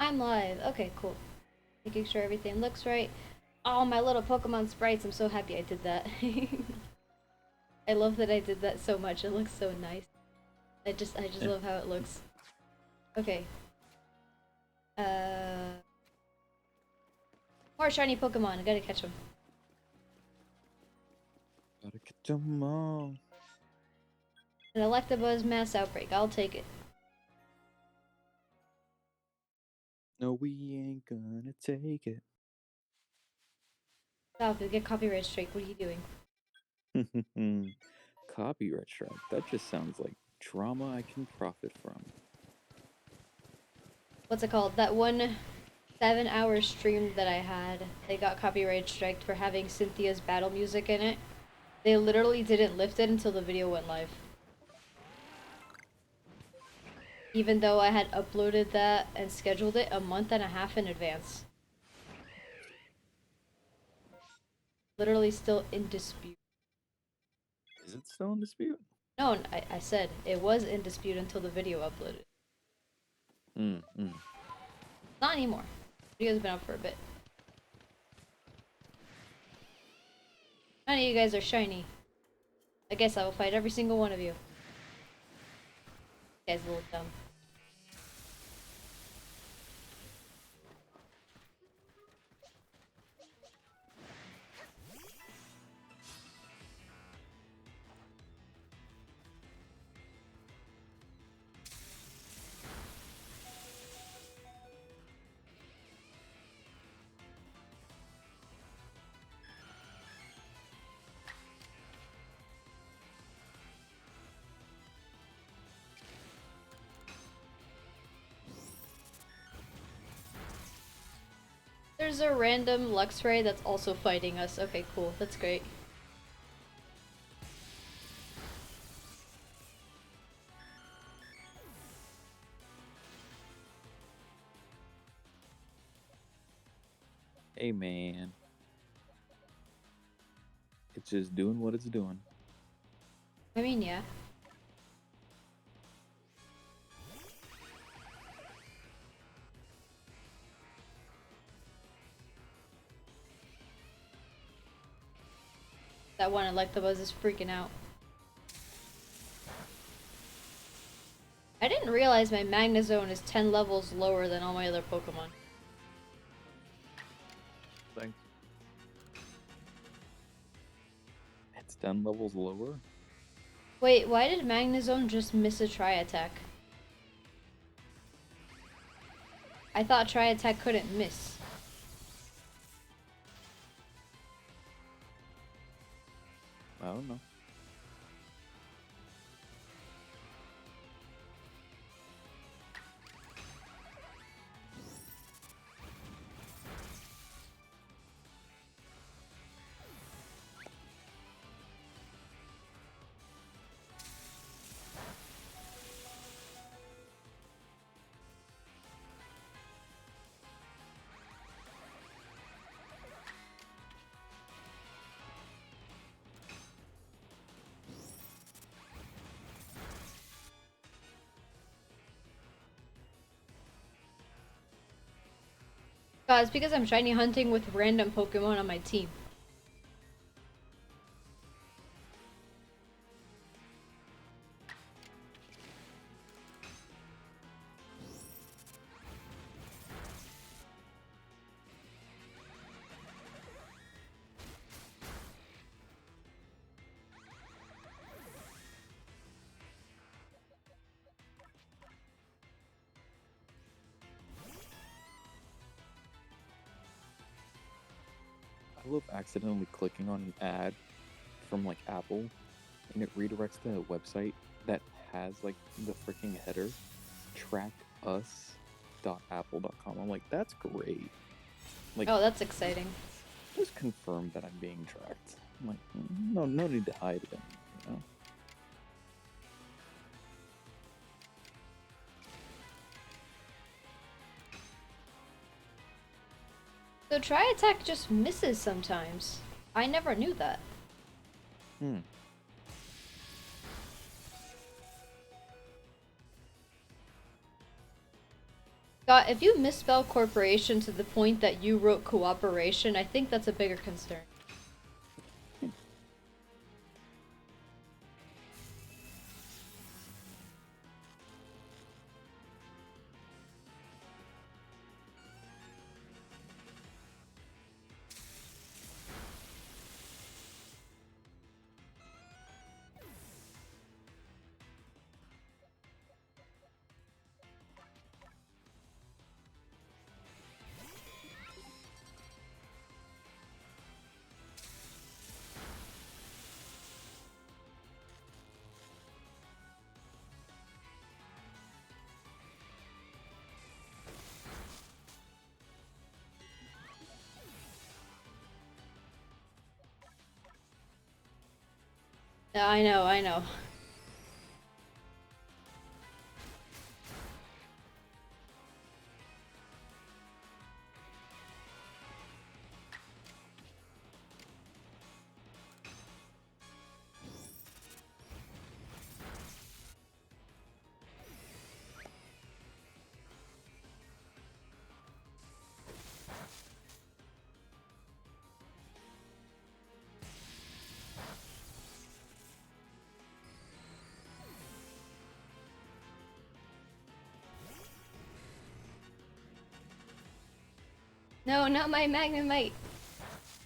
I'm live. Okay, cool. Making sure everything looks right. Oh, my little Pokemon sprites. I'm so happy I did that. I love that I did that so much. It looks so nice. I just love how it looks. Okay. More shiny Pokemon. I gotta catch them. Gotta get them all. An Electabuzz mass outbreak. I'll take it. No, we ain't gonna take it. Stop, you'll get copyright strike. What are you doing? Copyright strike. That just sounds like drama I can profit from. What's it called? That one 7-hour stream that I had, they got copyright striked for having Cynthia's battle music in it. They literally didn't lift it until the video went live. Even though I had uploaded that and scheduled it a month and a half in advance. Literally still in dispute. Is it still in dispute? No, I said it was in dispute until the video uploaded. Mm, mm. Not anymore. The video's been up for a bit. None of you guys are shiny. I guess I will fight every single one of you. You guys are a little dumb. There's a random Luxray that's also fighting us. Okay, cool. That's great. Hey man. It's just doing what it's doing. I mean, yeah. That one Electabuzz is freaking out. I didn't realize my Magnezone is 10 levels lower than all my other Pokemon. Thanks. It's 10 levels lower? Wait, why did Magnezone just miss a Tri-Attack? I thought Tri-Attack couldn't miss. I don't know. God, it's because I'm shiny hunting with random Pokemon on my team. I love accidentally clicking on an ad from like Apple and it redirects to a website that has like the freaking header trackus.apple.com. I'm like, that's great. Like, Oh, that's exciting. just confirm that I'm being tracked. I'm like, no need to hide it, you know? So Tri-Attack just misses sometimes. I never knew that. Hmm. Scott, if you misspell corporation to the point that you wrote cooperation, I think that's a bigger concern. Yeah, I know, I know. No, not my Magnemite!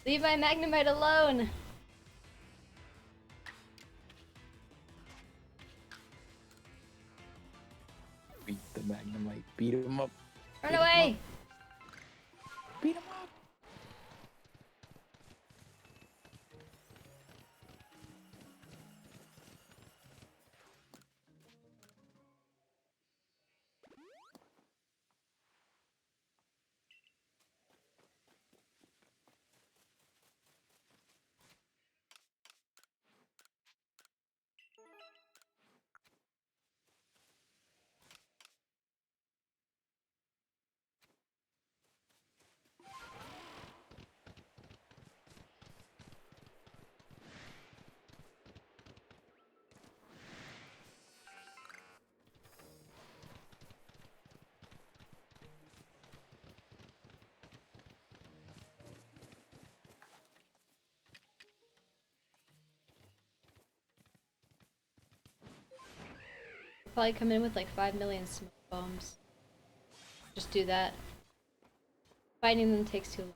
Leave my Magnemite alone! Beat the Magnemite. Beat him up. Run Beat him up. away! Beat him up. Probably come in with like 5 million smoke bombs. Just do that. Fighting them takes too long.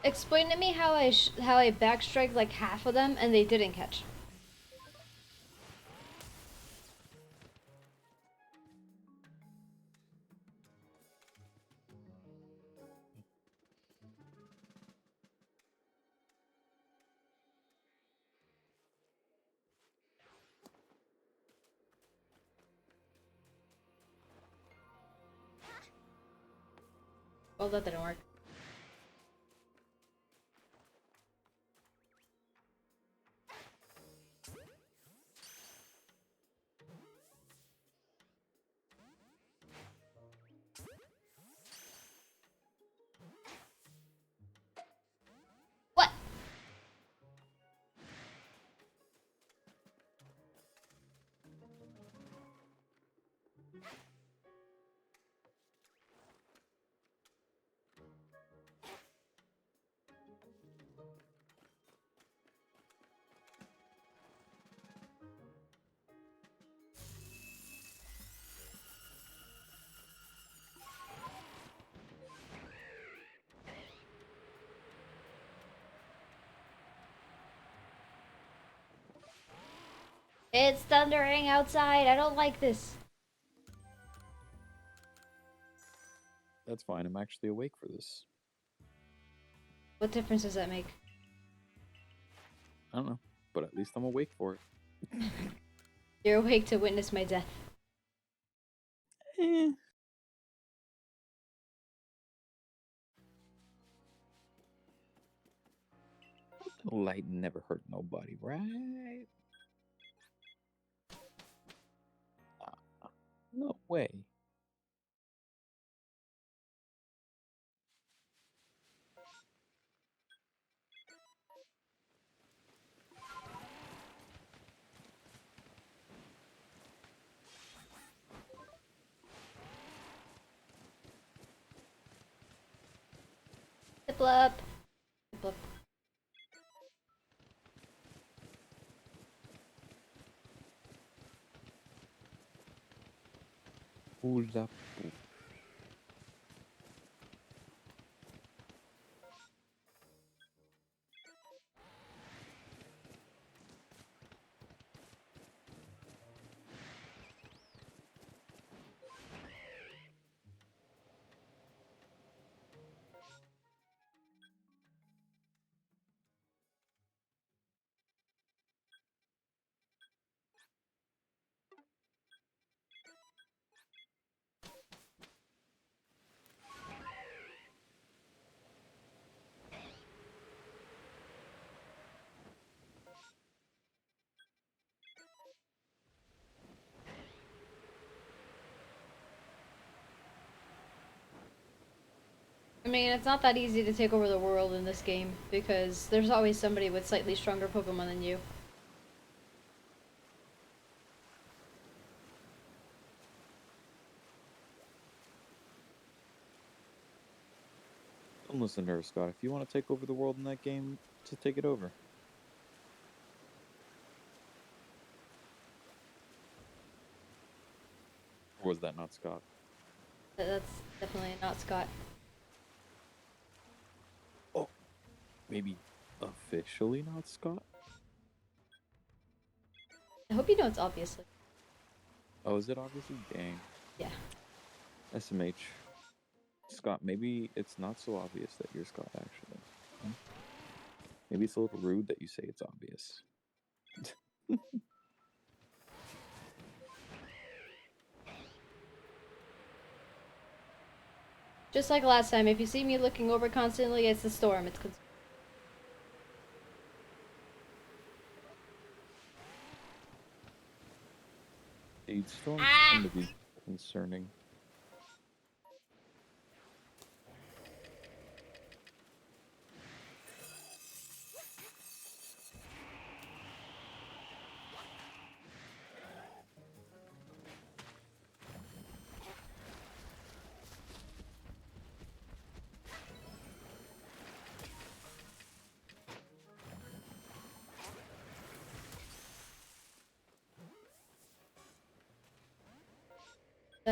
Explain to me how I backstrike like half of them and they didn't catch. Well, that didn't work. What? It's thundering outside. I don't like this. That's fine. I'm actually awake for this. What difference does that make? I don't know, but at least I'm awake for it. You're awake to witness my death. Eh. Light never hurt nobody, right? No way. Ziplup. Ziplup. Hula. I mean, it's not that easy to take over the world in this game because there's always somebody with slightly stronger Pokemon than you. Don't listen to her, Scott. If you want to take over the world in that game, just take it over. Or was that not Scott? That's definitely not Scott. Oh, maybe officially not Scott? I hope you know it's obviously. Oh, is it obviously? Dang. Yeah. SMH. Scott, maybe it's not so obvious that you're Scott, actually. Hmm? Maybe it's a little rude that you say it's obvious. Just like last time, if you see me looking over constantly, it's the storm. It's Dude, storms tend to be concerning.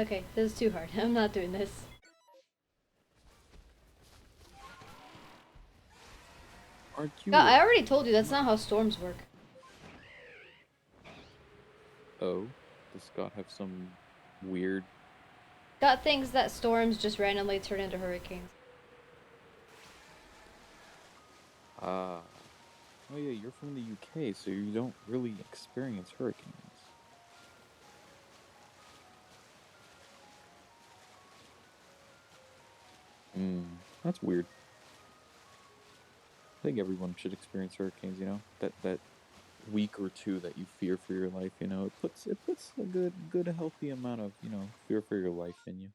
okay. This is too hard. I'm not doing this. Aren't you God, I already told you that's not how storms work. Oh, does Scott have some weird... Got things that storms just randomly turn into hurricanes. Ah. Oh yeah, you're from the UK, so you don't really experience hurricanes. Hmm, that's weird. I think everyone should experience hurricanes, you know? That week or two that you fear for your life, you know, it puts a good healthy amount of, you know, fear for your life in you.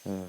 Uh,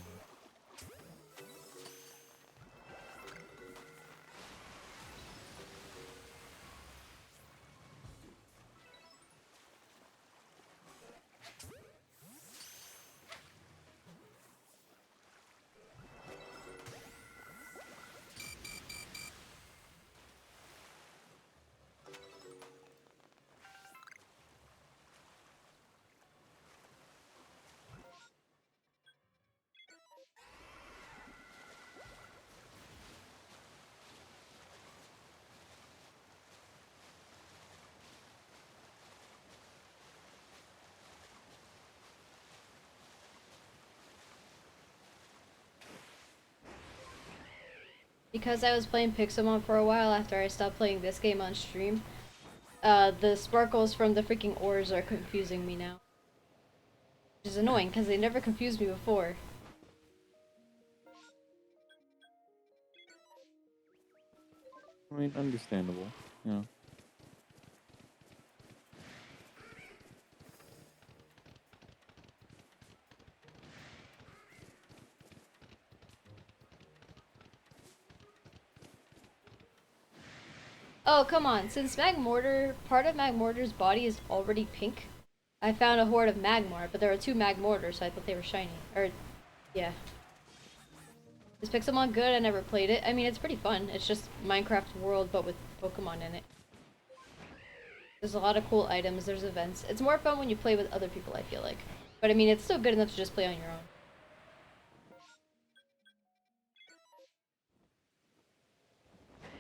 because I was playing Pixelmon for a while after I stopped playing this game on stream, the sparkles from the freaking ores are confusing me now. Which is annoying, because they never confused me before. I mean, understandable, you know. Oh, come on. Since Magmortar, part of Magmortar's body is already pink, I found a horde of Magmar, but there were two Magmortars, so I thought they were shiny. Or, yeah. Is Pixelmon good? I never played it. I mean, it's pretty fun. It's just Minecraft world, but with Pokemon in it. There's a lot of cool items, there's events. It's more fun when you play with other people, I feel like. But I mean, it's still good enough to just play on your own.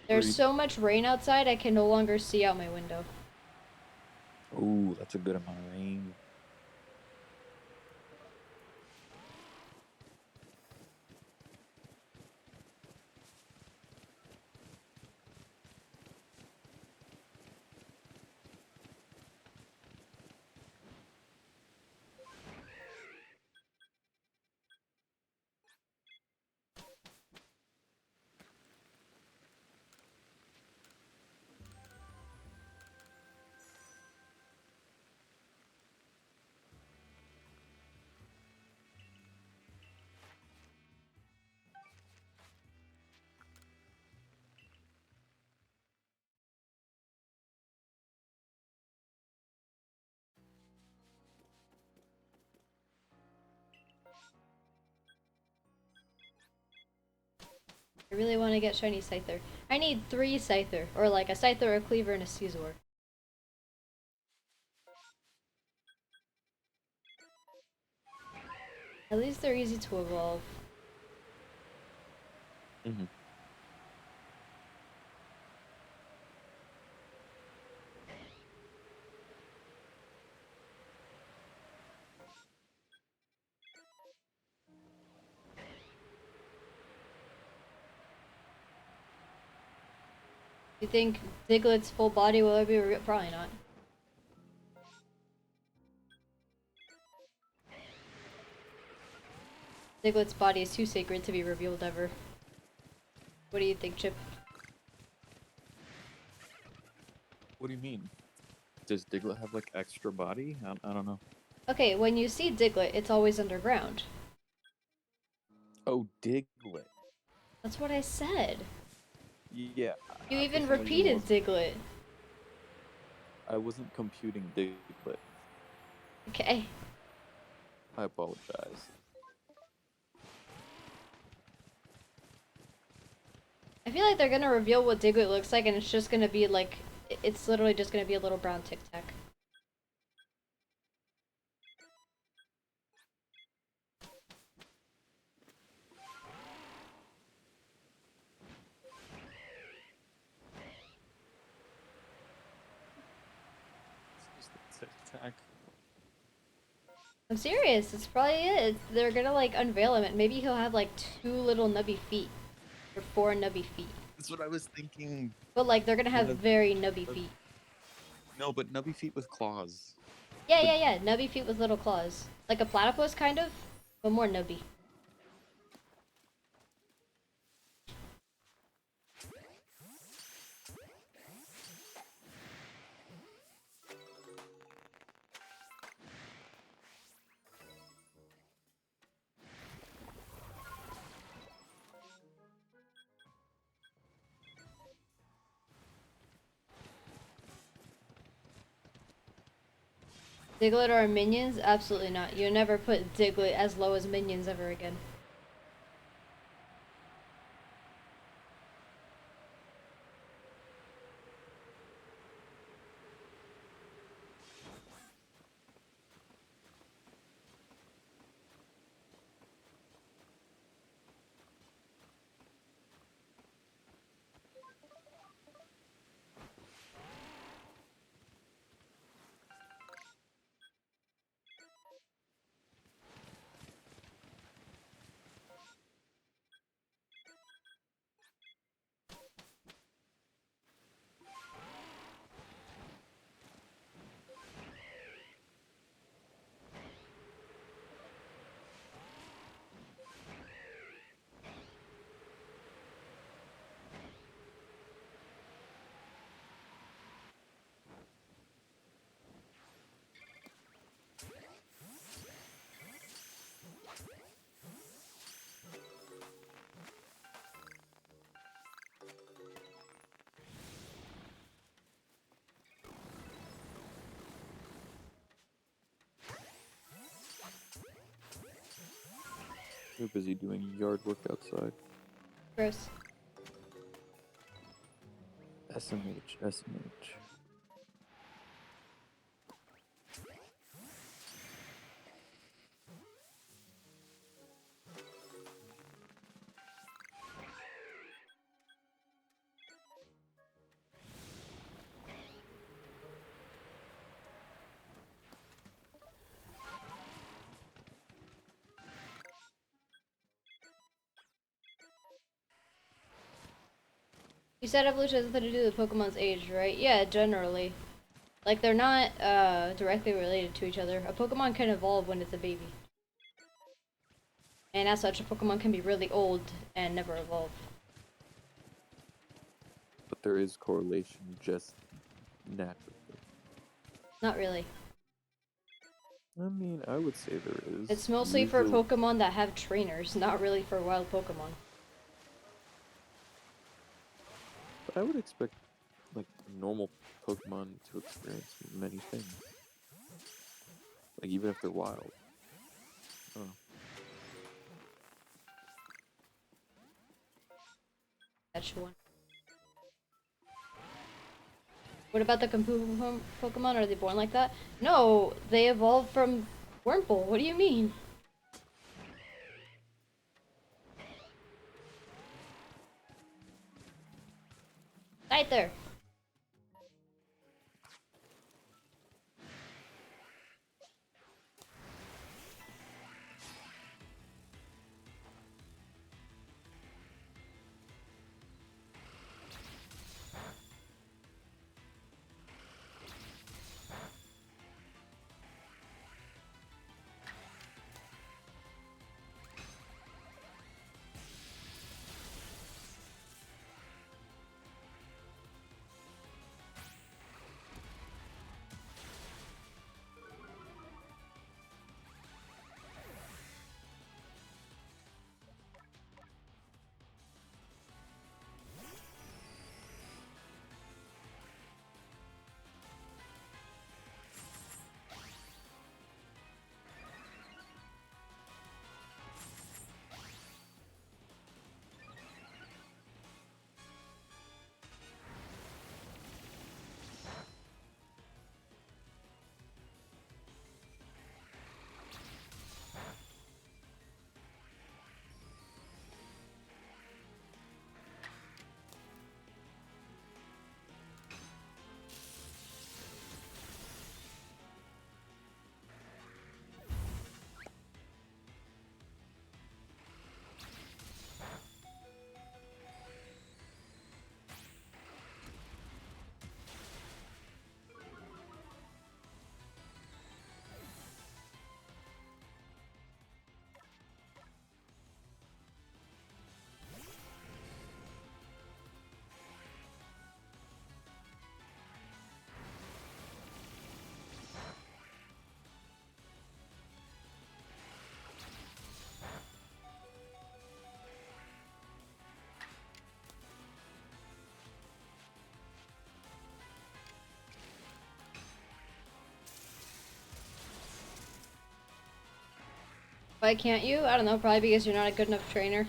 There's Agreed. so much rain outside, I can no longer see out my window. Oh, that's a good amount of rain. I really want to get shiny Scyther. I need 3 Scyther, or like a Scyther, a Cleaver, and a Caesar. At least they're easy to evolve. Mm-hmm. You think Diglett's full body will ever be revealed? Probably not. Diglett's body is too sacred to be revealed ever. What do you think, Chip? What do you mean? Does Diglett have like extra body? I don't know. Okay, when you see Diglett, it's always underground. Oh, Diglett. That's what I said. Yeah, You for even some reason repeated Diglett. I wasn't computing Diglett. Okay. I apologize. I feel like they're gonna reveal what Diglett looks like and it's just gonna be like, it's literally just gonna be a little brown Tic Tac. It's just a Tic Tac. I'm serious, it's probably it. They're gonna like unveil him and maybe he'll have like 2 little nubby feet. Or 4 nubby feet. That's what I was thinking. But like, they're gonna have One of very nubby feet. no, but nubby feet with claws. Yeah, But yeah, yeah. Nubby feet with little claws. Like a platypus, kind of, but more nubby. Diglett or minions? Absolutely not. You'll never put Diglett as low as minions ever again. They're busy doing yard work outside. Gross. SMH, SMH. You said evolution has nothing to do with Pokemon's age, right? Yeah, generally. Like, they're not directly related to each other. A Pokemon can evolve when it's a baby. And as such, a Pokemon can be really old and never evolve. But there is correlation just naturally. Not really. I mean, I would say there is. It's mostly for Pokemon that have trainers, not really for wild Pokemon. But I would expect, like, normal Pokemon to experience many things. Like, even if they're wild. Oh. That's one. What about the Kampu Pokemon? Are they born like that? No, they evolved from Wurmple. What do you mean? Right there. Why can't you? I don't know, probably because you're not a good enough trainer.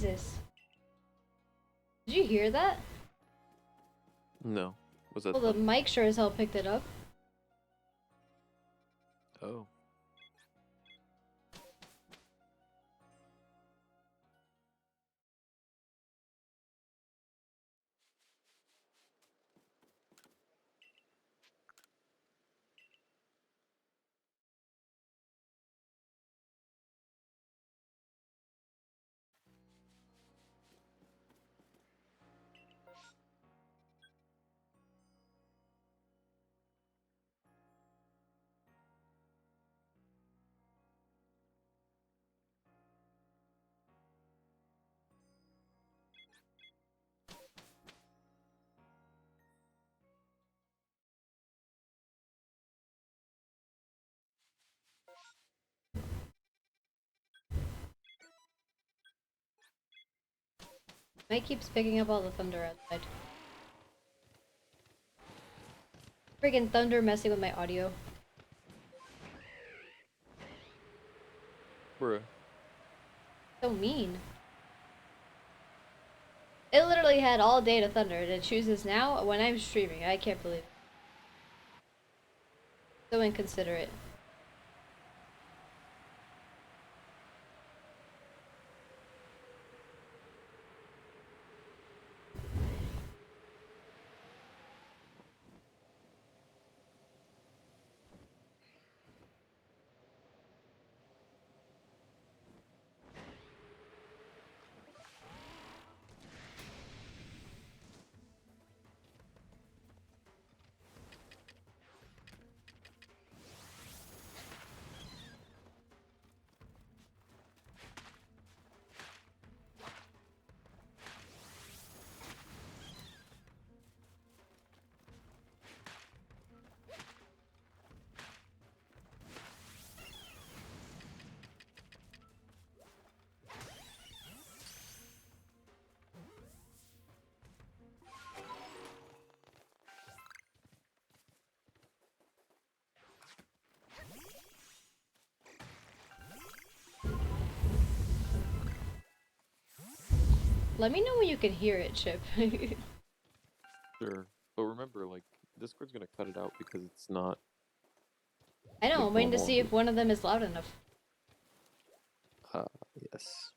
Jesus. Did you hear that? No. Was that Well, the thunder? mic sure as hell picked it up. Oh. Mic keeps picking up all the thunder outside. Friggin' thunder messing with my audio. Bruh. So mean. It literally had all day to thunder, and it chooses now when I'm streaming. I can't believe it. So inconsiderate. Let me know when you can hear it, Chip. Sure. But remember, like, Discord's gonna cut it out because it's not I know, like I'm waiting to normal see audio. if one of them is loud enough. Yes.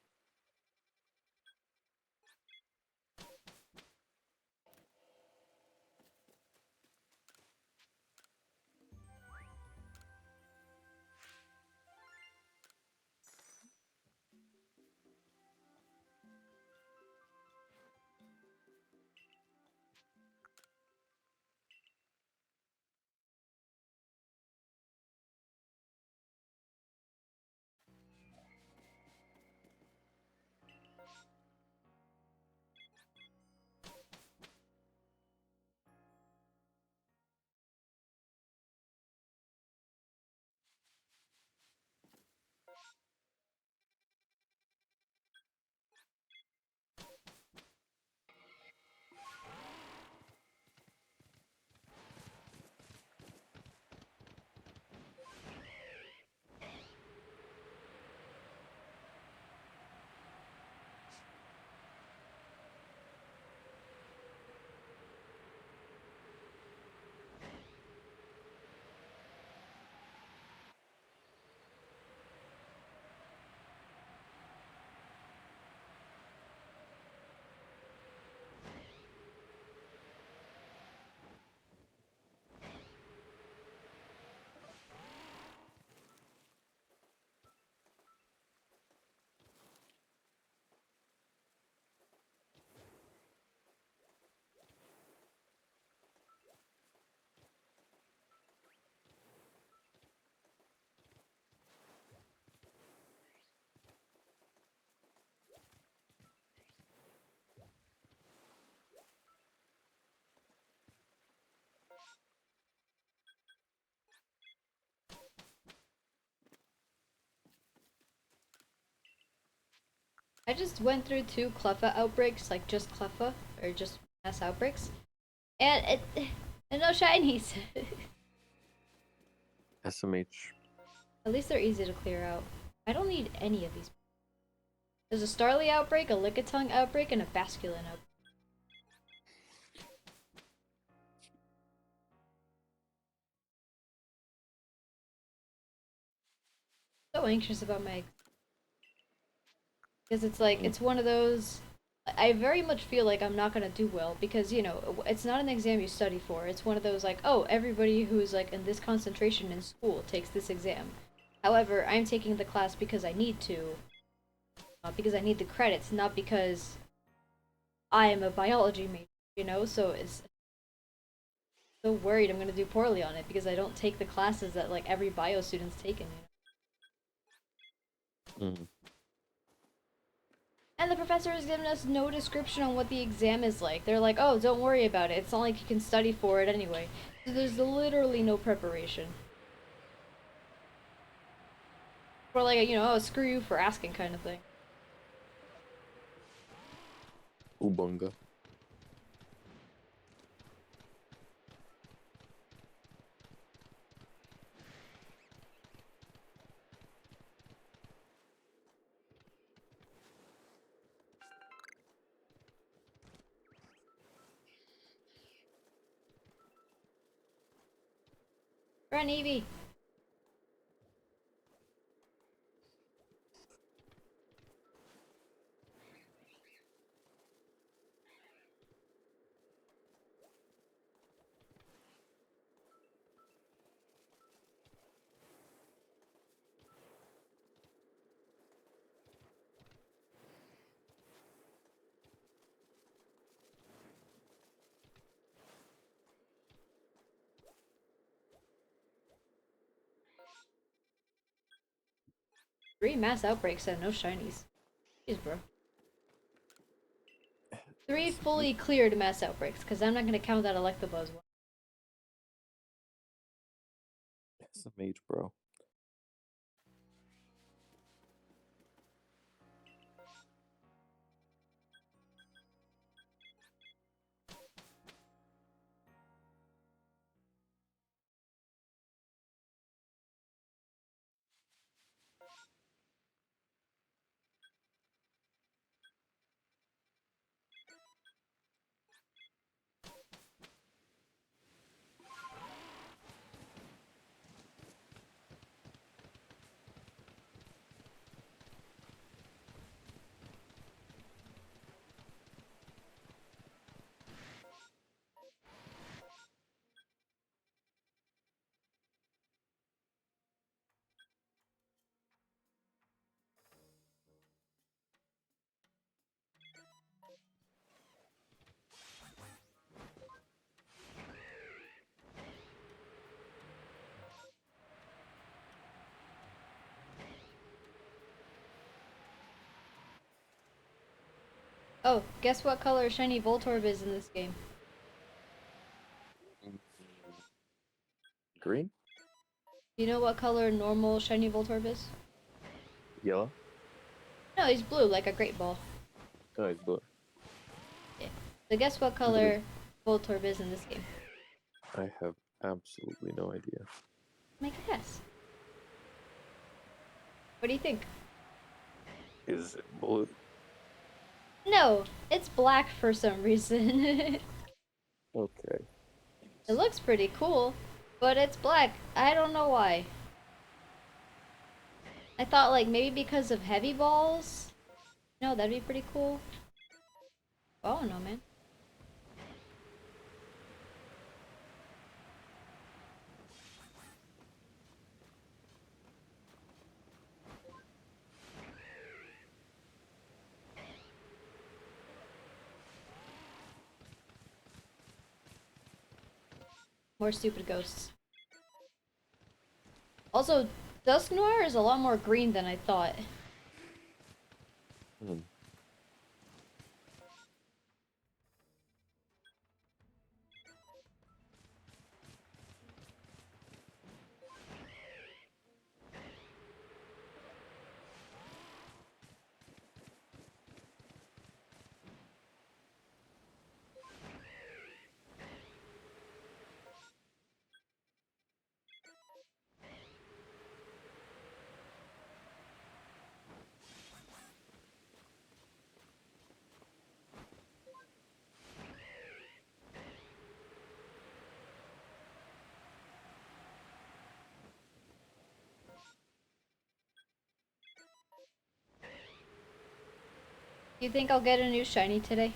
I just went through 2 Cleffa outbreaks, like just Cleffa, or just mass outbreaks, and and no shinies. SMH. At least they're easy to clear out. I don't need any of these. There's a Starly outbreak, a Lickitung outbreak, and a Basculin outbreak. So anxious about my because it's like it's one of those I very much feel like I'm not gonna do well because you know it's not an exam you study for. It's one of those like, oh, everybody who's like in this concentration in school takes this exam. However, I'm taking the class because I need to, because I need the credits, not because I am a biology major. You know, so it's so worried I'm gonna do poorly on it because I don't take the classes that like every bio student's taken. You know? Mm. And the professor has given us no description on what the exam is like. They're like, oh, don't worry about it. It's not like you can study for it anyway. So there's literally no preparation. For like, you know, oh, screw you for asking kind of thing. Ubunga. Run, Evie! Three mass outbreaks and no shinies. Jeez, bro. Three fully cleared mass outbreaks, because I'm not going to count that Electabuzz one. It's a mage, bro. Oh, guess what color shiny Voltorb is in this game? Green? Do you know what color normal shiny Voltorb is? Yellow? No, he's blue, like a great ball. Oh, it's blue. Yeah. So guess what color Voltorb is in this game? I have absolutely no idea. Make a guess. What do you think? Is it blue? No, it's black for some reason. It Okay. looks pretty cool, but it's black. I don't know why. I thought like maybe because of heavy balls. No, that'd be pretty cool. Oh no, man. More stupid ghosts. Also, Dusk Noir is a lot more green than I thought. Hmm. You think I'll get a new shiny today?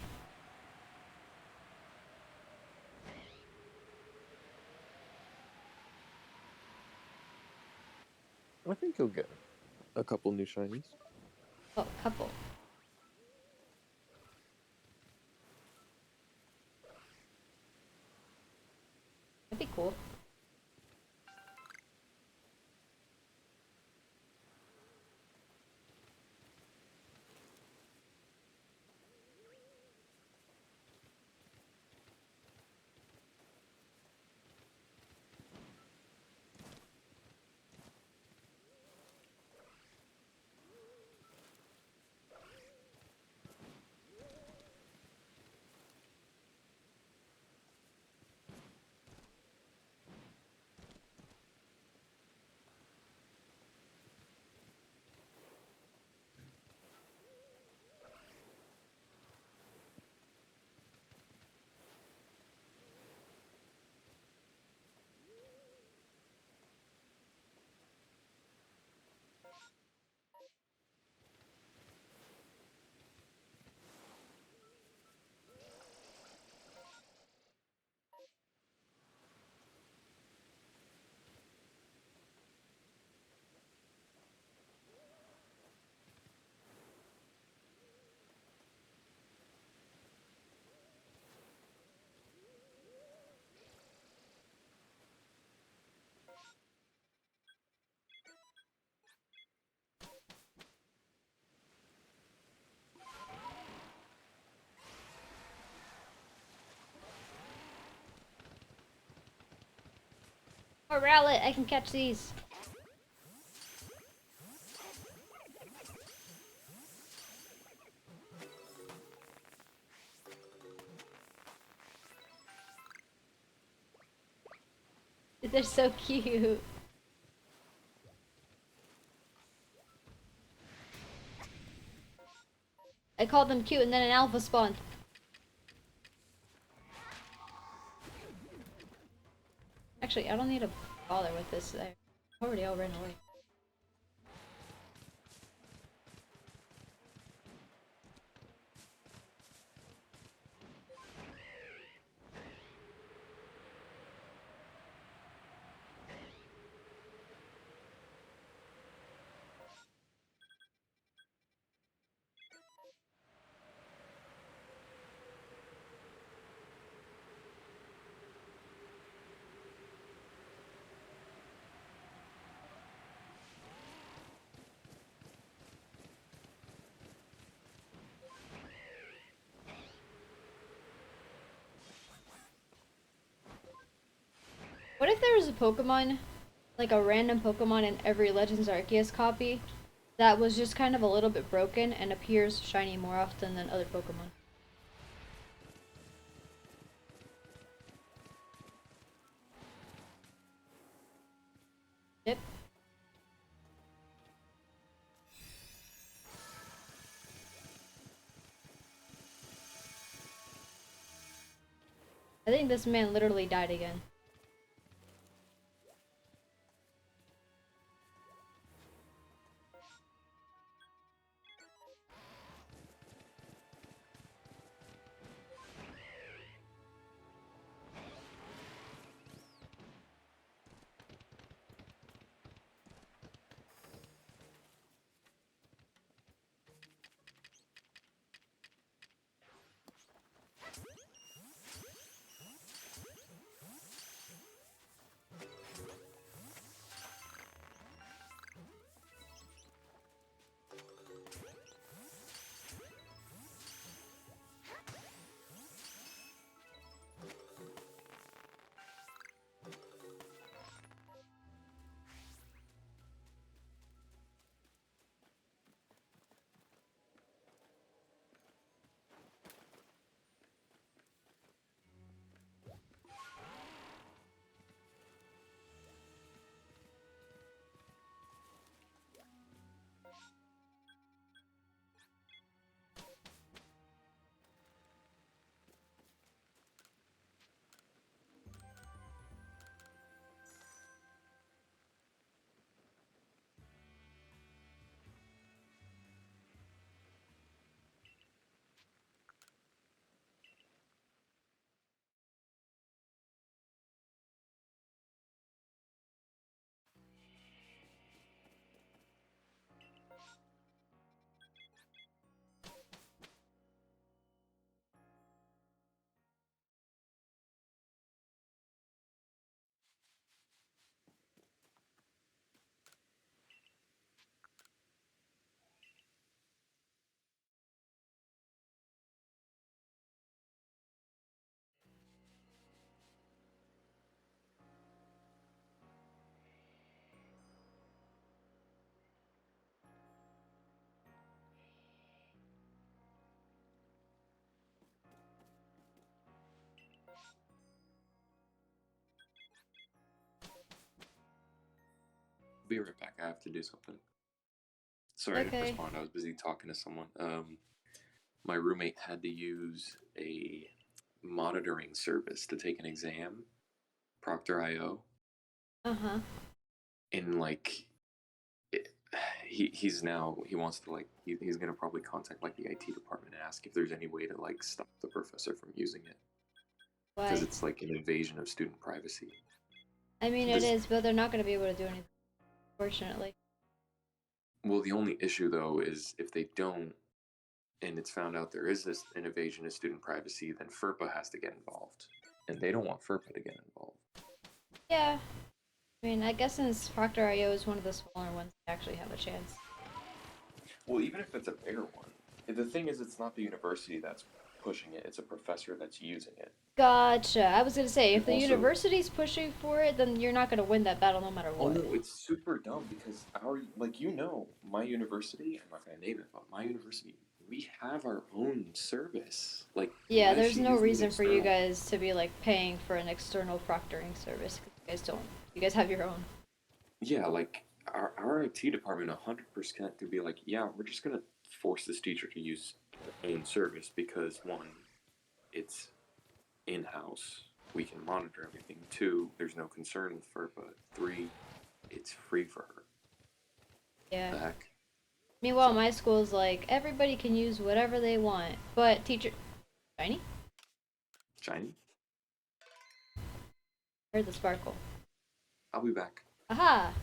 I think you'll get a couple new shinies. Oh, couple. That'd be cool. Or Rowlet, I can catch these. They're so cute. I called them cute and then an alpha spawned. Actually, I don't need to bother with this. I already all ran away. What if there was a Pokemon, like a random Pokemon in every Legends Arceus copy, that was just kind of a little bit broken and appears shiny more often than other Pokemon? Yep. I think this man literally died again. be right back. I have to do something. Sorry, I didn't Okay. respond. I was busy talking to someone. My roommate had to use a monitoring service to take an exam, Proctor.io, Uh-huh. and like it, he wants to he's gonna probably contact like the IT department and ask if there's any way to like stop the professor from using it because Why? it's like an invasion of student privacy. I mean, it Does is, but they're not going to be able to do anything, fortunately. Well, the only issue though is if they don't, and it's found out there is this an invasion of student privacy, then FERPA has to get involved, and they don't want FERPA to get involved. Yeah. I mean, I guess since Proctor.io is one of the smaller ones, they actually have a chance. Well, even if it's a bigger one, the thing is, it's not the university that's pushing it; it's a professor that's using it. Gotcha. I was gonna say, And if the also, university's pushing for it, then you're not gonna win that battle no matter oh what. no, it's super dumb because my university. I'm not gonna name it, but my university, we have our own service. Like, Yeah, why is there's she no using an reason for you external one? guys to be like paying for an external proctoring service. 'Cause you guys don't. You guys have your own. Yeah, like our IT department 100% could be like, yeah, we're just gonna force this teacher to use their own service because one, it's in house. We can monitor everything. Two, there's no concern with FERPA. Three, it's free for her. Yeah. The heck? Meanwhile, So my school's like everybody can use whatever they want, but teacher, shiny, shiny. or the sparkle. I'll be back. Aha!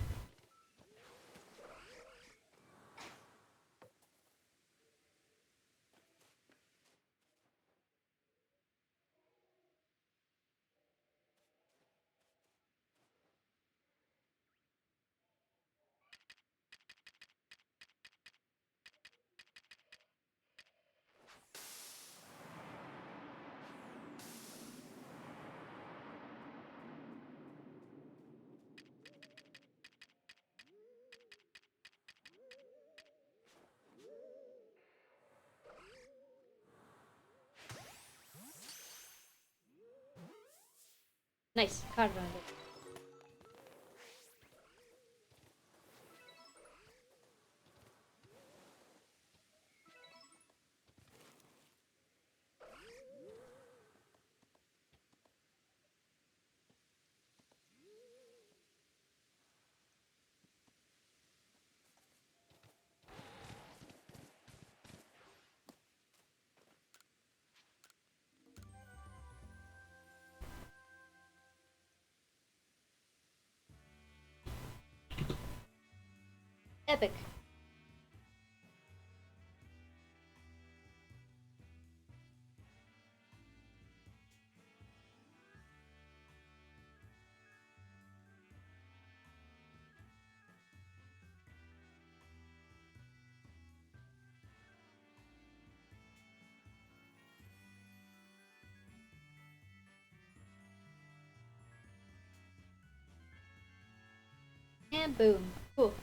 Nice. Caught it on it. Epic. And boom. Cool.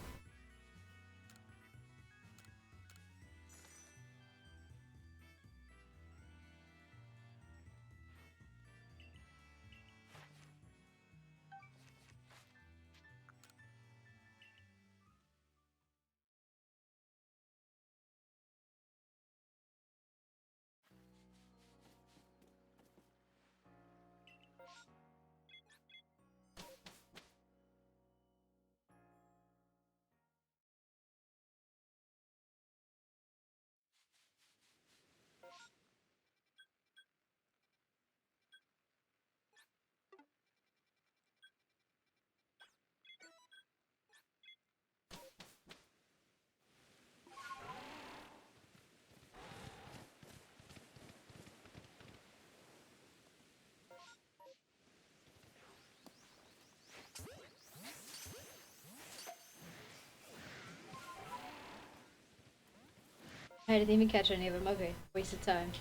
I didn't even catch any of them. Okay. Wasted time.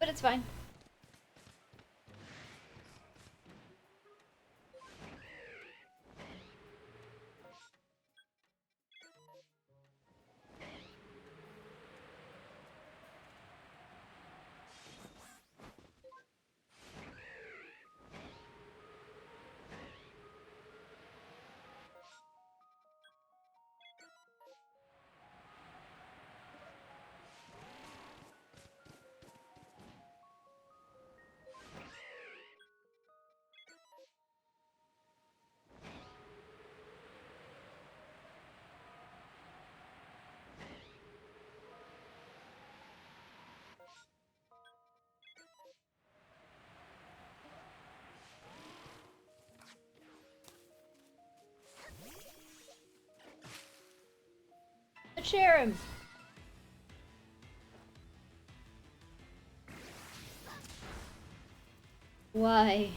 But it's fine. share him. Why?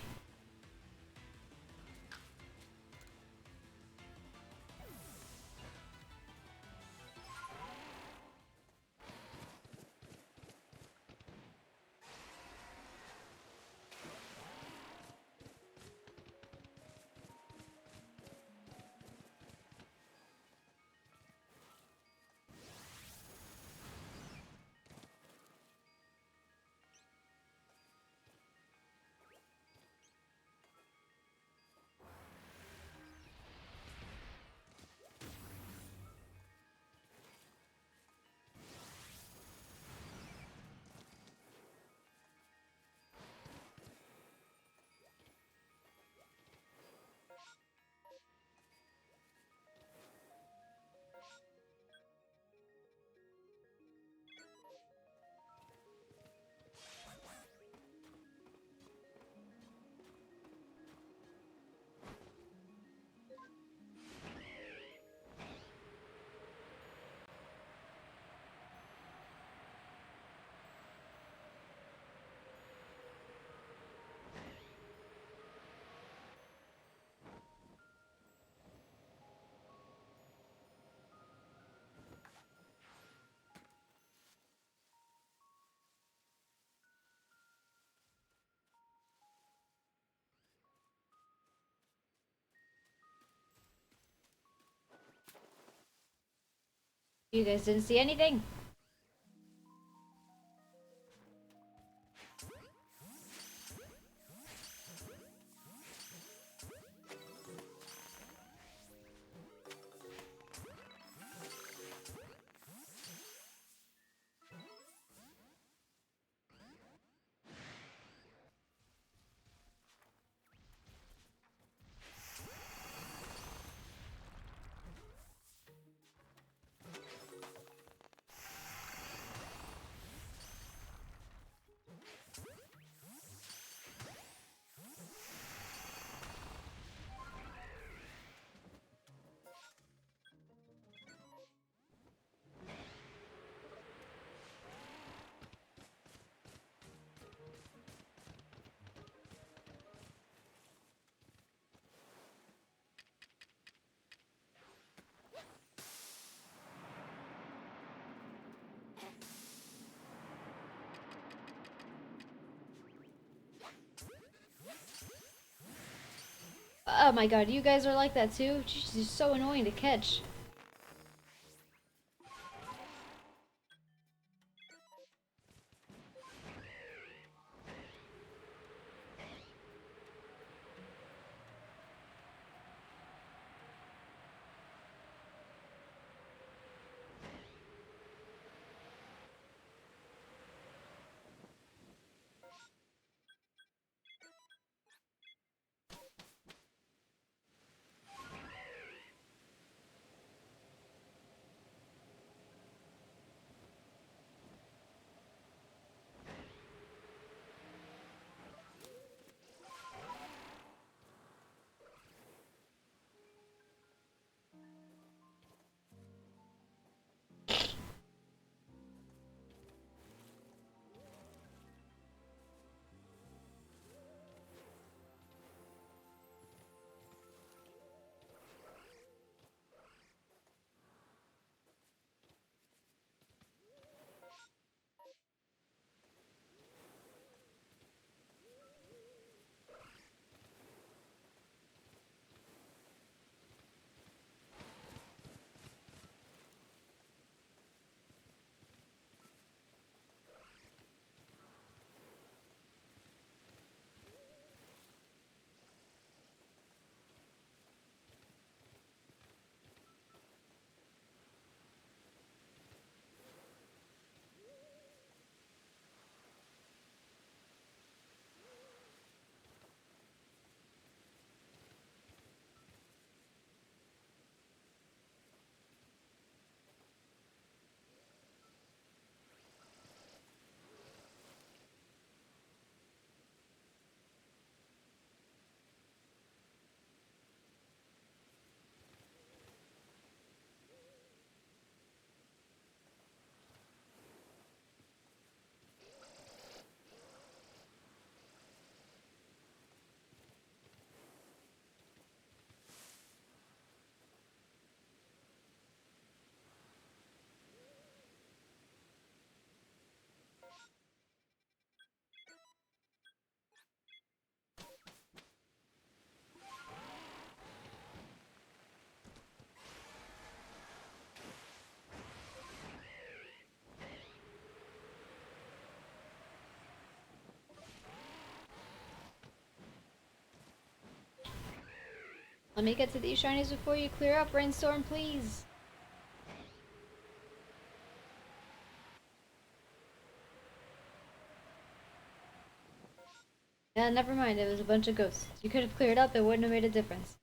You guys didn't see anything? Oh my god, you guys are like that too? She's so annoying to catch. Let me get to these shinies before you clear up, Rainstorm, please. Yeah, never mind, it was a bunch of ghosts. You could have cleared up, it wouldn't have made a difference.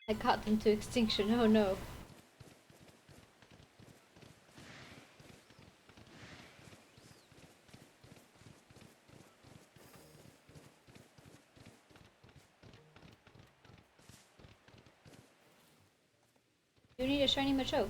I caught them to extinction, oh no. You need a shiny Machoke.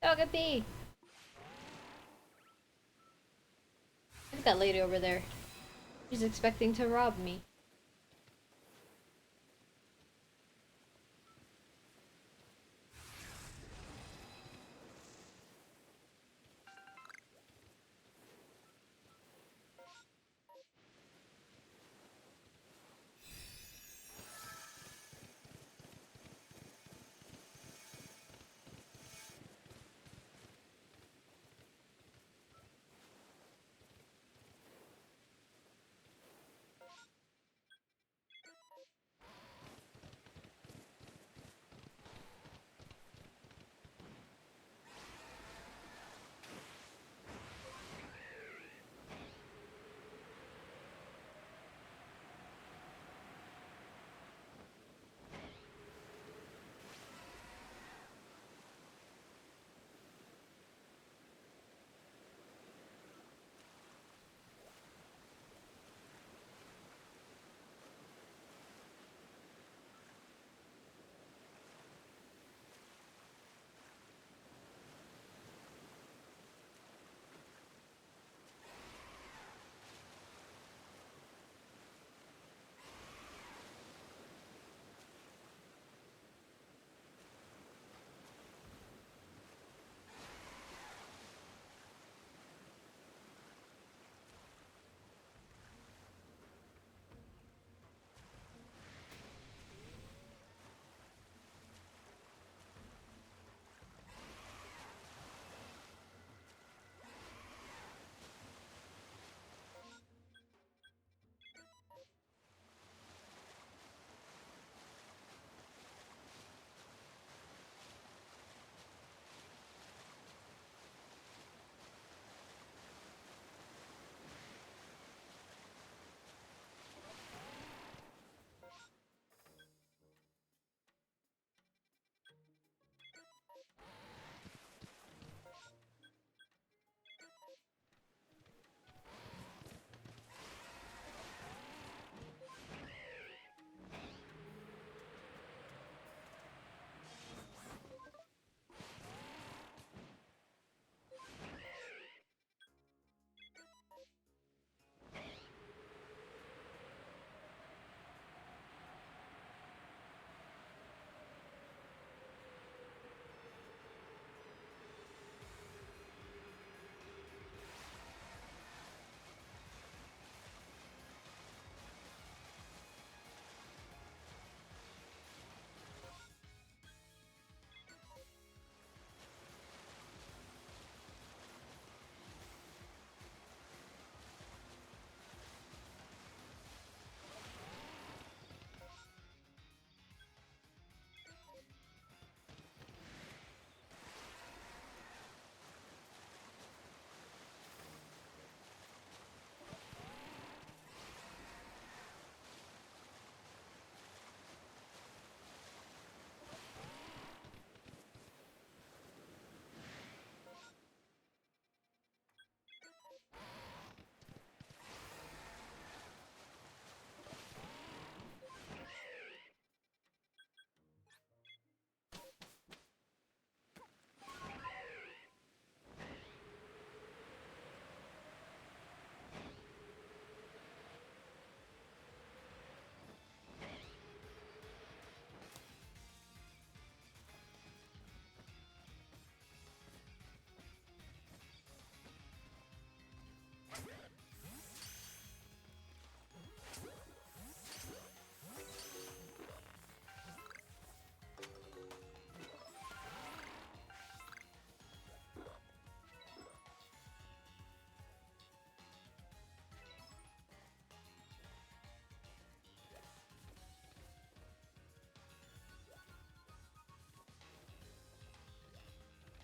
Togepi! Look at that lady over there. She's expecting to rob me.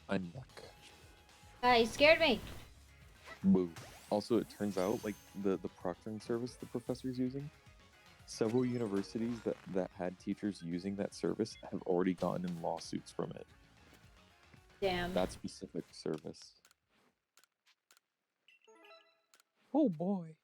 My neck. You scared me. Boo. Also, it turns out, like, the proctoring service the professor's using, several universities that had teachers using that service have already gotten in lawsuits from it. Damn. That specific service. Oh boy.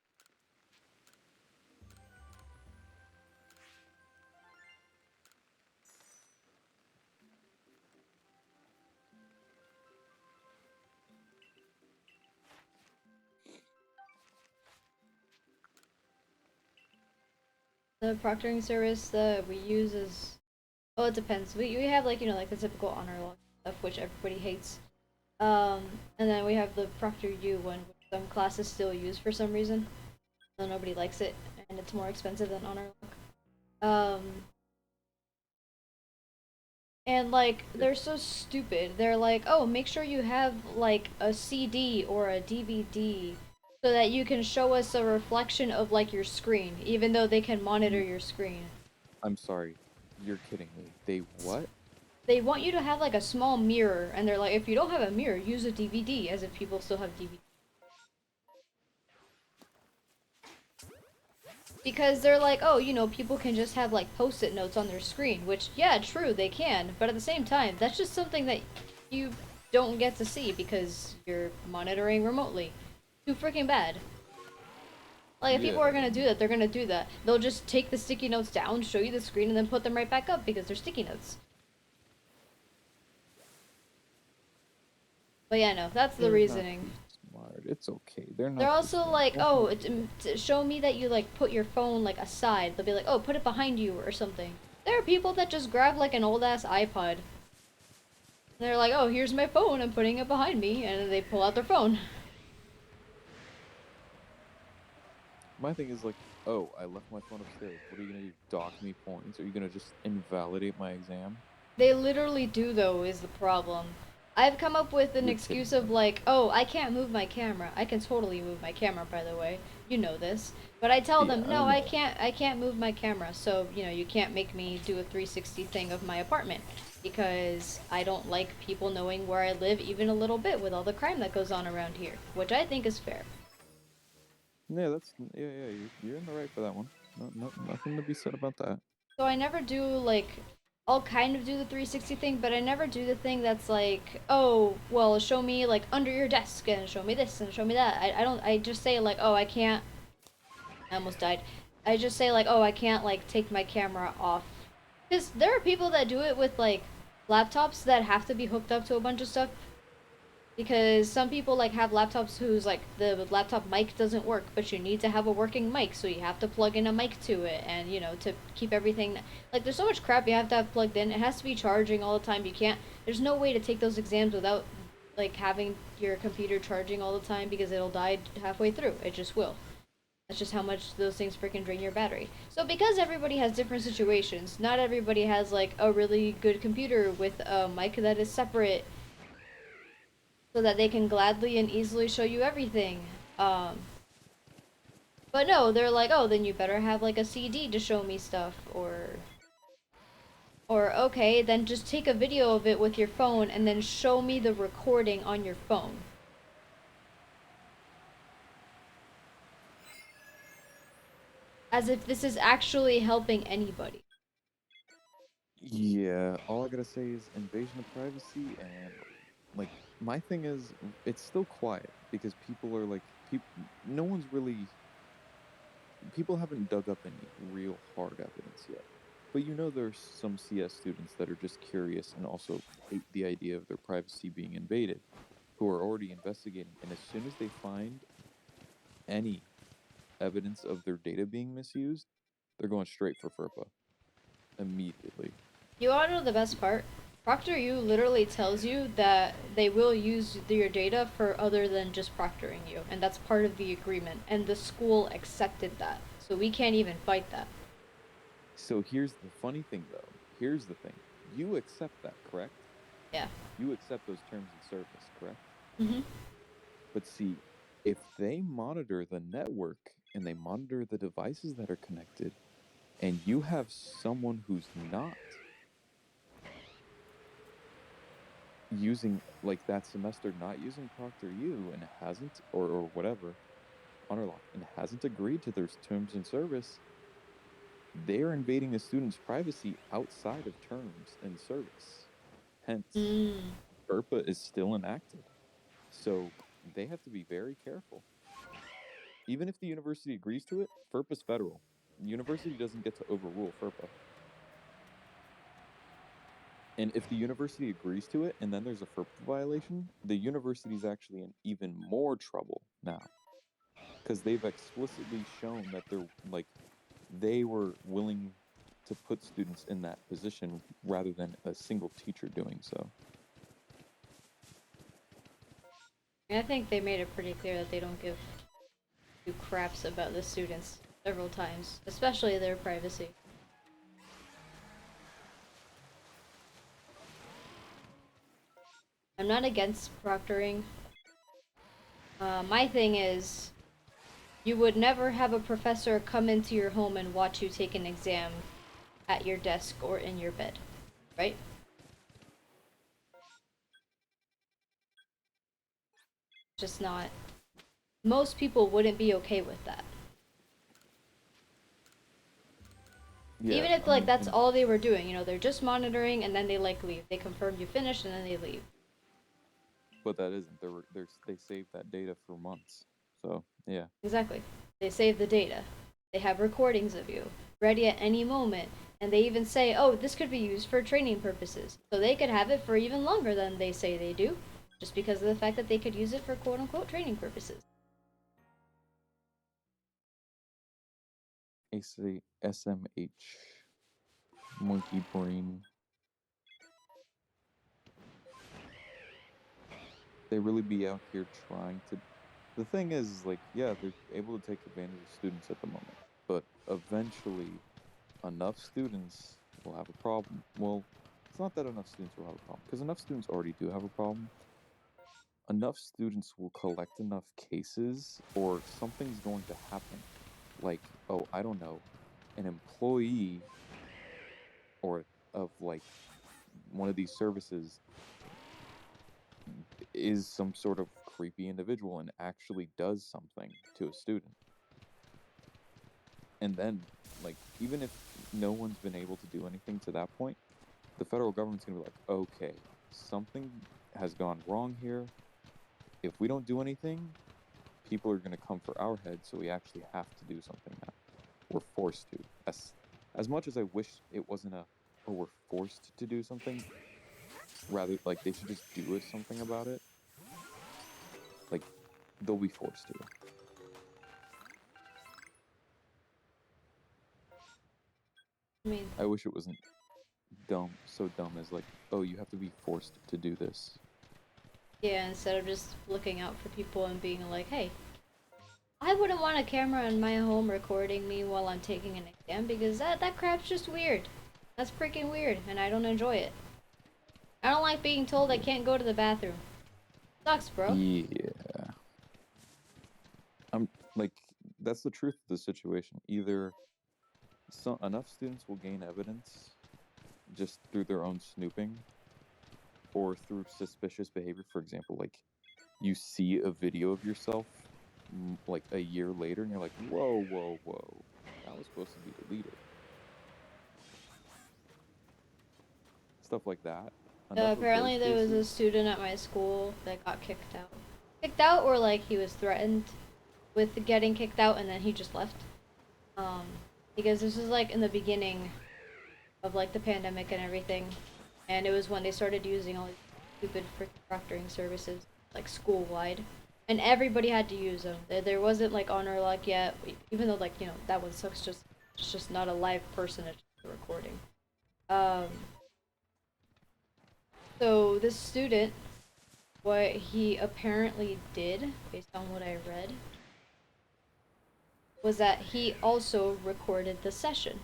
The proctoring service that we use is, oh, it depends. We have like like the typical honor log stuff, which everybody hates. And then we have the Proctor U one, which some classes still use for some reason. So nobody likes it, and it's more expensive than honor log. And like they're so stupid. They're like, oh, make sure you have like a CD or a DVD so that you can show us a reflection of like your screen, even though they can monitor your screen. I'm sorry. You're kidding me. They what? They want you to have like a small mirror, and they're like, if you don't have a mirror, use a DVD, as if people still have DVD. Because they're like, oh, people can just have like post-it notes on their screen, which, yeah, true, they can, but at the same time, that's just something that you don't get to see because you're monitoring remotely. Too freaking bad. Like, if people Yeah. are gonna do that, they're gonna do that. They'll just take the sticky notes down, show you the screen, and then put them right back up because they're sticky notes. But yeah, no, that's the They're not reasoning. too smart. It's okay. They're They're not too also smart. like, oh, show me that you like put your phone like aside. They'll be like, oh, put it behind you or something. There are people that just grab like an old ass iPod. And they're like, oh, here's my phone. I'm putting it behind me, and they pull out their phone. My thing is like, oh, I left my phone upstairs. What are you gonna do? Dock me points? Are you gonna just invalidate my exam? They literally do though, is the problem. I've come up with an You're excuse kidding of me. like, oh, I can't move my camera. I can totally move my camera, by the way. You know this. But I tell Yeah, them, I no, know. I can't move my camera. So, you can't make me do a 360 thing of my apartment because I don't like people knowing where I live even a little bit with all the crime that goes on around here, which I think is fair. Yeah, yeah. You're in the right for that one. Nothing to be said about that. So I never do like I'll kind of do the 360 thing, but I never do the thing that's like, oh, well, show me like under your desk and show me this and show me that. I don't I just say like, oh, I can't. I almost died. I just say like, oh, I can't like take my camera off. Cuz there are people that do it with like laptops that have to be hooked up to a bunch of stuff because some people like have laptops whose like the laptop mic doesn't work, but you need to have a working mic, so you have to plug in a mic to it, and to keep everything like there's so much crap you have to have plugged in. It has to be charging all the time. You can't. There's no way to take those exams without like having your computer charging all the time because it'll die halfway through. It just will. That's just how much those things freaking drain your battery. So because everybody has different situations, not everybody has like a really good computer with a mic that is separate so that they can gladly and easily show you everything. Um, but no, they're like, oh, then you better have like a CD to show me stuff, or okay, then just take a video of it with your phone and then show me the recording on your phone. As if this is actually helping anybody. Yeah, all I gotta say is invasion of privacy, and like my thing is it's still quiet because people are like people. No one's really people haven't dug up any real hard evidence yet. But there's some CS students that are just curious and also hate the idea of their privacy being invaded, who are already investigating. And as soon as they find any evidence of their data being misused, they're going straight for FERPA immediately. You wanna know the best part? Proctor U literally tells you that they will use your data for other than just proctoring you, and that's part of the agreement, and the school accepted that, so we can't even fight that. So here's the funny thing, though. Here's the thing. You accept that, correct? Yeah. You accept those terms of service, correct? Mm-hmm. But see, if they monitor the network and they monitor the devices that are connected, and you have someone who's not, using like that semester not using Proctor U and hasn't or whatever Honor and hasn't agreed to their terms and service, they're invading the student's privacy outside of terms and service. Hence, Mm. FERPA is still enacted. So they have to be very careful. Even if the university agrees to it, FERPA's federal. The university doesn't get to overrule FERPA. And if the university agrees to it and then there's a FERPA violation, the university's actually in even more trouble now. Because they've explicitly shown that they were willing to put students in that position rather than a single teacher doing so. I think they made it pretty clear that they don't give two craps about the students several times, especially their privacy. I'm not against proctoring. My thing is, you would never have a professor come into your home and watch you take an exam at your desk or in your bed, right? Just not. Most people wouldn't be okay with that. Yeah, Even if I like mean, that's all they were doing, they're just monitoring and then they like leave. They confirm you finished and then they leave. but that isn't. They saved that data for months. So yeah, Exactly. They save the data. They have recordings of you ready at any moment. And they even say, oh, this could be used for training purposes. So they could have it for even longer than they say they do, just because of the fact that they could use it for quote unquote training purposes. SMH, monkey brain. They really be out here trying to. The thing is, like, yeah, they're able to take advantage of students at the moment, but eventually, enough students will have a problem. Well, it's not that enough students will have a problem, because enough students already do have a problem. Enough students will collect enough cases, or something's going to happen. Like, oh, I don't know, an employee or of like one of these services is some sort of creepy individual and actually does something to a student. And then, like, even if no one's been able to do anything to that point, the federal government's gonna be like, okay, something has gone wrong here. If we don't do anything, people are gonna come for our head, so we actually have to do something now. We're forced to. As much as I wish it wasn't oh, we're forced to do something, rather, like, they should just do something about it. Like, they'll be forced to. I mean, I wish it wasn't so dumb as like, oh, you have to be forced to do this. yeah, instead of just looking out for people and being like, hey, I wouldn't want a camera in my home recording me while I'm taking an exam because that crap's just weird. That's freaking weird, and I don't enjoy it. I don't like being told I can't go to the bathroom. Sucks, bro. Yeah. I'm like, that's the truth of the situation. Either enough students will gain evidence just through their own snooping or through suspicious behavior. For example, like you see a video of yourself like a year later and you're like, whoa, whoa, whoa, that was supposed to be deleted. Stuff like that. Enough of those Apparently there was a cases. student at my school that got kicked out. Kicked out or like he was threatened with getting kicked out and then he just left. Um, because this was like in the beginning of like the pandemic and everything. And it was when they started using all these stupid freaking proctoring services, like school wide. And everybody had to use them. There wasn't like honor luck yet, even though like, that one sucks it's just not a live person, it's just a recording. Um, so this student, what he apparently did, based on what I read, was that he also recorded the session.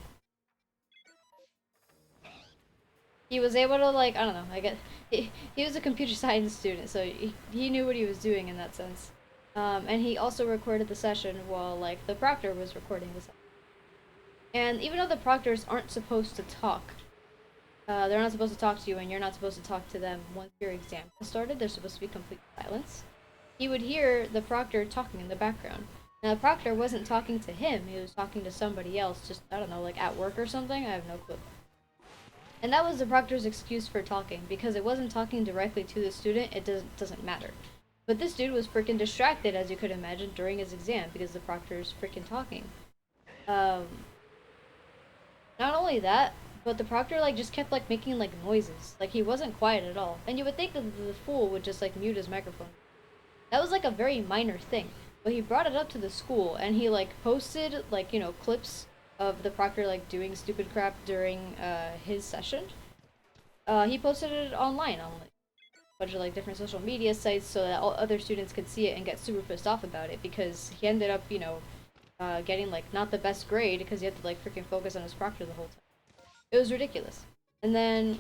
He was able to like, I don't know, I guess he was a computer science student, so he knew what he was doing in that sense. And he also recorded the session while like the proctor was recording the session. And even though the proctors aren't supposed to talk, They're not supposed to talk to you, and you're not supposed to talk to them once your exam has started. There's supposed to be complete silence. He would hear the proctor talking in the background. Now, the proctor wasn't talking to him, he was talking to somebody else, just, I don't know, like at work or something? I have no clue. And that was the proctor's excuse for talking, because it wasn't talking directly to the student, it doesn't matter. But this dude was freaking distracted, as you could imagine, during his exam, because the proctor's freaking talking. Um, Not only that, but the proctor like just kept like making like noises. Like he wasn't quiet at all. And you would think that the fool would just like mute his microphone. That was like a very minor thing. But he brought it up to the school and he like posted like, clips of the proctor like doing stupid crap during his session. He posted it online on like a bunch of like different social media sites so that all other students could see it and get super pissed off about it because he ended up, getting like not the best grade because he had to like freaking focus on his proctor the whole time. It was ridiculous. And then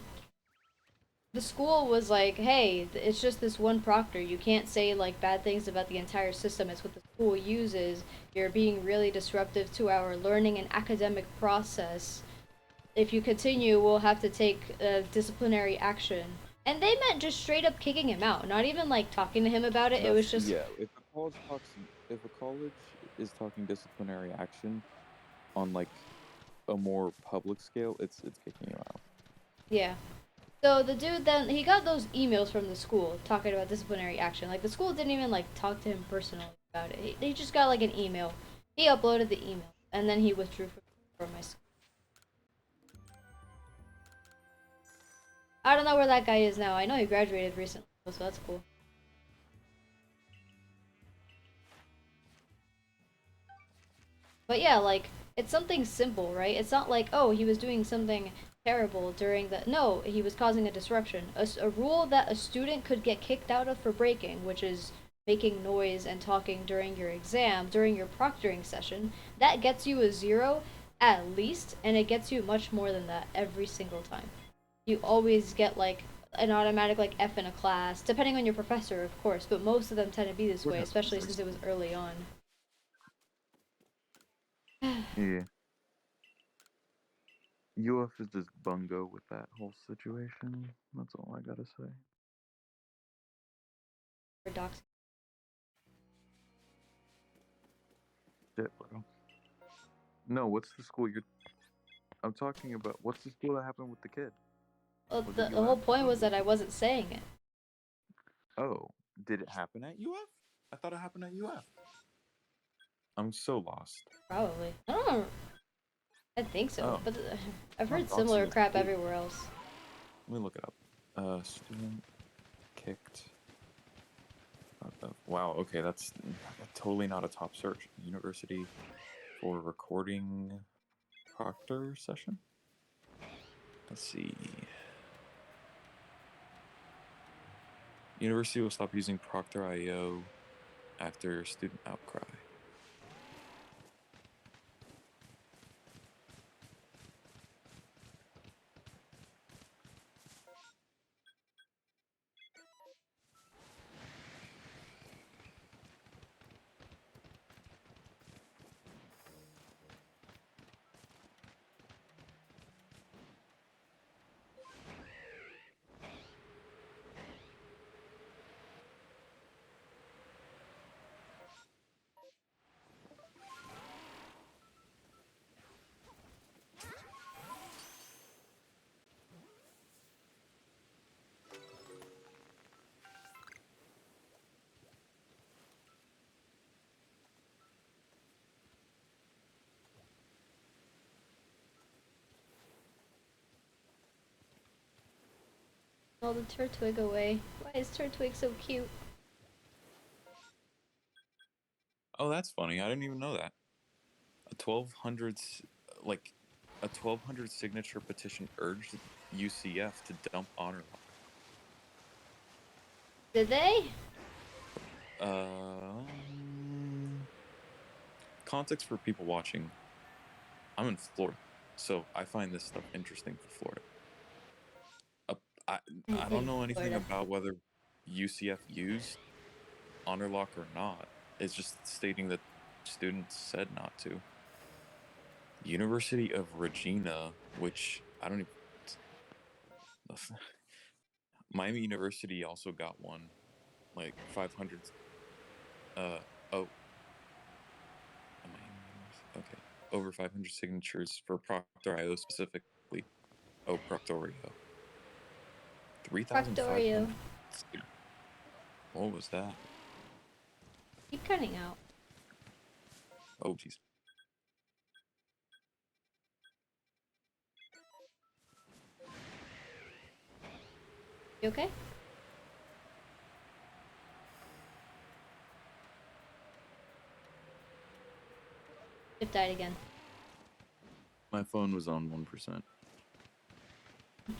the school was like, hey, it's just this one proctor. You can't say like bad things about the entire system. It's what the school uses. You're being really disruptive to our learning and academic process. If you continue, we'll have to take disciplinary action. And they meant just straight up kicking him out, not even like talking to him about it. It was That's just, yeah. If a college is talking disciplinary action on like a more public scale, it's kicking you out. yeah. So the dude then he got those emails from the school talking about disciplinary action. Like the school didn't even like talk to him personally about it. He just got like an email. He uploaded the email and then he withdrew from my school. I don't know where that guy is now. I know he graduated recently, so that's cool. But yeah, like it's something simple, right? It's not like, oh, he was doing something terrible during the. No, he was causing a disruption. A rule that a student could get kicked out of for breaking, which is making noise and talking during your exam, during your proctoring session, that gets you a 0 at least, and it gets you much more than that every single time. You always get like an automatic like F in a class, depending on your professor, of course, but most of them tend to be this What way, happens especially next since it was time? early on. Yeah. UF is just bungo with that whole situation. That's all I gotta say. For docs. Shit, bro. No, what's the school you're? I'm talking about. What's the school that happened with the kid? Well, Was it the UF? whole point was that I wasn't saying it. Oh, did it happen at UF? I thought it happened at UF. I'm so lost. Probably. I don't know. I think so, Oh, but I've not heard doxing similar his crap kid. everywhere else. Let me look it up. Student kicked. Wow. Okay, that's totally not a top search. University for recording proctor session. Let's see. University will stop using Proctor.io after student outcry. All the Turtwig away. Why is Turtwig so cute? Oh, that's funny. I didn't even know that. A 1200 like a 1200 signature petition urged UCF to dump honor Did they? law. Context for people watching. I'm in Florida, so I find this stuff interesting for Florida. Uh, I I don't In know anything Florida. about whether UCF used honor lock or not. It's just stating that students said not to. University of Regina, which I don't even. Miami University also got one, like 500. Oh, Miami University. Okay, over 500 signatures for Proctor.io specifically. Oh, Proctorio. 3,500. Proctorio. What was that? Keep cutting out. Oh, jeez. You okay? It died again. My phone was on 1%.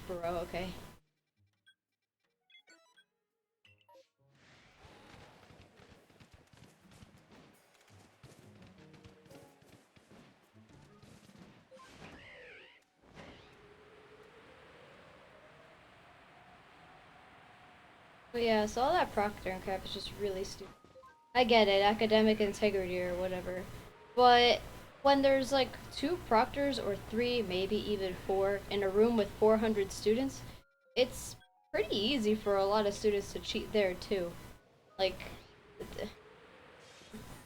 Bro, okay. But yeah, so all that proctor and crap is just really stupid. I get it, academic integrity or whatever. But when there's like 2 proctors or 3, maybe even 4, in a room with 400 students, it's pretty easy for a lot of students to cheat there too. Like,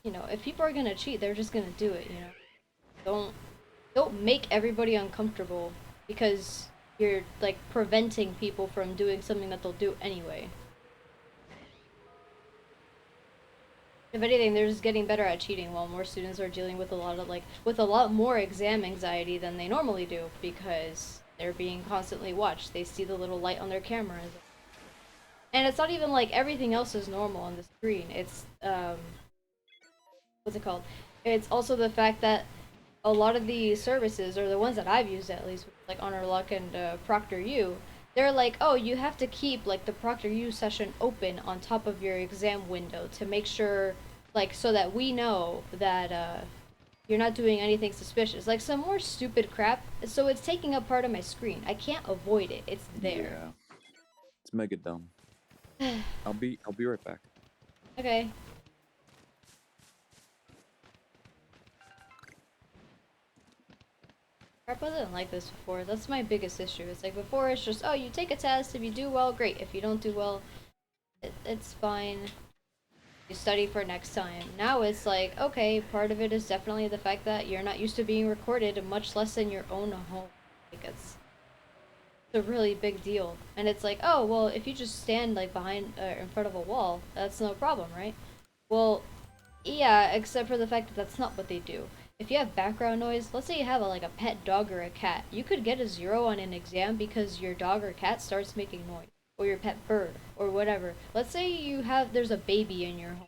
you know, if people are gonna cheat, they're just gonna do it, you know? Don't make everybody uncomfortable because you're like preventing people from doing something that they'll do anyway. If anything, they're just getting better at cheating while more students are dealing with a lot more exam anxiety than they normally do because they're being constantly watched. They see the little light on their cameras. And it's not even like everything else is normal on the screen. It's what's it called? It's also the fact that a lot of the services, or the ones that I've used at least, like Honor Luck and Proctor U, they're like, oh, you have to keep like the Proctor U session open on top of your exam window to make sure, like, so that we know that you're not doing anything suspicious. Like some more stupid crap. So it's taking up part of my screen. I can't avoid it. It's there. Yeah, it's mega dumb. I'll be right back. Okay. Crap wasn't like this before. That's my biggest issue. It's like before it's just, oh, you take a test. If you do well, great. If you don't do well, it's fine. You study for next time. Now it's like, okay, part of it is definitely the fact that you're not used to being recorded, much less in your own home. Like it's a really big deal. And it's like, oh, well, if you just stand like behind, in front of a wall, that's no problem, right? Well, yeah, except for the fact that that's not what they do. If you have background noise, let's say you have like a pet dog or a cat, you could get a 0 on an exam because your dog or cat starts making noise, or your pet bird, or whatever. Let's say there's a baby in your home.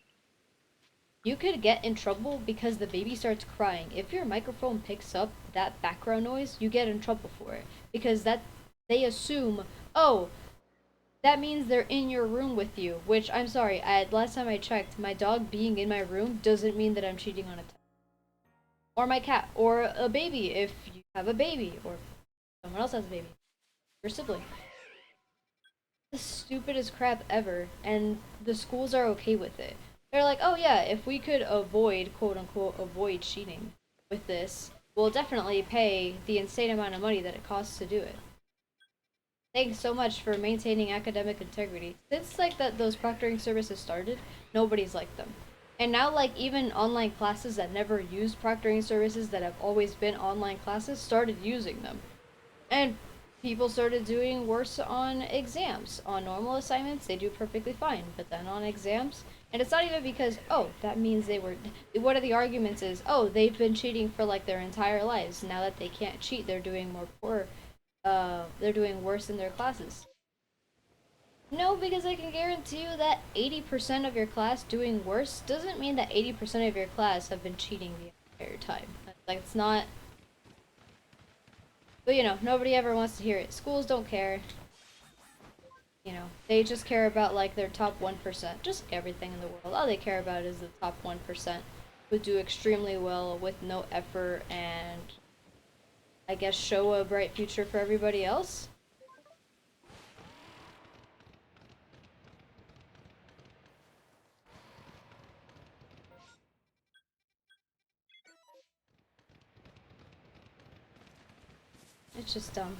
You could get in trouble because the baby starts crying. If your microphone picks up that background noise, you get in trouble for it because they assume, oh, that means they're in your room with you. Which I'm sorry, last time I checked, my dog being in my room doesn't mean that I'm cheating on a test. Or my cat, or a baby if you have a baby, or someone else has a baby, your sibling. The stupidest crap ever, and the schools are okay with it. They're like, oh yeah, if we could avoid, quote unquote, avoid cheating with this, we'll definitely pay the insane amount of money that it costs to do it. Thanks so much for maintaining academic integrity. Since like those proctoring services started, nobody's liked them. And now like even online classes that never used proctoring services that have always been online classes started using them. And people started doing worse on exams. On normal assignments, they do perfectly fine, but then on exams, and it's not even because, oh, that means they were. One of the arguments is, oh, they've been cheating for like their entire lives. Now that they can't cheat, they're doing more poor. They're doing worse in their classes. No, because I can guarantee you that 80% of your class doing worse doesn't mean that 80% of your class have been cheating the entire time. Like, it's not. But you know, nobody ever wants to hear it. Schools don't care. You know, they just care about like their top 1%. Just like everything in the world. All they care about is the top 1% who do extremely well with no effort and I guess show a bright future for everybody else. It's just dumb.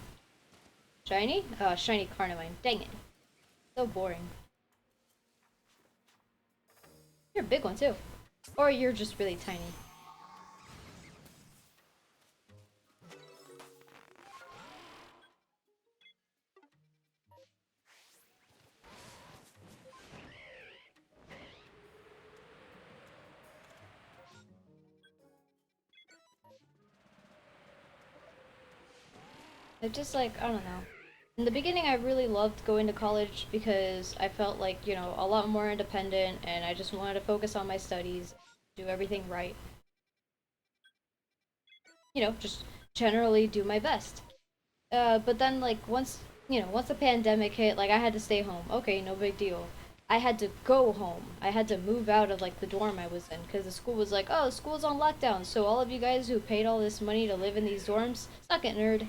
Shiny? Shiny Carnivine. Dang it. So boring. You're a big one too. Or you're just really tiny. I just like, I don't know. In the beginning, I really loved going to college because I felt like, you know, a lot more independent and I just wanted to focus on my studies, do everything right. You know, just generally do my best. But then, like, once the pandemic hit, like, I had to stay home. Okay, no big deal. I had to go home. I had to move out of, like, the dorm I was in because the school was like, oh, school's on lockdown. So all of you guys who paid all this money to live in these dorms, suck it, nerd.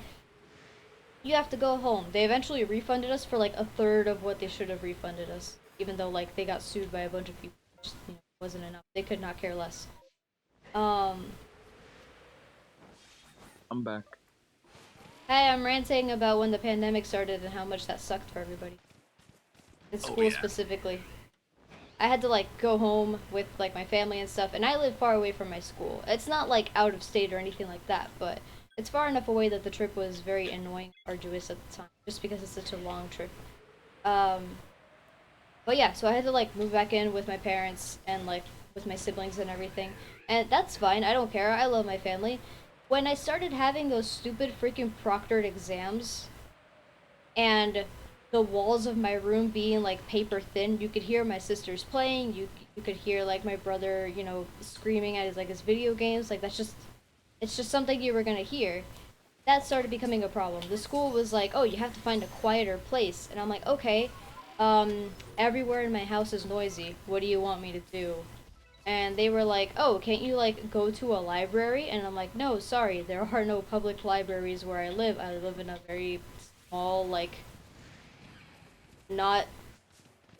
You have to go home. They eventually refunded us for like a third of what they should have refunded us, even though like they got sued by a bunch of people. It just, wasn't enough. They could not care less. Um, I'm back. Hey, I'm ranting about when the pandemic started and how much that sucked for everybody. In Oh school yeah. specifically. I had to like go home with like my family and stuff, and I live far away from my school. It's not like out of state or anything like that, but it's far enough away that the trip was very annoying, arduous at the time, just because it's such a long trip. Um, But yeah, so I had to like move back in with my parents and like with my siblings and everything. And that's fine. I don't care. I love my family. When I started having those stupid freaking proctored exams and the walls of my room being like paper thin, you could hear my sisters playing, you could hear like my brother, screaming at his video games. Like that's just it's just something you were going to hear. That started becoming a problem. The school was like, "Oh, you have to find a quieter place." And I'm like, "Okay. Everywhere in my house is noisy. What do you want me to do?" And they were like, "Oh, can't you like go to a library?" And I'm like, "No, sorry. There are no public libraries where I live. I live in a very small like not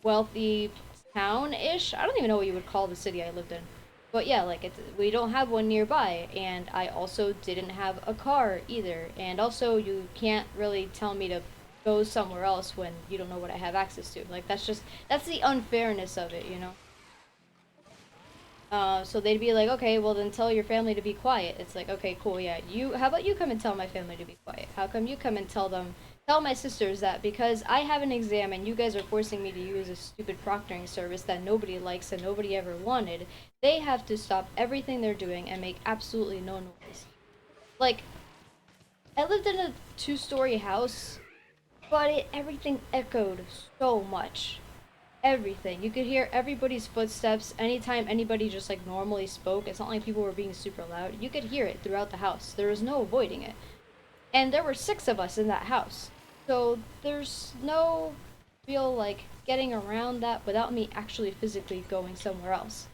wealthy town-ish. I don't even know what you would call the city I lived in. But yeah, like we don't have one nearby, and I also didn't have a car either. And also, you can't really tell me to go somewhere else when you don't know what I have access to. Like that's the unfairness of it. So they'd be like, okay, well then tell your family to be quiet. It's like, okay, cool, yeah. How about you come and tell my family to be quiet? How come you come and tell my sisters that because I have an exam and you guys are forcing me to use a stupid proctoring service that nobody likes and nobody ever wanted, they have to stop everything they're doing and make absolutely no noise. Like, I lived in a two-story house, but everything echoed so much everything. You could hear everybody's footsteps anytime anybody just like normally spoke. It's not like people were being super loud. You could hear it throughout the house. There was no avoiding it. And there were 6 of us in that house. So there's no real like getting around that without me actually physically going somewhere else.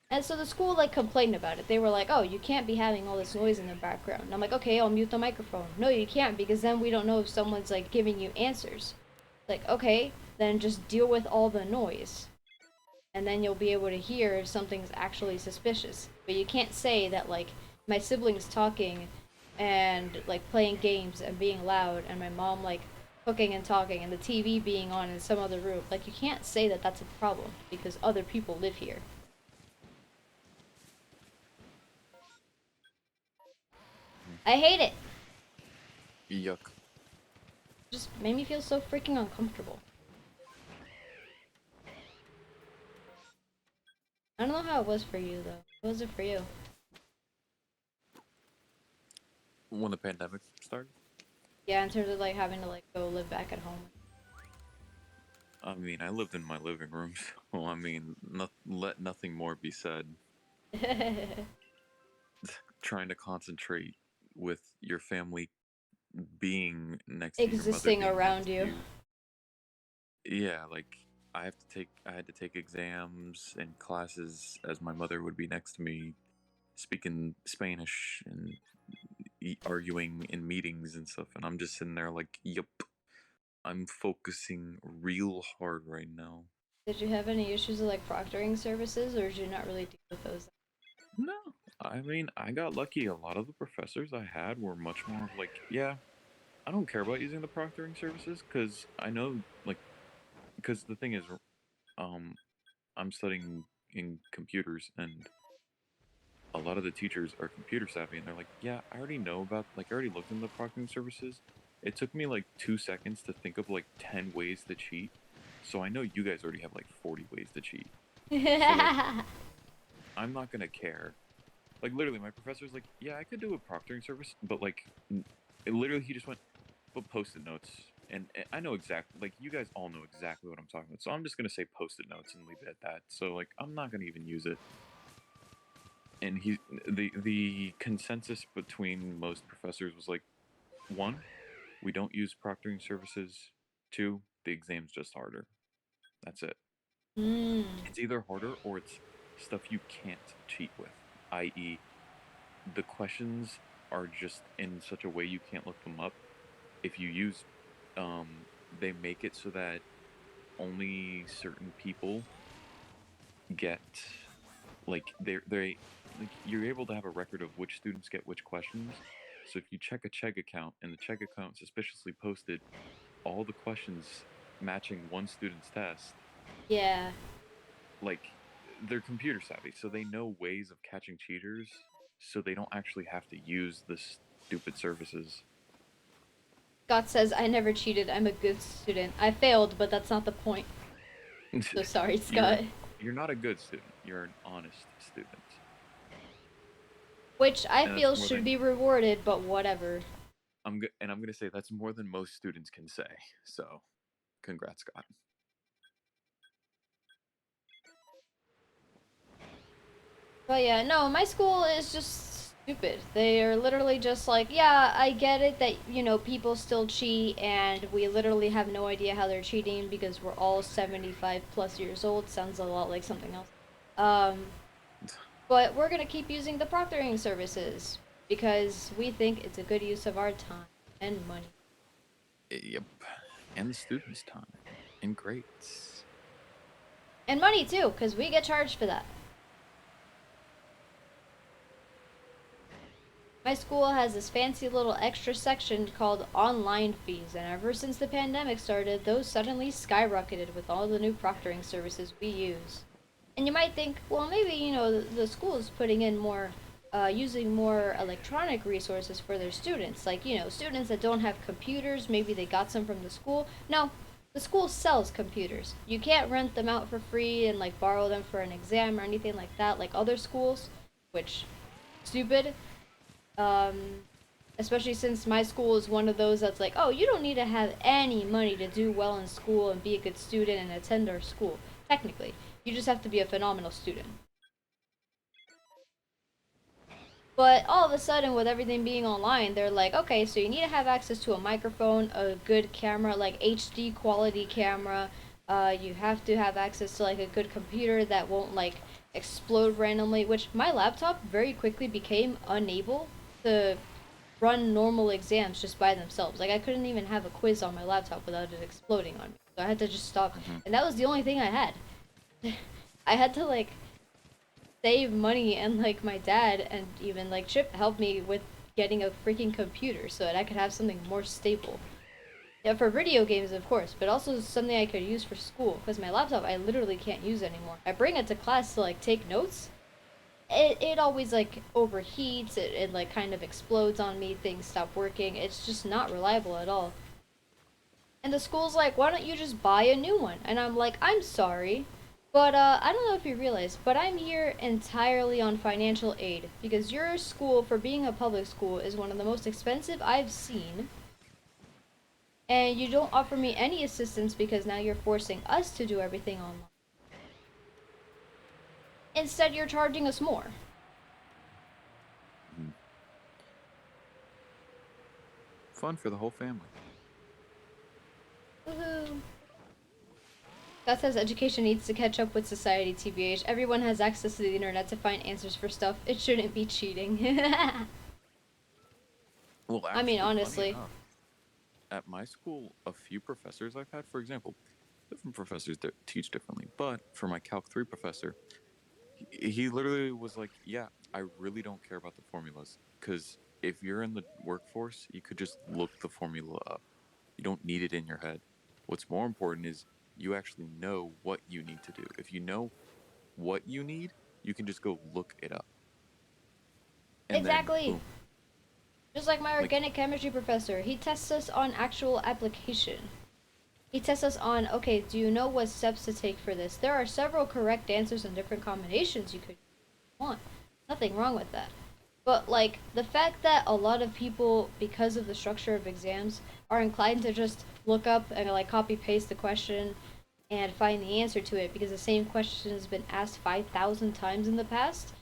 And so the school like complained about it. They were like, "Oh, you can't be having all this noise in the background." And I'm like, "Okay, I'll mute the microphone." "No, you can't because then we don't know if someone's like giving you answers." Like, "Okay, then just deal with all the noise." And then you'll be able to hear if something's actually suspicious. But you can't say that like my siblings talking and like playing games and being loud and my mom like cooking and talking and the TV being on in some other room. Like you can't say that that's a problem because other people live here. I hate it. Yuck. It just made me feel so freaking uncomfortable. I don't know how it was for you though. What was it for you? When the pandemic started, Yeah, in terms of like having to like go live back at home. I mean, I lived in my living room, so I mean, let nothing more be said. Trying to concentrate with your family being next to you, your mother Existing being around next to you. you. Yeah, like I had to take exams and classes as my mother would be next to me, speaking Spanish and arguing in meetings and stuff, and I'm just sitting there like, "Yup, I'm focusing real hard right now." Did you have any issues with like proctoring services, or did you not really deal with those? No, I mean, I got lucky. A lot of the professors I had were much more of like, yeah. I don't care about using the proctoring services because I know, like, because the thing is, um, I'm studying in computers, and a lot of the teachers are computer savvy, and they're like, "Yeah, I already know about, like, I already looked into the proctoring services. It took me like 2 seconds to think of like 10 ways to cheat, so I know you guys already have like 40 ways to cheat. So like, I'm not gonna care." Like literally, my professor's like, "Yeah, I could do a proctoring service, but like, literally, he just went, but post-it notes." And I know exactly, like, you guys all know exactly what I'm talking about. So I'm just gonna say post-it notes and leave it at that. So like, I'm not gonna even use it. And the consensus between most professors was like, one, we don't use proctoring services. Two, the exam's just harder. That's it. Mm. It's either harder or it's stuff you can't cheat with, i.e., the questions are just in such a way you can't look them up. If you use, they make it so that only certain people get, like, they like, you're able to have a record of which students get which questions. So if you check a Chegg account and the Chegg account suspiciously posted all the questions matching one student's test, Yeah. like, they're computer savvy, so they know ways of catching cheaters, so they don't actually have to use the stupid services. Scott says, I never cheated. I'm a good student. I failed, but that's not the point. So sorry, you're Scott. you're not a good student. You're an honest student, Which I and that's feel more should than be rewarded, but whatever. I'm gonna say that's more than most students can say. So, congrats, Scott. But yeah, no, my school is just stupid. They are literally just like, yeah, I get it that, people still cheat and we literally have no idea how they're cheating because we're all 75 plus years old. Sounds a lot like something else. Um, but we're going to keep using the proctoring services because we think it's a good use of our time and money. Yep, and the students' time and grades. And money too, because we get charged for that. My school has this fancy little extra section called online fees, and ever since the pandemic started, those suddenly skyrocketed with all the new proctoring services we use. And you might think, well, maybe, the school is putting in more, using more electronic resources for their students. Like, students that don't have computers, maybe they got some from the school. No, the school sells computers. You can't rent them out for free and, like, borrow them for an exam or anything like that, like other schools, which, stupid. Um, Especially since my school is one of those that's like, oh, you don't need to have any money to do well in school and be a good student and attend our school. Technically, you just have to be a phenomenal student. But all of a sudden, with everything being online, they're like, okay, so you need to have access to a microphone, a good camera, like HD quality camera. You have to have access to like a good computer that won't like explode randomly. Which my laptop very quickly became unable to run normal exams just by themselves. Like I couldn't even have a quiz on my laptop without it exploding on me. So I had to just stop, Mm-hmm. and that was the only thing I had. I had to like save money, and like my dad and even like Chip helped me with getting a freaking computer so that I could have something more stable. Yeah, for video games, of course, but also something I could use for school because my laptop I literally can't use anymore. I bring it to class to like take notes. It always like overheats. It like kind of explodes on me. Things stop working. It's just not reliable at all. And the school's like, why don't you just buy a new one? And I'm like, I'm sorry. But I don't know if you realize, but I'm here entirely on financial aid because your school, for being a public school, is one of the most expensive I've seen. And you don't offer me any assistance because now you're forcing us to do everything online. Instead, you're charging us more. Mm-hmm. Fun for the whole family. Woohoo! That says education needs to catch up with society, TBH. Everyone has access to the internet to find answers for stuff. It shouldn't be cheating. Well, I mean, actually, funny honestly. enough, at my school, a few professors I've had, for example, different professors that teach differently, but for my Calc 3 professor, he literally was like, "Yeah, I really don't care about the formulas because if you're in the workforce, you could just look the formula up. You don't need it in your head. What's more important is you actually know what you need to do. If you know what you need, you can just go look it up. And then Exactly. boom. Just like my Like, organic chemistry professor, he tests us on actual application. He tests us on, okay, do you know what steps to take for this? There are several correct answers and different combinations you could want. Nothing wrong with that. But like the fact that a lot of people, because of the structure of exams, are inclined to just look up and like copy paste the question and find the answer to it because the same question has been asked 5,000 times in the past,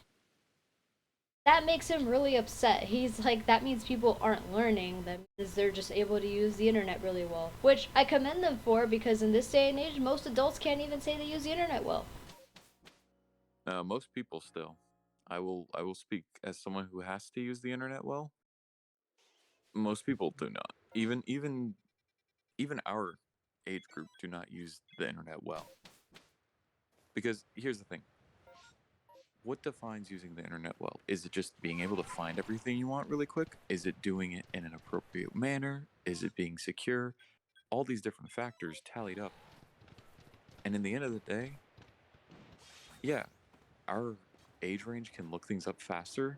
that makes him really upset. He's like, that means people aren't learning. That means they're just able to use the internet really well. Which I commend them for because in this day and age, most adults can't even say they use the internet well. most people still. I will speak as someone who has to use the internet well. Most people do not. Even our age group do not use the internet well. Because here's the thing. What defines using the internet well? Is it just being able to find everything you want really quick? Is it doing it in an appropriate manner? Is it being secure? All these different factors tallied up. And in the end of the day, yeah, our age range can look things up faster,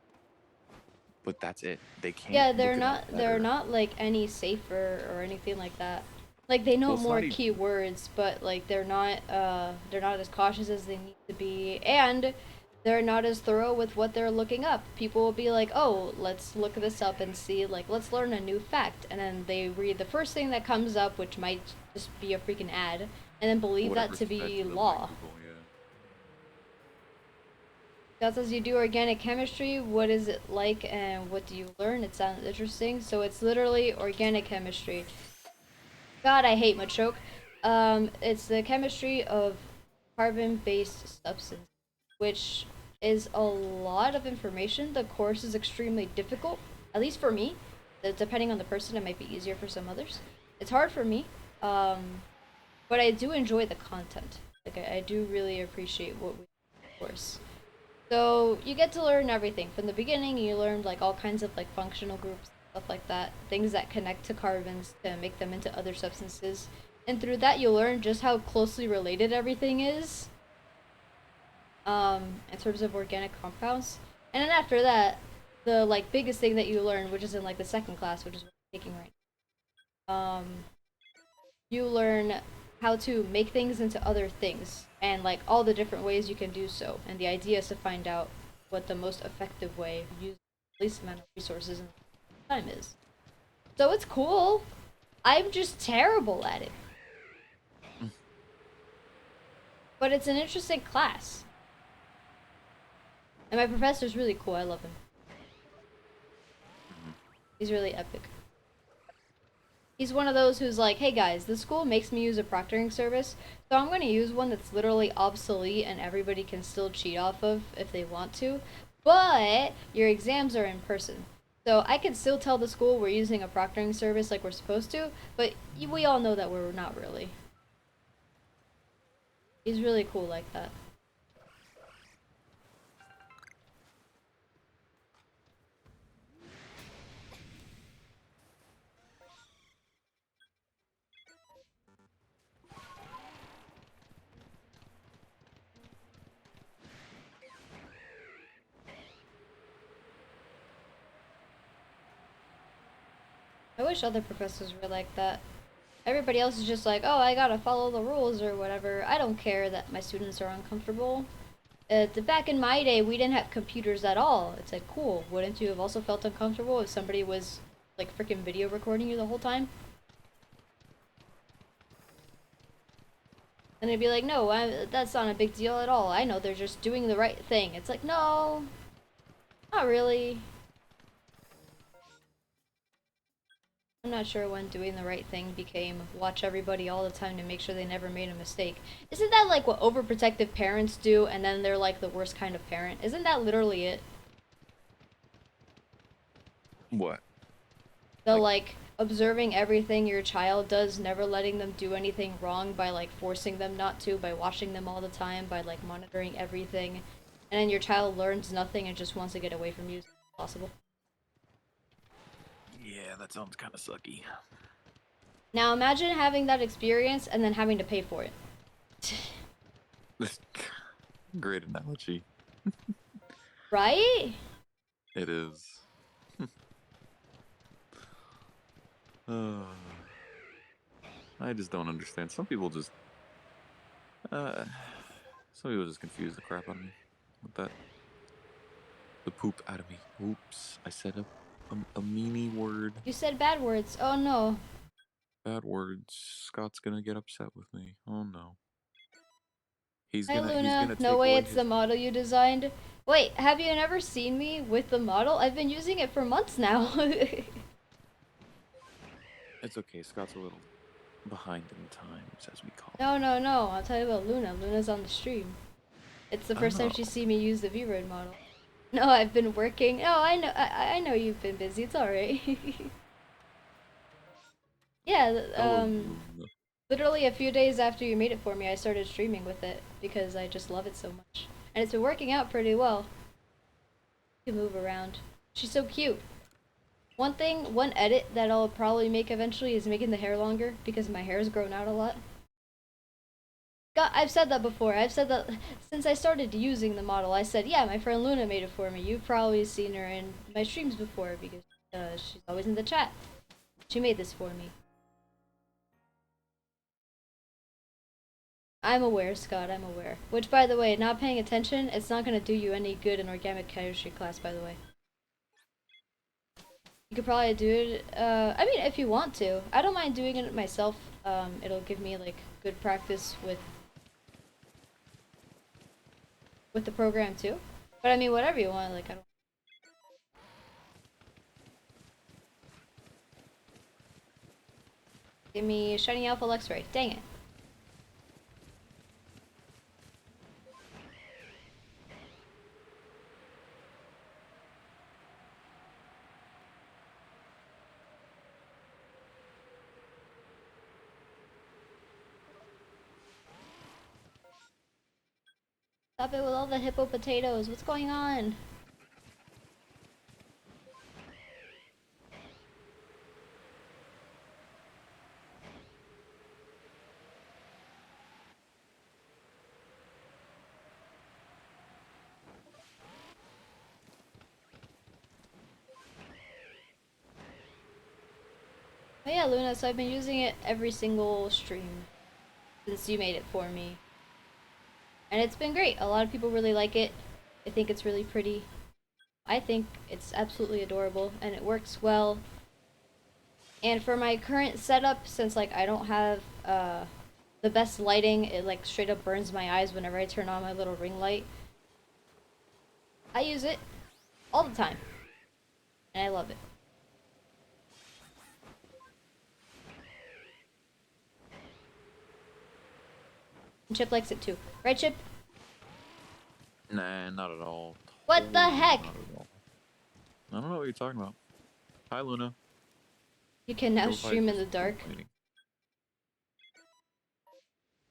but that's it. They can't Yeah, look it up they're better. not like any safer or anything like that. Like they know Well, it's more not even. keywords, but like they're not as cautious as they need to be, and they're not as thorough with what they're looking up. People will be like, "Oh, let's look this up and see like let's learn a new fact." And then they read the first thing that comes up, which might just be a freaking ad, and then believe that Whatever's to fed be to them by law. Google, yeah. That says you do organic chemistry. What is it like and what do you learn? It sounds interesting. So it's literally organic chemistry. God, I hate Machoke. It's the chemistry of carbon-based substance, which is a lot of information. The course is extremely difficult, at least for me. Depending on the person, it might be easier for some others. It's hard for me, but I do enjoy the content. Like I do really appreciate what we do in the course. So you get to learn everything from the beginning. You learn like all kinds of like functional groups, stuff like that, things that connect to carbons to make them into other substances. And through that, you learn just how closely related everything is, in terms of organic compounds. And then after that, the like biggest thing that you learn, which is in like the second class, which is what I'm taking right now, you learn how to make things into other things and like all the different ways you can do so. And the idea is to find out what the most effective way of using the least amount of resources and time is. So it's cool. I'm just terrible at it. But it's an interesting class. And my professor's really cool. I love him. Mhm. He's really epic. He's one of those who's like, hey guys, the school makes me use a proctoring service, so I'm going to use one that's literally obsolete and everybody can still cheat off of if they want to. But your exams are in person. So I can still tell the school we're using a proctoring service like we're supposed to, but we all know that we're not really. He's really cool like that. I wish other professors were like that. Everybody else is just like, oh, I gotta follow the rules or whatever. I don't care that my students are uncomfortable. Back in my day, we didn't have computers at all. It's like, cool. Wouldn't you have also felt uncomfortable if somebody was like freaking video recording you the whole time? And they'd be like, no, that's not a big deal at all. I know they're just doing the right thing. It's like, no, not really. I'm not sure when doing the right thing became watch everybody all the time to make sure they never made a mistake. Isn't that like what overprotective parents do and then they're like the worst kind of parent? Isn't that literally it? What? The Like, like observing everything your child does, never letting them do anything wrong by like forcing them not to, by watching them all the time, by like monitoring everything. And then your child learns nothing and just wants to get away from you as possible. Yeah, that sounds kind of sucky. Now imagine having that experience and then having to pay for it. Great analogy. Right? It is. uh, I just don't understand. Some people just confuse the crap out of me with that. The poop out of me. Oops, I said a meanie word. You said bad words. Oh no. Bad words. Scott's gonna get upset with me. Oh no. He's Hi gonna Luna. No take way away it's the his. model you designed. Wait, have you never seen me with the model? I've been using it for months now. It's okay. Scott's a little behind in times, as we call No, no, no. I'll tell you about Luna. Luna's on the stream. It's the it. first time Oh, she's seen me use the V-Road model. No, I've been working. Oh, I know. I know you've been busy. It's alright. Yeah, hello, Luna. literally a few days after you made it for me, I started streaming with it because I just love it so much. And it's been working out pretty well. You can move around. She's so cute. One edit that I'll probably make eventually is making the hair longer because my hair's grown out a lot. God, I've said that before. I've said that since I started using the model. I said, yeah, my friend Luna made it for me. You've probably seen her in my streams before because she's always in the chat. She made this for me. I'm aware, Scott, I'm aware. Which, by the way, not paying attention, it's not going to do you any good in organic chemistry class, by the way. You could probably do it, I mean, if you want to. I don't mind doing it myself. It'll give me, like, good practice with the program, too. But, I mean, whatever you want, like, I don't... Give me Shiny Alpha Luxray. Dang it. Stop it with all the hippo potatoes. What's going on? But yeah, Luna, so I've been using it every single stream since you made it for me. And it's been great. A lot of people really like it. I think it's really pretty. I think it's absolutely adorable and it works well. And for my current setup, since like I don't have the best lighting, it like straight up burns my eyes whenever I turn on my little ring light. I use it all the time. And I love it. And Chip likes it too. Right, Chip? Nah, not at all. What the Totally heck? not at all. I don't know what you're talking about. Hi, Luna. You can now Kilopai's stream in the just dark. complaining.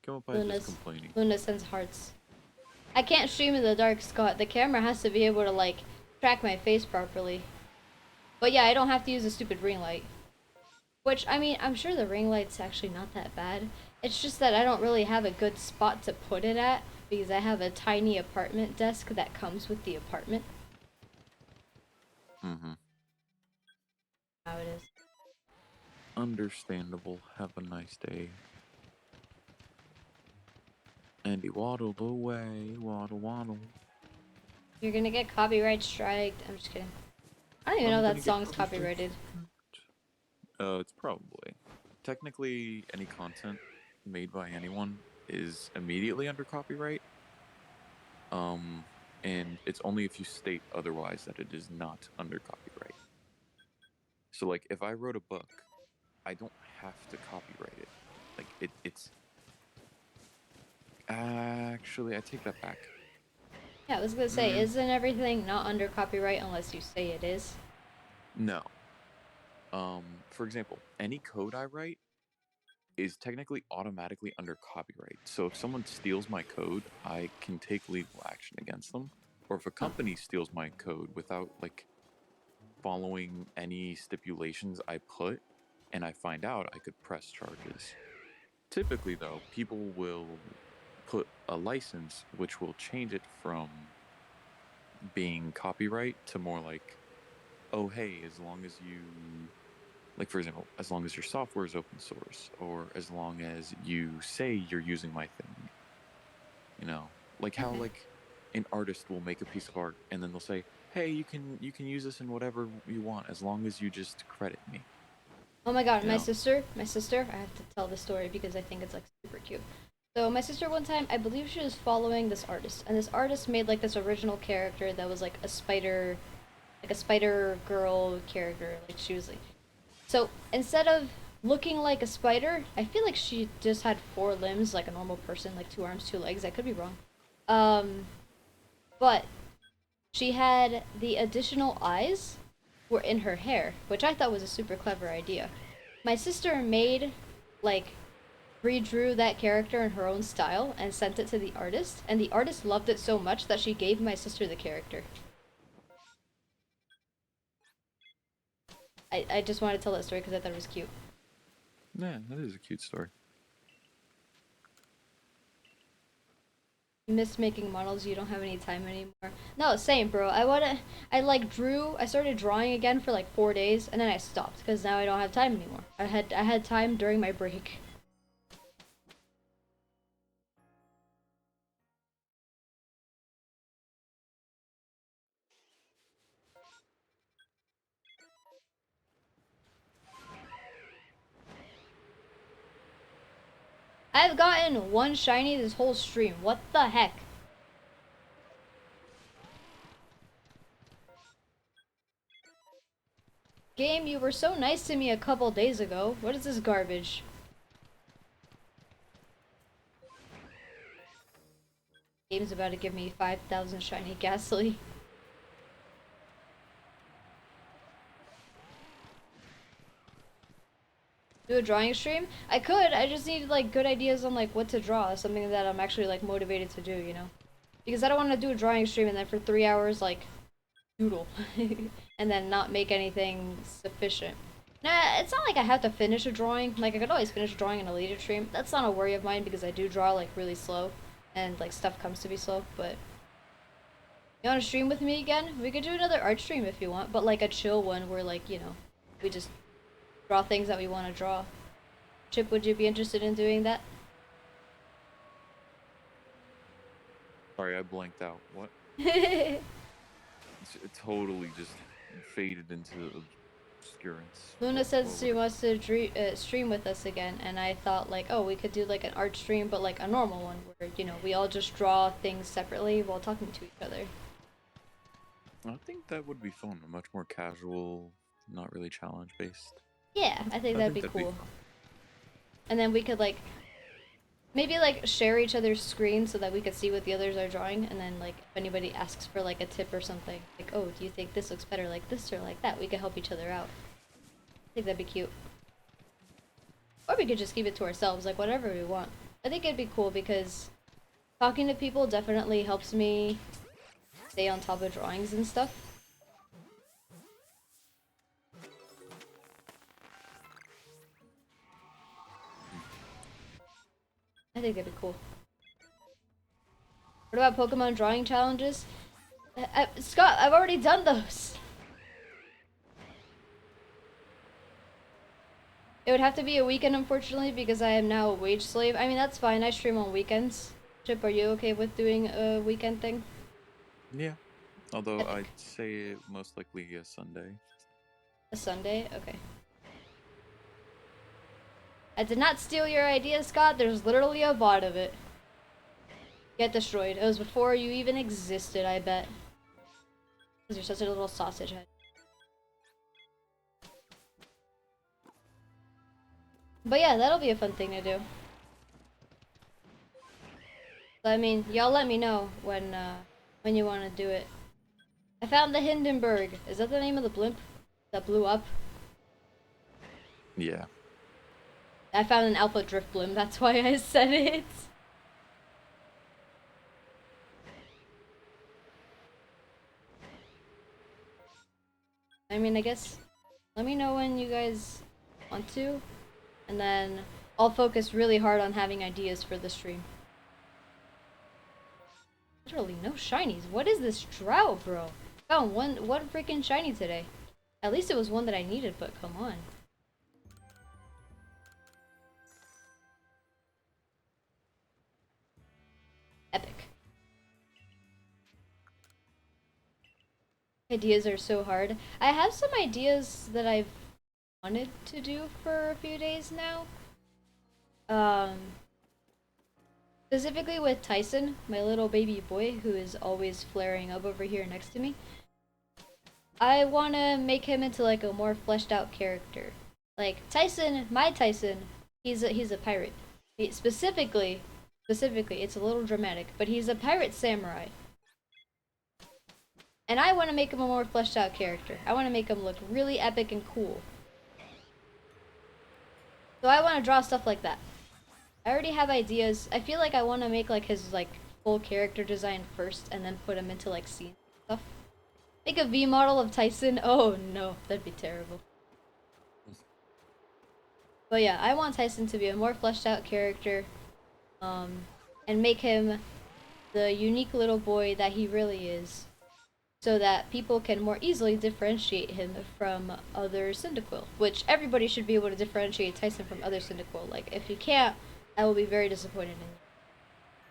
Kilopai's just complaining. Luna sends hearts. I can't stream in the dark, Scott. The camera has to be able to like track my face properly. But yeah, I don't have to use a stupid ring light. Which, I mean, I'm sure the ring light's actually not that bad. It's just that I don't really have a good spot to put it at because I have a tiny apartment desk that comes with the apartment. Mm-hmm. How it is. Understandable. Have a nice day. And he waddled away. Waddle, waddle. You're gonna get copyright striked. I'm just kidding. I don't even know that song's copyrighted. It's probably. Technically, any content made by anyone is immediately under copyright. And it's only if you state otherwise that it is not under copyright. So, like, if I wrote a book, I don't have to copyright it. Like, it's... Actually, I take that back. Yeah, I was gonna say, isn't everything not under copyright unless you say it is? No. For example, any code I write is technically automatically under copyright. So if someone steals my code, I can take legal action against them. Or if a company steals my code without, like, following any stipulations I put and I find out, I could press charges. Typically, though, people will put a license which will change it from being copyright to more like, oh, hey, as long as you, like, for example, as long as your software is open source, or as long as you say you're using my thing, you know, like how, Okay. like, an artist will make a piece of art and then they'll say, hey, you can use this in whatever you want as long as you just credit me, Oh my god, you know. my sister, I have to tell this story because I think it's like super cute. So my sister one time, I believe she was following this artist, and this artist made like this original character that was like a spider girl character. Like she was like, so instead of looking like a spider, I feel like she just had four limbs like a normal person, like two arms, two legs. I could be wrong. Um, but she had the additional eyes were in her hair, which I thought was a super clever idea. My sister made like redrew that character in her own style and sent it to the artist, and the artist loved it so much that she gave my sister the character. I just wanted to tell that story because I thought it was cute. Yeah, that is a cute story. You miss making models, you don't have any time anymore. No, same, bro. I started drawing again for like 4 days, and then I stopped because now I don't have time anymore. I had time during my break. I've gotten one shiny this whole stream. What the heck? Game, you were so nice to me a couple days ago. What is this garbage? Game's about to give me 5,000 shiny ghastly. Do a drawing stream? I could. I just need like good ideas on like what to draw. Something that I'm actually like motivated to do, you know? Because I don't want to do a drawing stream and then for 3 hours like doodle and then not make anything sufficient. Nah, it's not like I have to finish a drawing. Like I could always finish a drawing in a later stream. That's not a worry of mine because I do draw like really slow and like stuff comes to me slow, but you want to stream with me again? We could do another art stream if you want, but like a chill one where like, you know, we just draw things that we want to draw. Chip, would you be interested in doing that? Sorry, I blanked out. What? It totally just faded into obscurance. Luna says What would she it? wants to stream with us again, and I thought like, oh, we could do like an art stream, but like a normal one where, you know, we all just draw things separately while talking to each other. I think that would be fun. Much more casual, not really challenge based. Yeah, I think I that'd think be that'd be cool. fun. And then we could like maybe like share each other's screens so that we could see what the others are drawing, and then like if anybody asks for like a tip or something, like, oh, do you think this looks better like this or like that, we could help each other out. I think that'd be cute. Or we could just keep it to ourselves, like whatever we want. I think it'd be cool because talking to people definitely helps me stay on top of drawings and stuff. I think that'd be cool. What about Pokemon drawing challenges? Scott, I've already done those. It would have to be a weekend, unfortunately, because I am now a wage slave. I mean, that's fine. I stream on weekends. Chip, are you okay with doing a weekend thing? Yeah. Although I'd Epic. say most likely a Sunday. A Sunday? Okay. I did not steal your idea, Scott. There's literally a bot of it. Get destroyed. It was before you even existed, I bet. Because you're such a little sausage head. But yeah, that'll be a fun thing to do. So, I mean, y'all let me know when you want to do it. I found the Hindenburg. Is that the name of the blimp that blew up? Yeah. I found an Alpha Drift blimp. That's why I said it. I mean, I guess let me know when you guys want to, and then I'll focus really hard on having ideas for the stream. Literally no shinies. What is this drought, bro? Found one freaking shiny today. At least it was one that I needed, but come on. Epic. Ideas are so hard. I have some ideas that I've wanted to do for a few days now. Specifically with Tyson, my little baby boy, who is always flaring up over here next to me. I want to make him into like a more fleshed out character. Like Tyson, my Tyson, he's a pirate. Specifically, it's a little dramatic, but he's a pirate samurai. And I want to make him a more fleshed out character. I want to make him look really epic and cool. So I want to draw stuff like that. I already have ideas. I feel like I want to make like his like full character design first and then put him into like scenes and stuff. Make a V model of Tyson. Oh no, that'd be terrible. But yeah, I want Tyson to be a more fleshed out character. And make him the unique little boy that he really is. So that people can more easily differentiate him from other Cyndaquil. Which everybody should be able to differentiate Tyson from other Cyndaquil. Like, if you can't, I will be very disappointed in you.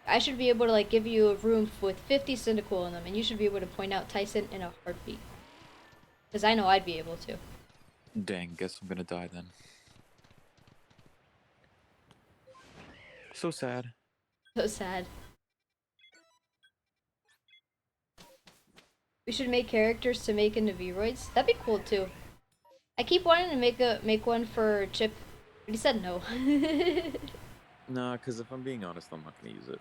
I should be able to like give you a room with 50 Cyndaquil in them, and you should be able to point out Tyson in a heartbeat. Because I know I'd be able to. Dang, guess I'm gonna die then. So sad. So sad. We should make characters to make into V-Roids. That'd be cool too. I keep wanting to make one for Chip, but he said no. Nah, because if I'm being honest, I'm not gonna use it.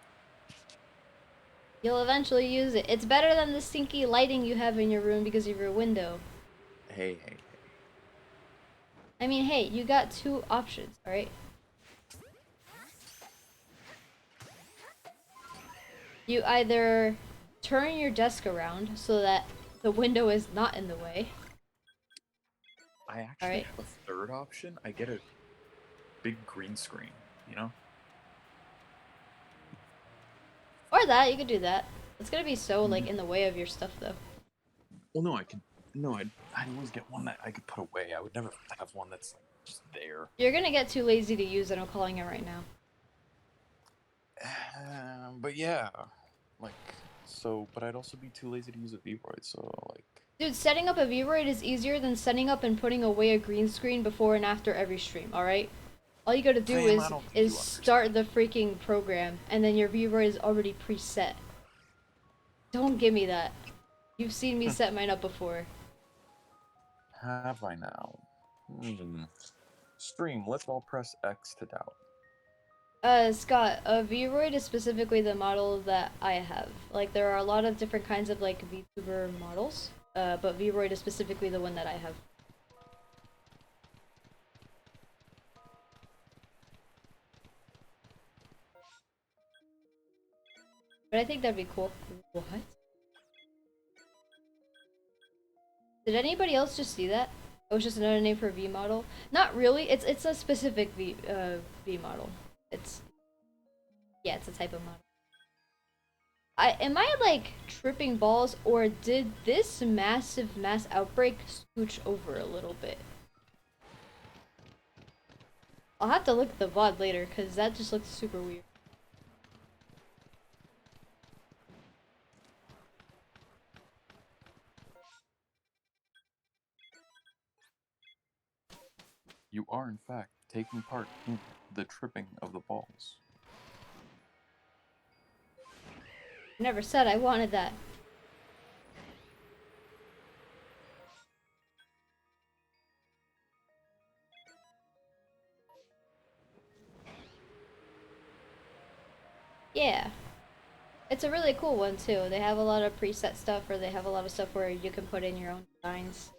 You'll eventually use it. It's better than the stinky lighting you have in your room because of your window. Hey. I mean, hey, you got two options, alright? You either turn your desk around so that the window is not in the way. I actually have a third option. I get a big green screen, you know? Or that, you could do that. It's gonna be so, like, in the way of your stuff, though. Well, no, I'd always get one that I could put away. I would never have one that's like, just there. You're gonna get too lazy to use it, I'm calling it right now. But yeah, like, so, but I'd also be too lazy to use a V-Roid, so, like... Dude, setting up a V-Roid is easier than setting up and putting away a green screen before and after every stream, alright? All you gotta do is start the freaking program, and then your V-Roid is already preset. Don't give me that. You've seen me set mine up before. Have I now? Stream, let's all press X to doubt. Scott, a V-Roid is specifically the model that I have. Like, there are a lot of different kinds of, like, VTuber models, but V-Roid is specifically the one that I have. But I think that'd be cool. What? Did anybody else just see that? It was just another name for a V model? Not really. It's a specific V model. It's a type of model. Am I like tripping balls, or did this massive mass outbreak scooch over a little bit? I'll have to look at the VOD later because that just looks super weird. You are, in fact, taking part in the tripping of the balls. I never said I wanted that. Yeah. It's a really cool one too. They have a lot of preset stuff, or they have a lot of stuff where you can put in your own designs.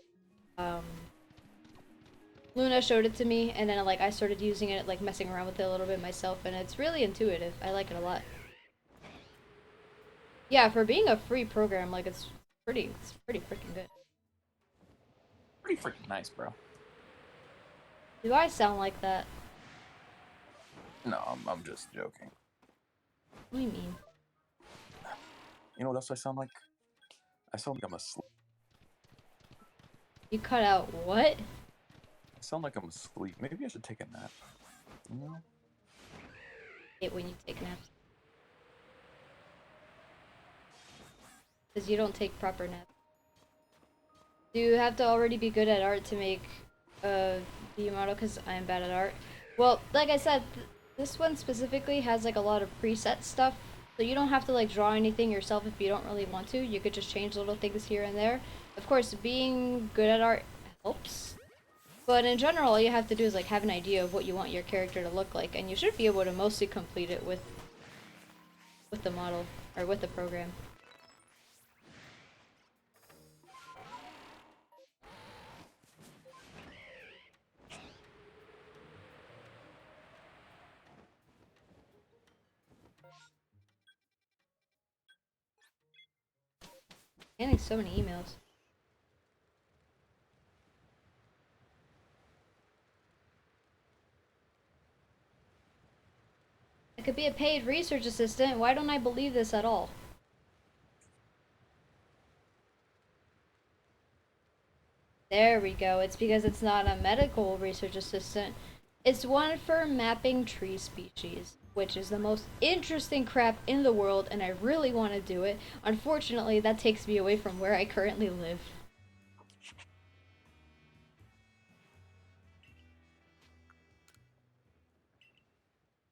Luna showed it to me, and then like I started using it, like messing around with it a little bit myself, and it's really intuitive. I like it a lot. Yeah, for being a free program, like it's pretty freaking good. pretty freaking nice, bro. Do I sound like that? No, I'm just joking. What do you mean? You know what else I sound like? I sound like I'm asleep. You cut out what? I sound like I'm asleep. Maybe I should take a nap. You know? Hate when you take naps. Because you don't take proper naps. Do you have to already be good at art to make a V model? Because I am bad at art. Well, like I said, this one specifically has like a lot of preset stuff. So you don't have to like draw anything yourself if you don't really want to. You could just change little things here and there. Of course, being good at art helps. But in general, all you have to do is like have an idea of what you want your character to look like. And you should be able to mostly complete it with the model, or with the program. Getting so many emails. I could be a paid research assistant. Why don't I believe this at all? There we go. It's because it's not a medical research assistant. It's one for mapping tree species, which is the most interesting crap in the world, and I really want to do it. Unfortunately, that takes me away from where I currently live.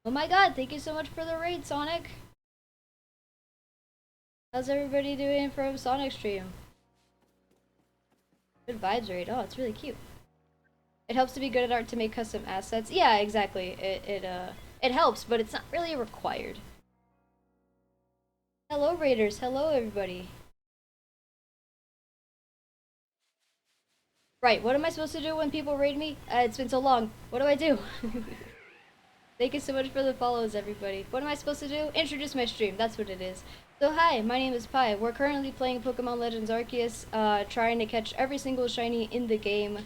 Oh my god, thank you so much for the raid, Sonic! How's everybody doing from Sonic Stream? Good vibes raid. Oh, it's really cute. It helps to be good at art to make custom assets. Yeah, exactly. It helps, but it's not really required. Hello, raiders. Hello, everybody. Right, what am I supposed to do when people raid me? It's been so long. What do I do? Thank you so much for the follows, everybody. What am I supposed to do? Introduce my stream. That's what it is. So hi, my name is Pi. We're currently playing Pokemon Legends Arceus, trying to catch every single shiny in the game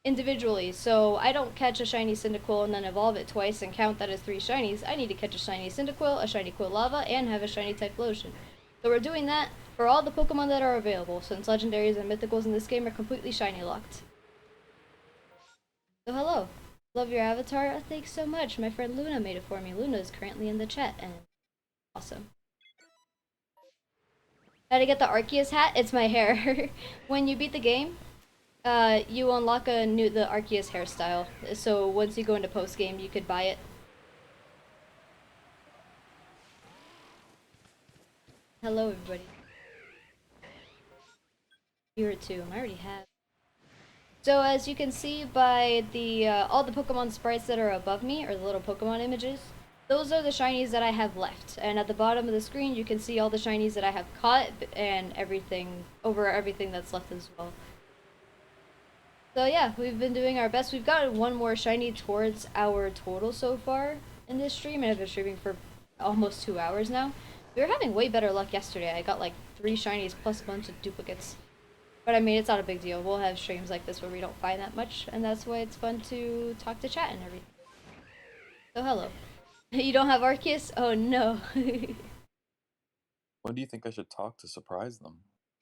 individually. So I don't catch a shiny Cyndaquil and then evolve it twice and count that as 3 shinies. I need to catch a shiny Cyndaquil, a shiny Quilava, and have a shiny Typhlosion. So we're doing that for all the Pokemon that are available, since legendaries and mythicals in this game are completely shiny locked. So hello. Love your avatar. Oh, thanks so much. My friend Luna made it for me. Luna is currently in the chat, and awesome. How to get the Arceus hat? It's my hair. When you beat the game, you unlock the Arceus hairstyle. So once you go into post game, you could buy it. Hello, everybody. Here too. I already have. So as you can see by the all the Pokemon sprites that are above me, or the little Pokemon images, those are the shinies that I have left. And at the bottom of the screen, you can see all the shinies that I have caught and everything that's left as well. So yeah, we've been doing our best. We've gotten one more shiny towards our total so far in this stream, and I've been streaming for almost 2 hours now. We were having way better luck yesterday. I got like 3 shinies plus a bunch of duplicates. But I mean, it's not a big deal. We'll have streams like this where we don't find that much, and that's why it's fun to talk to chat and everything. So hello. You don't have Arceus? Oh no. When do you think I should talk to surprise them?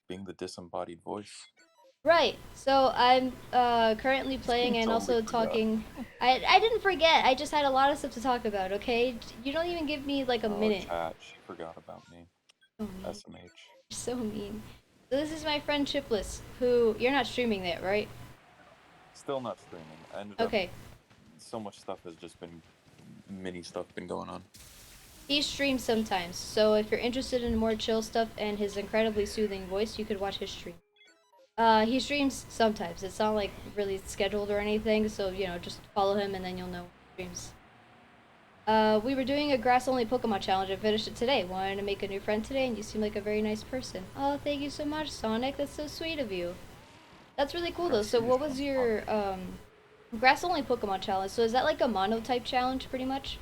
Being the disembodied voice. Right. So I'm currently playing and Totally also forgot. talking. I didn't forget. I just had a lot of stuff to talk about. Okay. You don't even give me like a minute. Chat, she forgot about me. So mean. SMH. You're so mean. So this is my friend Chipless, who you're not streaming that, right? Still not streaming. I ended Okay. up, so much stuff has just been, mini stuff been going on. He streams sometimes, so if you're interested in more chill stuff and his incredibly soothing voice, you could watch his stream. He streams sometimes. It's not like really scheduled or anything, so you know, just follow him and then you'll know when he streams. We were doing a grass-only Pokemon challenge and finished it today. Wanted to make a new friend today, and you seem like a very nice person. Oh, thank you so much, Sonic. That's so sweet of you. That's really cool, though. So what was your, grass-only Pokemon challenge? So is that like a mono-type challenge, pretty much?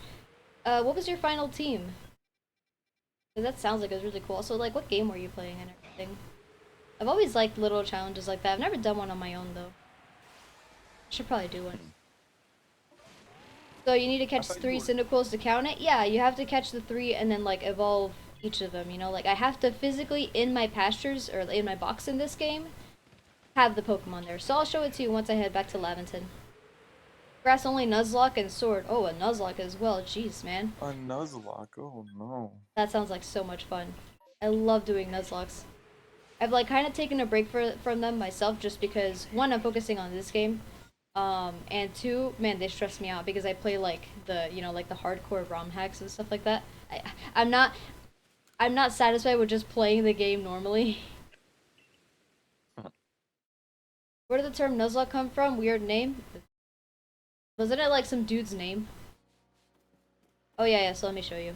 What was your final team? That sounds like it was really cool. So, like, what game were you playing and everything? I've always liked little challenges like that. I've never done one on my own, though. Should probably do one. So you need to I catch thought you 3 were. Cyndaquils to count it? Yeah, you have to catch the 3 and then like evolve each of them, you know? Like I have to physically in my pastures or in my box in this game have the Pokemon there. So I'll show it to you once I head back to Laventon. Grass only Nuzlocke and Sword. Oh, a Nuzlocke as well. Jeez, man. A Nuzlocke. Oh no. That sounds like so much fun. I love doing Nuzlocks. I've like kind of taken a break from them myself just because one, I'm focusing on this game. And two, man, they stress me out because I play like the, you know, like the hardcore ROM hacks and stuff like that. I'm not I'm not satisfied with just playing the game normally. Where did the term Nuzlocke come from? Weird name? Wasn't it like some dude's name? Oh yeah, so let me show you.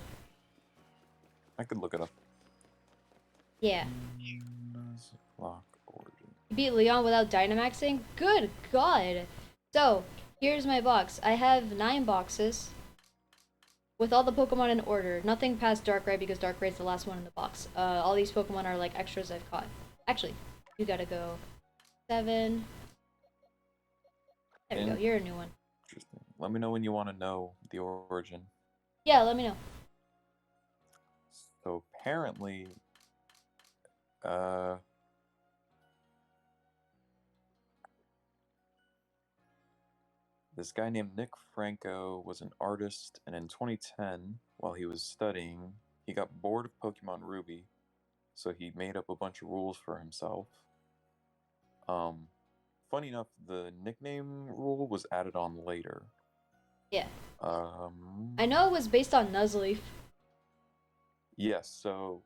I could look it up. Yeah. Nuzlocke origin. You beat Leon without Dynamaxing? Good God! So, here's my box. I have 9 boxes with all the Pokemon in order. Nothing past Darkrai because Darkrai's the last one in the box. All these Pokemon are like extras I've caught. Actually, you gotta go 7. There we go, you're a new one. Interesting. Let me know when you want to know the origin. Yeah, let me know. So apparently, uh, this guy named Nick Franco was an artist, and in 2010, while he was studying, he got bored of Pokemon Ruby, so he made up a bunch of rules for himself. Um, Funny enough, the nickname rule was added on later. Yeah. Um, I know it was based on Nuzleaf. yes, so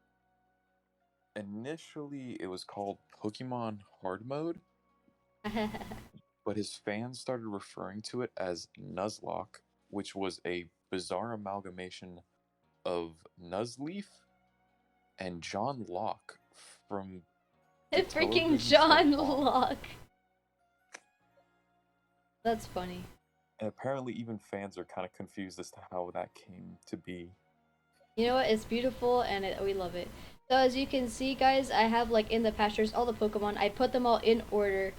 initially it was called Pokemon Hard Mode, but his fans started referring to it as Nuzlocke, which was a bizarre amalgamation of Nuzleaf and John Locke from the Freaking television show John Locke. Locke. That's funny. And apparently even fans are kind of confused as to how that came to be. You know what? It's beautiful and we love it. So as you can see, guys, I have like in the pastures all the Pokemon. I put them all in order.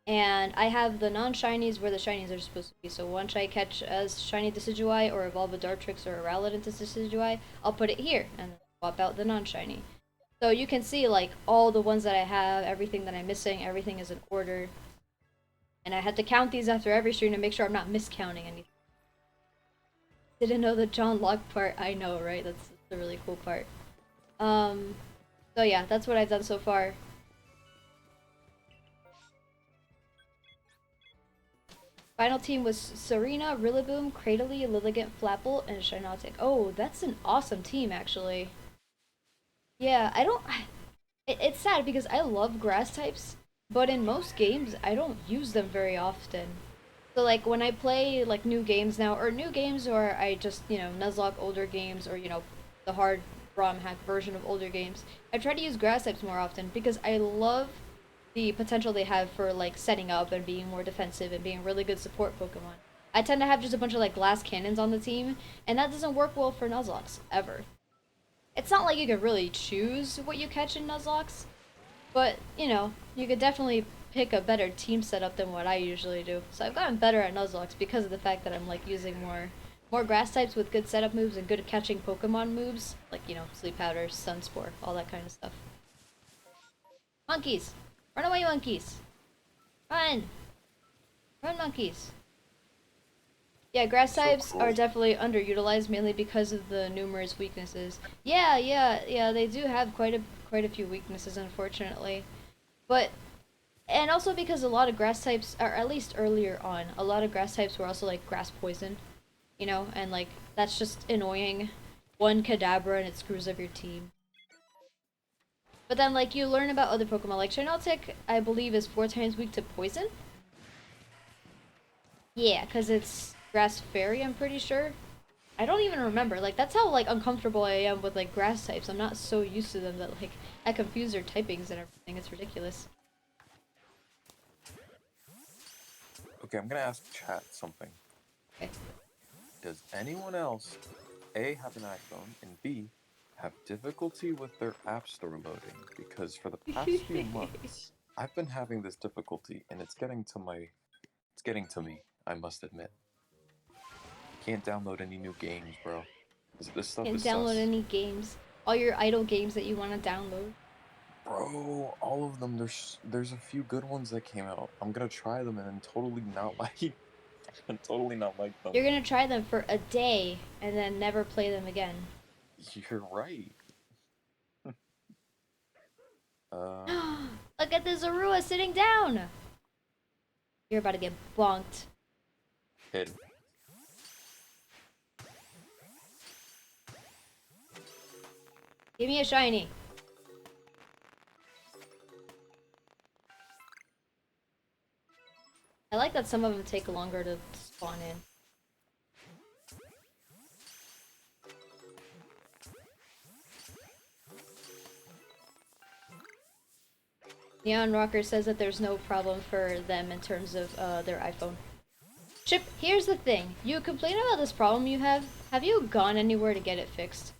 And I have the non-shinies where the shinies are supposed to be. So once I catch as shiny Decidueye or evolve a Dartrix or a Rowlet into Decidueye, I'll put it here and swap out the non-shiny. So you can see like all the ones that I have, everything that I'm missing, everything is in order. And I had to count these after every stream to make sure I'm not miscounting anything. Didn't know the John Locke part. I know, right? That's the really cool part. So yeah, that's what I've done so far. Final team was Serena, Rillaboom, Cradily, Lilligant, Flapple, and Shiinotic. Oh, that's an awesome team, actually. Yeah, I don't... it's sad because I love grass types, but in most games, I don't use them very often. So, like, when I play, like, new games now, or new games, or I just, you know, Nuzlocke older games, or, you know, the hard ROM hack version of older games, I try to use grass types more often because I love the potential they have for like setting up and being more defensive and being really good support Pokemon. I tend to have just a bunch of like glass cannons on the team, and that doesn't work well for Nuzlocks ever. It's not like you can really choose what you catch in Nuzlocks, but you know, you could definitely pick a better team setup than what I usually do. So I've gotten better at Nuzlocks because of the fact that I'm like using more grass types with good setup moves and good at catching Pokemon moves, like, you know, Sleep Powder, Sunspore, all that kind of stuff. Monkeys! Run away, monkeys! Run! Run, monkeys! Yeah, grass So types cool. are definitely underutilized mainly because of the numerous weaknesses. Yeah, they do have quite a few weaknesses, unfortunately. But and also because a lot of grass types, or at least earlier on, a lot of grass types were also like grass poison, you know, and like that's just annoying. One Kadabra and it screws up your team. But then, like, you learn about other Pokemon. Like, Shiinotic, I believe, is 4 times weak to poison. Yeah, because it's Grass Fairy, I'm pretty sure. I don't even remember. Like, that's how, like, uncomfortable I am with, like, grass types. I'm not so used to them that, like, I confuse their typings and everything. It's ridiculous. Okay, I'm gonna ask chat something. Okay. Does anyone else A, have an iPhone, and B, have difficulty with their App Store loading? Because for the past few months, I've been having this difficulty, and it's getting to my It's getting to me, I must admit. Can't download any new games, bro. This stuff Can't is download sus. any games. All your idle games that you want to download. Bro, all of them. There's a few good ones that came out. I'm gonna try them and then totally not like and totally not like them. You're gonna try them for a day and then never play them again. You're right. Look at the Zorua sitting down! You're about to get bonked. Hit. Give me a shiny. I like that some of them take longer to spawn in. Neon Rocker says that there's no problem for them in terms of their iPhone. Chip, here's the thing. You complain about this problem you have. Have you gone anywhere to get it fixed?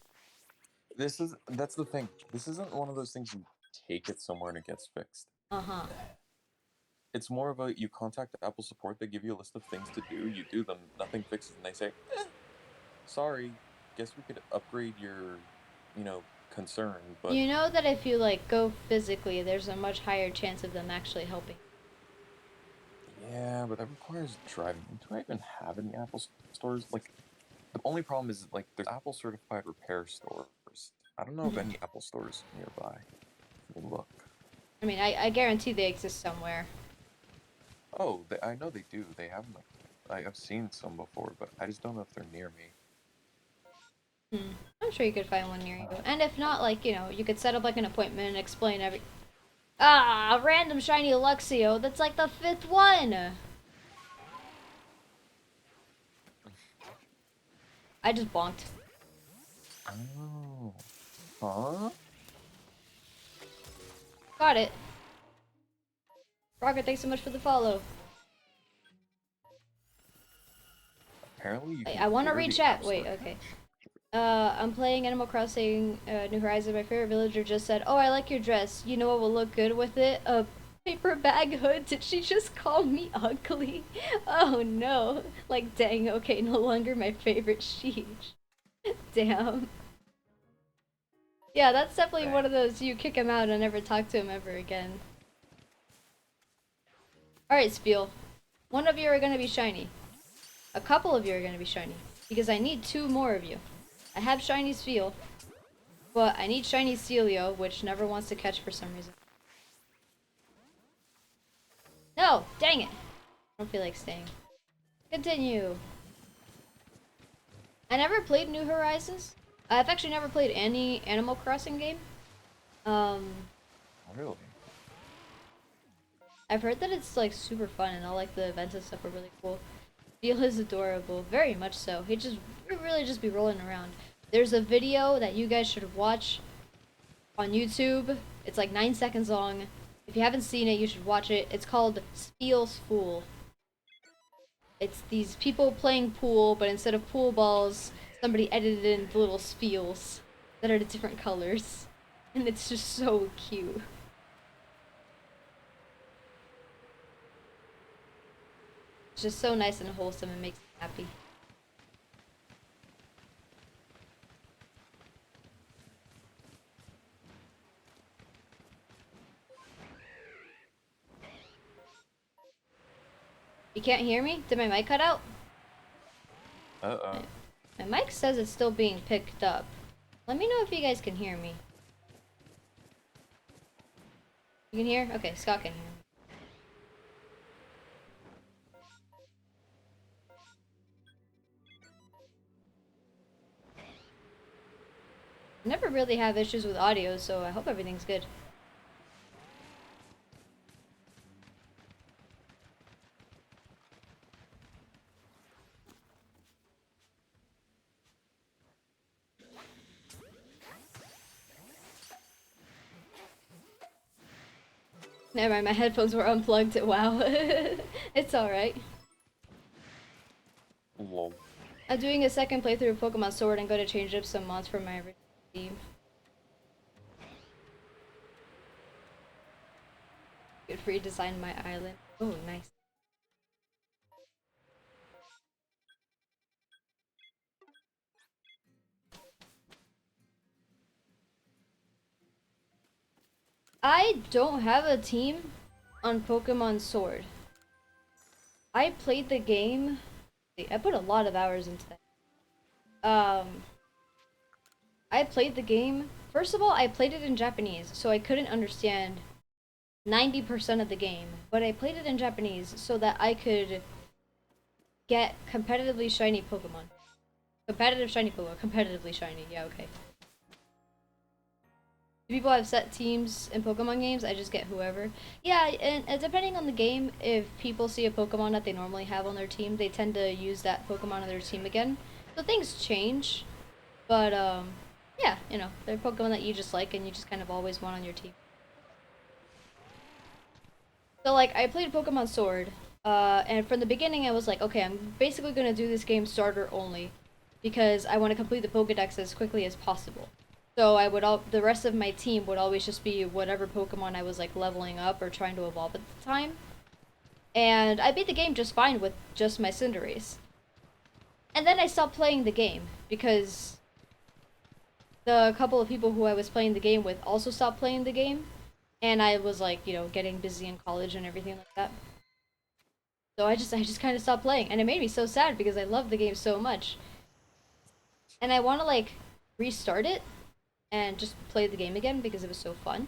That's the thing. This isn't one of those things you take it somewhere and it gets fixed. Uh-huh. It's more of a you contact Apple support, they give you a list of things to do, you do them, nothing fixes, and they say, sorry, guess we could upgrade your, concern, but You know that if you, like, go physically, there's a much higher chance of them actually helping. yeah, but that requires driving. Do I even have any Apple stores? Like, the only problem is, like, there's Apple certified repair stores. I don't know of any Apple stores nearby. Let me look. I mean, I guarantee they exist somewhere. Oh, I know they do. They have them, like, I've seen some before, but I just don't know if they're near me. I'm sure you could find one near you. And if not, like, you could set up, like, an appointment and explain every... Ah, a random shiny Luxio. That's, like, the 5th one! I just bonked. Oh. Huh? Got it. Rocket, thanks so much for the follow. Apparently you Wait, can I want to clear read the chat. App Wait, Store okay. cache. I'm playing Animal Crossing New Horizons. My favorite villager just said, "Oh, I like your dress. You know what will look good with it? A paper bag hood." Did she just call me ugly? Oh no. Like, dang, okay, no longer my favorite sheesh. Damn. Yeah, that's definitely one of those you kick him out and never talk to him ever again. Alright, Spiel. One of you are gonna be shiny. A couple of you are gonna be shiny. Because I need 2 more of you. I have shiny Spiel. But I need shiny Celio, which never wants to catch for some reason. No! Dang it! I don't feel like staying. Continue. I never played New Horizons. I've actually never played any Animal Crossing game. Really? I've heard that it's like super fun and all like the events and stuff are really cool. Feel is adorable, very much so. He'd really just be rolling around. There's a video that you guys should watch on YouTube. It's like 9 seconds long. If you haven't seen it, you should watch it. It's called Spiel's Pool. It's these people playing pool, but instead of pool balls, somebody edited in little spiels that are different colors. And it's just so cute. It's just so nice and wholesome and makes me happy. You can't hear me? Did my mic cut out? Uh-oh. My mic says it's still being picked up. Let me know if you guys can hear me. You can hear? Okay, Scott can hear me. I never really have issues with audio, so I hope everything's good. Never mind, my headphones were unplugged. Wow. It's alright. Lol. I'm doing a second playthrough of Pokemon Sword and going to change up some mods from my original team. Could redesign my island. Oh, nice. I don't have a team on Pokemon Sword. I played the game. I put a lot of hours into that. I played the game. First of all, I played it in Japanese, so I couldn't understand 90% of the game. But I played it in Japanese so that I could get competitively shiny Pokemon. Competitive shiny Pokemon. Competitively shiny. Yeah, okay. People have set teams in Pokemon games, I just get whoever. Yeah, and depending on the game, if people see a Pokemon that they normally have on their team, they tend to use that Pokemon on their team again. So things change, but yeah, you know, they're Pokemon that you just like and you just kind of always want on your team. So like, I played Pokemon Sword, and from the beginning I was like, okay, I'm basically gonna do this game starter only, because I want to complete the Pokedex as quickly as possible. So the rest of my team would always just be whatever Pokemon I was like leveling up or trying to evolve at the time. And I beat the game just fine with just my Cinderace. And then I stopped playing the game because the couple of people who I was playing the game with also stopped playing the game. And I was like, you know, getting busy in college and everything like that. So I just kind of stopped playing, and it made me so sad because I love the game so much. And I want to like restart it and just play the game again because it was so fun.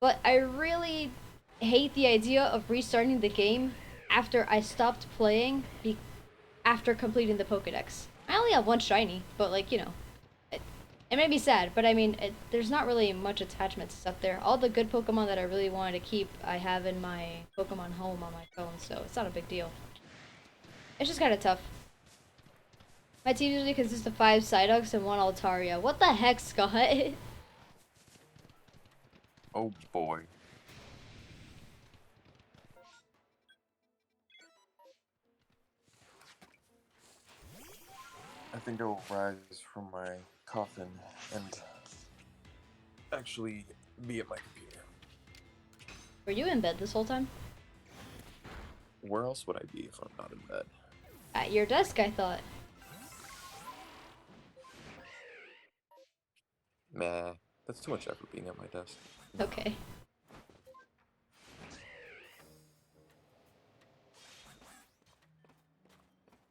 But I really hate the idea of restarting the game after I stopped playing after completing the Pokédex. I only have one shiny, but like, you know, it made me sad, but I mean, there's not really much attachment to stuff there. All the good Pokemon that I really wanted to keep, I have in my Pokemon home on my phone, so it's not a big deal. It's just kind of tough. My team usually consists of 5 Psyducks and 1 Altaria. What the heck, Scott? Oh boy. I think I will rise from my coffin and actually be at my computer. Were you in bed this whole time? Where else would I be if I'm not in bed? At your desk, I thought. Meh, that's too much effort being at my desk. Okay.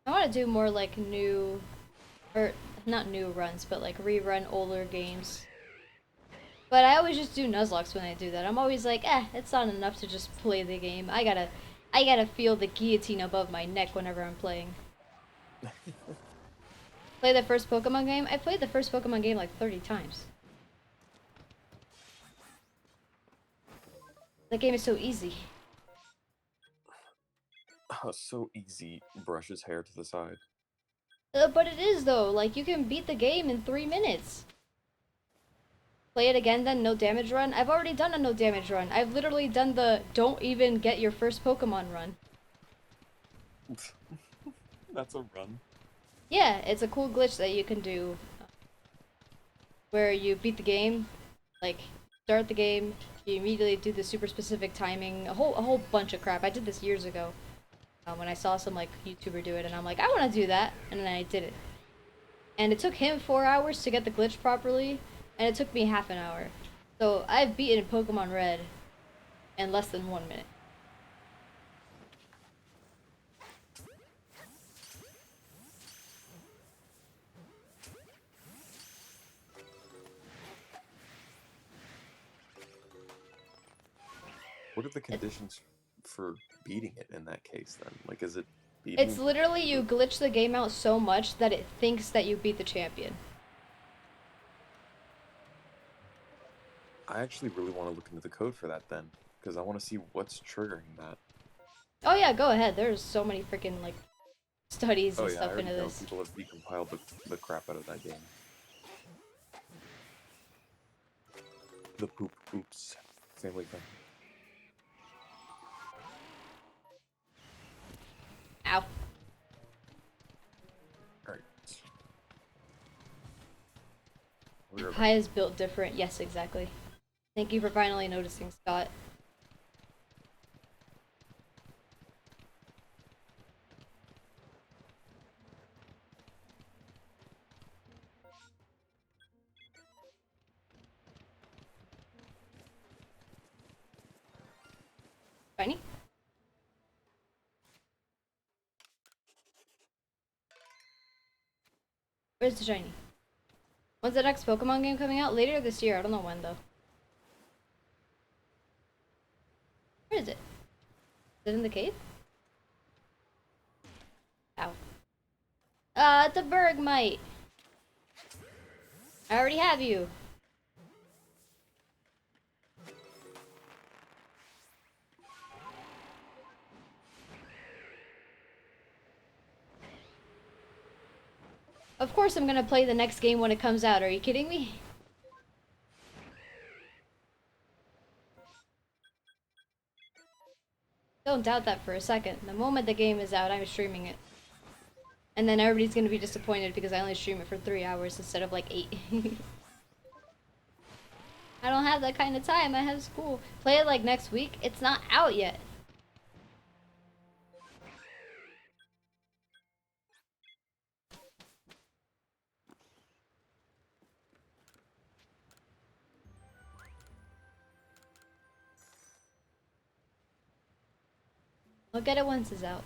I want to do more like new, or not new runs, but like rerun older games. But I always just do Nuzlocke when I do that. I'm always like, it's not enough to just play the game. I gotta feel the guillotine above my neck whenever I'm playing. Play the first Pokemon game? I played the first Pokemon game like 30 times. That game is so easy. So easy, brush his hair to the side. But it is though, like you can beat the game in 3 minutes. Play it again then, no damage run? I've already done a no damage run. I've literally done the don't even get your first Pokemon run. That's a run. Yeah, it's a cool glitch that you can do. Where you beat the game, like, start the game, you immediately do the super specific timing, a whole bunch of crap. I did this years ago. When I saw some like YouTuber do it, and I'm like, I want to do that, and then I did it. And it took him 4 hours to get the glitch properly, and it took me half an hour. So I've beaten Pokemon Red in less than 1 minute. What are the conditions for beating it in that case then? Like, is it beating? It's literally you glitch the game out so much that it thinks that you beat the champion. I actually really want to look into the code for that then, because I want to see what's triggering that. Oh yeah, go ahead. There's so many freaking like studies Oh and yeah, I stuff already into know this. people have decompiled the crap out of that game. The poop oops family friend. Ow. Alright. We're Pi is built different. Yes, exactly. Thank you for finally noticing, Scott. Shiny? Where's the shiny? When's the next Pokemon game coming out? Later this year. I don't know when though. Where is it? Is it in the cave? Ow. It's a Bergmite. I already have you. Of course I'm gonna play the next game when it comes out. Are you kidding me? Don't doubt that for a second. The moment the game is out, I'm streaming it. And then everybody's gonna be disappointed because I only stream it for 3 hours instead of like 8. I don't have that kind of time. I have school. Play it like next week. It's not out yet. I'll get it once it's out.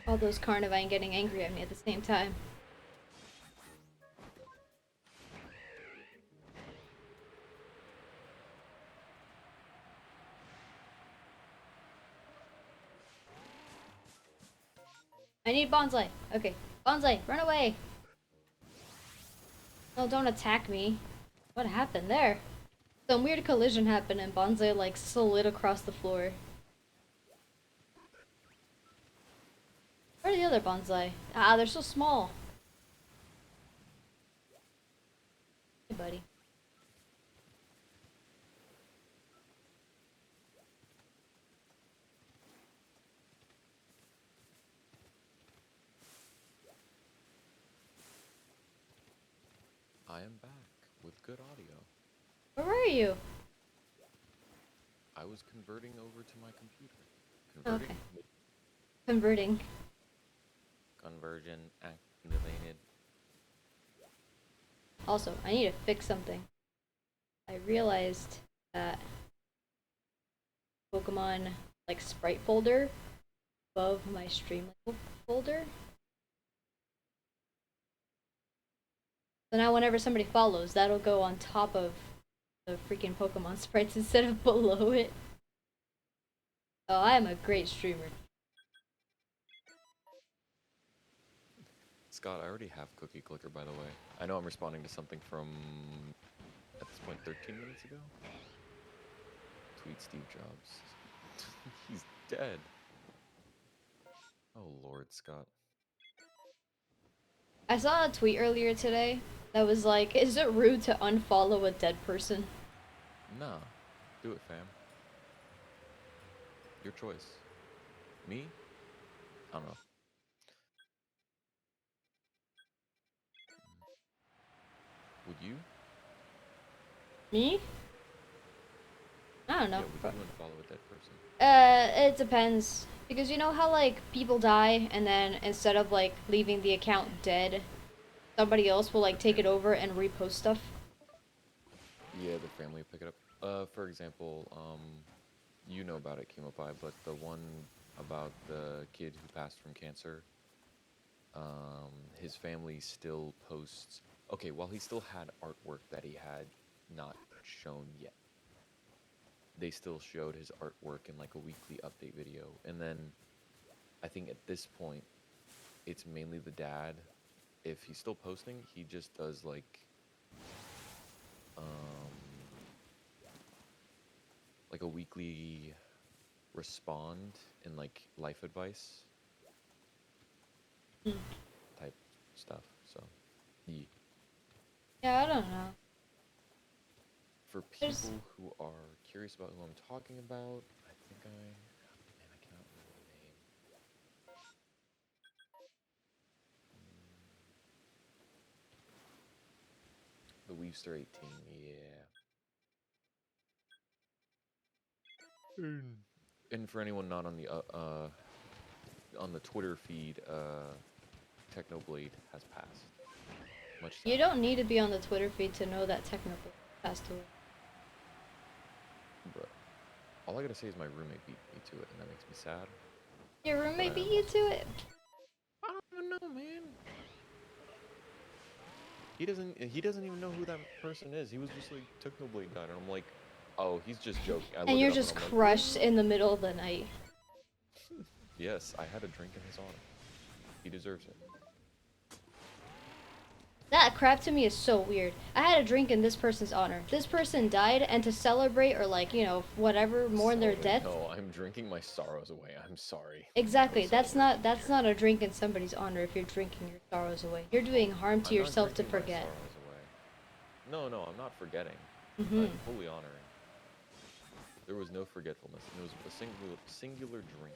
All those Carnivine getting angry at me at the same time. I need Bonsai. Okay. Bonsai, run away. No, don't attack me. What happened there? Some weird collision happened and Bonsai like slid across the floor. Where are the other Bonsai? Ah, they're so small. Hey, buddy. I am back with good audio. Where were you? I was converting over to my computer. Converting? Okay. Converting. Conversion activated. Also, I need to fix something. I realized that Pokemon like sprite folder above my stream folder. So now whenever somebody follows, that'll go on top of the freaking Pokemon sprites instead of below it. Oh, I am a great streamer. Scott, I already have Cookie Clicker, by the way. I know I'm responding to something from, at this point, 13 minutes ago? Tweet Steve Jobs. He's dead. Oh, Lord, Scott. I saw a tweet earlier today that was like, is it rude to unfollow a dead person? Nah. Do it, fam. Your choice. Me? I don't know. Would you? Me? I don't know. Yeah, would you unfollow a dead person? It depends. Because you know how, like, people die, and then instead of, like, leaving the account dead, somebody else will, like, take it over and repost stuff? Yeah, the family will pick it up. For example, you know about it, Chemopi, but the one about the kid who passed from cancer, his family still posts. Okay, while he still had artwork that he had not shown yet, they still showed his artwork in like a weekly update video. And then I think at this point, it's mainly the dad. If he's still posting, he just does um, like a weekly respond and like life advice Hmm. type stuff. So, yeah. Yeah, I don't know. For There's people who are curious about who I'm talking about, I think man, I cannot remember the name. The Weavster 18, yeah. And for anyone not on the Twitter feed, Technoblade has passed. Much You sad. don't need to be on the Twitter feed to know that Technical passed away. But all I gotta say is my roommate beat me to it, and that makes me sad. Your roommate But beat I'm you also, to it? I don't even know, man. He doesn't even know who that person is. He was just like Technoblade died, and I'm like, oh, he's just joking. I And look you're it up and just I'm like, crushed in the middle of the night. yes, I had a drink in his honor. He deserves it. That crap to me is so weird. I had a drink in this person's honor. This person died, and to celebrate or like, you know, whatever, mourn their death. No, I'm drinking my sorrows away. I'm sorry. Exactly. No That's celebration not here. a drink in somebody's honor if you're drinking your sorrows away. You're doing harm to I'm not yourself to drinking my forget. sorrows away. No, no, I'm not forgetting. Mm-hmm. I'm fully honoring. There was no forgetfulness. It was a singular drink.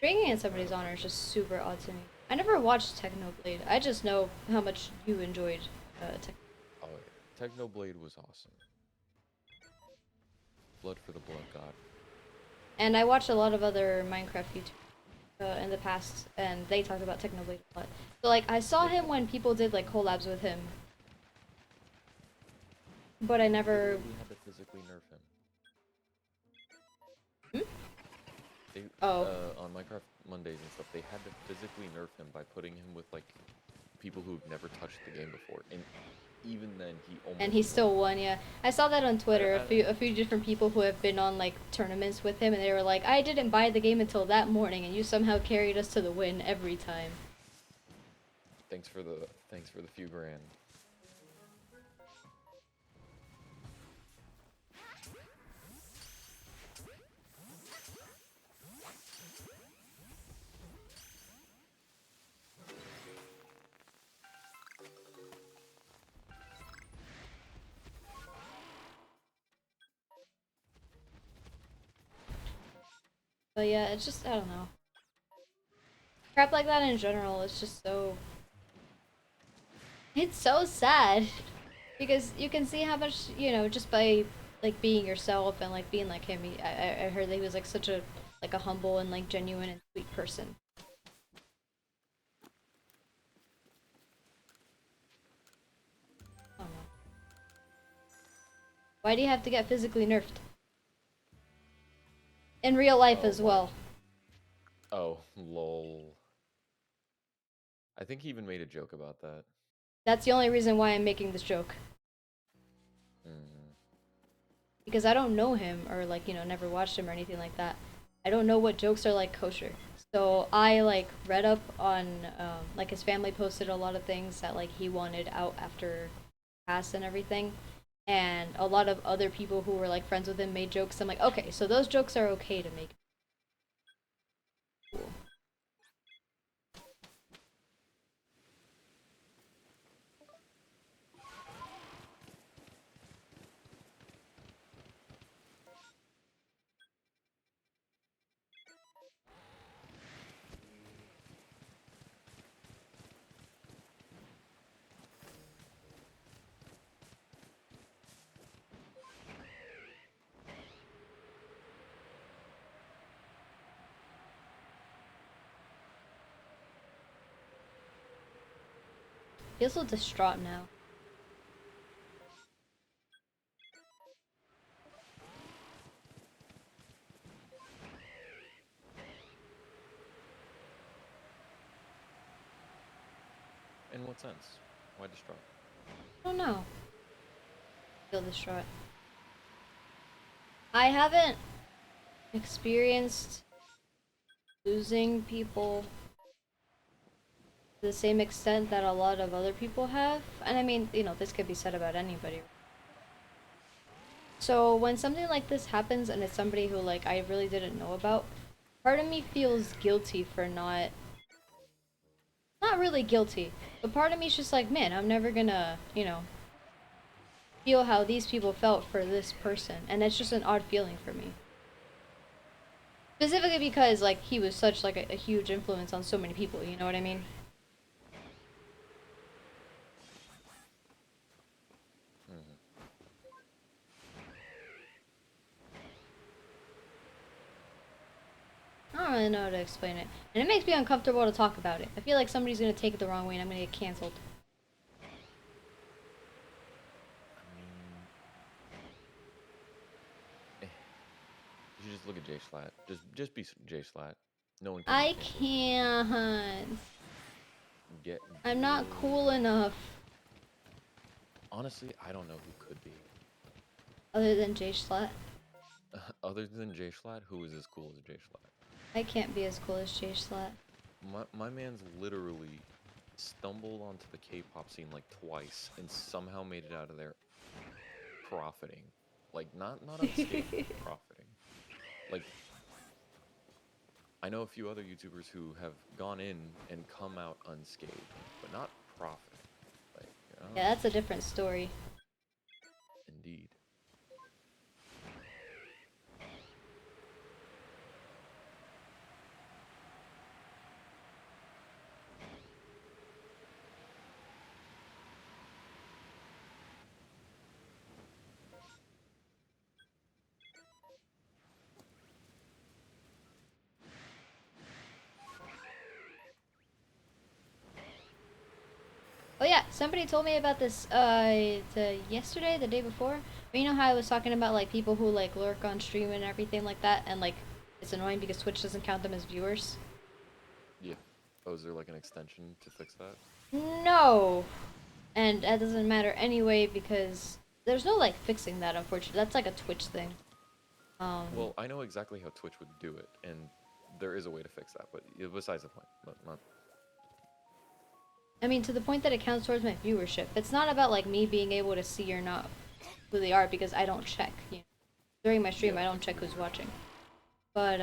Drinking in somebody's honor is just super odd to me. I never watched Technoblade. I just know how much you enjoyed Technoblade. Oh, yeah. Technoblade was awesome. Blood for the Blood God. And I watched a lot of other Minecraft YouTubers in the past, and they talked about Technoblade a lot. So like, I saw him when people did like collabs with him, but I never. Literally had to physically nerf him. Hmm? They Oh. On Minecraft Mondays and stuff, they had to physically nerf him by putting him with like people who've never touched the game before, and even then he almost. And he still won, yeah. I saw that on Twitter. I- A few different people who have been on like tournaments with him, and they were like, "I didn't buy the game until that morning, and you somehow carried us to the win every time." Thanks for the few grand. But yeah, it's just, I don't know. Crap like that in general is just so. It's so sad. Because you can see how much, you know, just by like being yourself and like being like him. I heard that he was like such a like a humble and like genuine and sweet person. I don't know. Why do you have to get physically nerfed? In real life Oh, as why? well. Oh, lol. I think he even made a joke about that. That's the only reason why I'm making this joke. Mm. Because I don't know him or like, you know, never watched him or anything like that. I don't know what jokes are like kosher. So I like read up on like his family posted a lot of things that like he wanted out after pass and everything. And a lot of other people who were like friends with him made jokes. I'm like, okay, so those jokes are okay to make. Cool. Feels so distraught now. what sense? Why distraught? I don't know. Feel distraught. I haven't experienced losing people to the same extent that a lot of other people have. And I mean, you know, this could be said about anybody. So when something like this happens and it's somebody who like I really didn't know about, part of me feels guilty for not really guilty, but part of me is just like, man, I'm never gonna, you know, feel how these people felt for this person, and it's just an odd feeling for me. Specifically because like he was such like a huge influence on so many people, you know what I mean? Mm-hmm. I don't really know how to explain it. And it makes me uncomfortable to talk about it. I feel like somebody's gonna take it the wrong way and I'm gonna get canceled. I mean, eh, you should just look at J Slat. Just be J Slat. No one can be I canceled. can't. Get. I'm not cool enough. Honestly, I don't know who could be. Other than J Schlatt. Other than J Schlatt, who is as cool as J Schlatt? I can't be as cool as J Schlatt. My man's literally stumbled onto the K-pop scene like twice and somehow made it out of there profiting. Like not unscathed, profiting. Like I know a few other YouTubers who have gone in and come out unscathed, but not profiting. Like, Yeah, that's a different story. Indeed. Oh yeah, somebody told me about this yesterday, the day before. But you know how I was talking about like people who like lurk on stream and everything like that, and like it's annoying because Twitch doesn't count them as viewers. Yeah. Oh, is there like an extension to fix that? No, and that doesn't matter anyway because there's no like fixing that. Unfortunately, that's like a Twitch thing. Well, I know exactly how Twitch would do it, and there is a way to fix that, but besides the point. Not. I mean, to the point that it counts towards my viewership. It's not about like me being able to see or not who they are because I don't check. You know, during my stream, Yeah. I don't check who's watching. But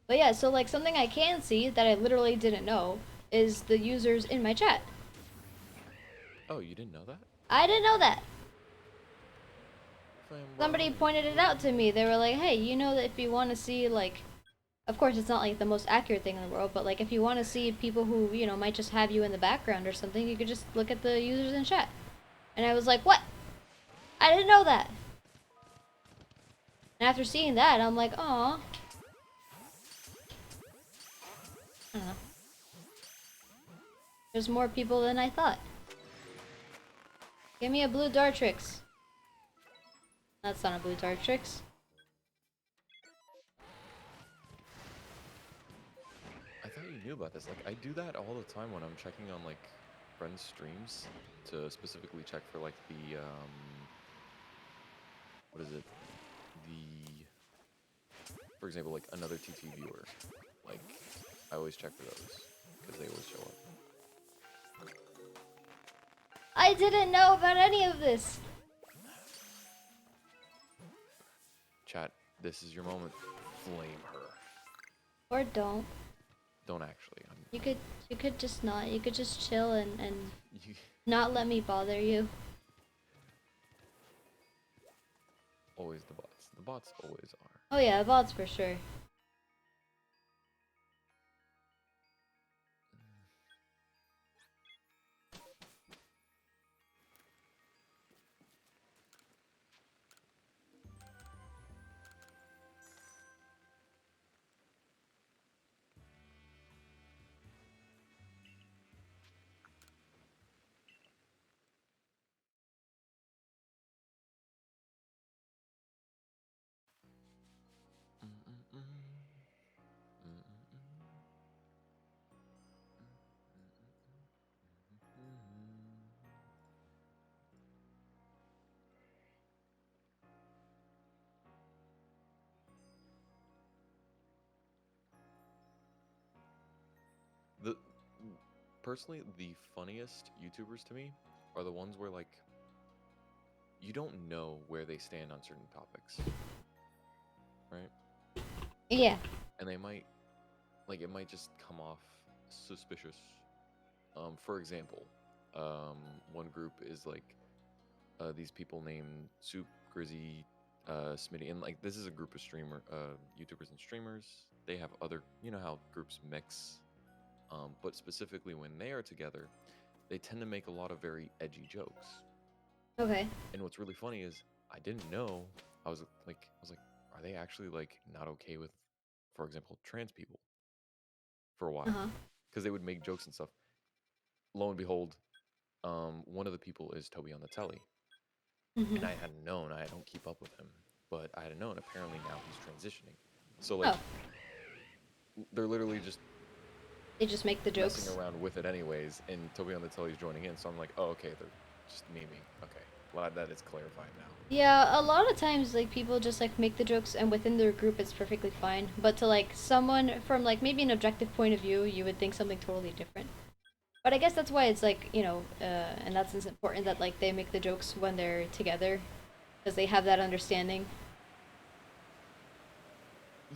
yeah. So like something I can see that I literally didn't know is the users in my chat. Oh, you didn't know that? I didn't know that. Somebody Fam, pointed it out to me. They were like, "Hey, you know that if you want to see like." Of course, it's not like the most accurate thing in the world, but like if you want to see people who, you know, might just have you in the background or something, you could just look at the users in chat. And I was like, what? I didn't know that. And after seeing that, I'm like, aw. I don't know. There's more people than I thought. Give me a blue Dartrix. That's not a blue Dartrix. I thought you knew about this. Like, I do that all the time when I'm checking on, like, friends' streams to specifically check for, like, the, what is it? For example, like, another TT viewer. Like, I always check for those, because they always show up. I didn't know about any of this. Chat, this is your moment. Flame her. Or don't. Don't actually. You could just not. You could just chill and You, not let me bother you. always the bots. The bots always are. Oh yeah, bots for sure. personally, the funniest YouTubers to me are the ones where like you don't know where they stand on certain topics, right? Yeah. And they might like it might just come off suspicious. For example, one group is like these people named Soup, Grizzy, Smitty, and like this is a group of YouTubers and streamers. They have other, you know how groups mix, but specifically when they are together, they tend to make a lot of very edgy jokes. Okay. And what's really funny is I didn't know. I was like, are they actually like not okay with, for example, trans people for a while? Uh-huh. Because they would make jokes and stuff. Lo and behold, one of the people is Toby on the Telly, and Mm-hmm. I hadn't known. I don't keep up with him, but I hadn't known. Apparently now he's transitioning. So like Oh, they're literally just they just make the messing jokes. around with it anyways, and Toby on the Telly's joining in. So I'm like, oh okay, they're just memeing. Okay, glad that it's clarified now. Yeah, a lot of times like people just like make the jokes and within their group it's perfectly fine. But to like someone from like maybe an objective point of view, you would think something totally different. But I guess that's why it's like, in that sense important that like they make the jokes when they're together because they have that understanding.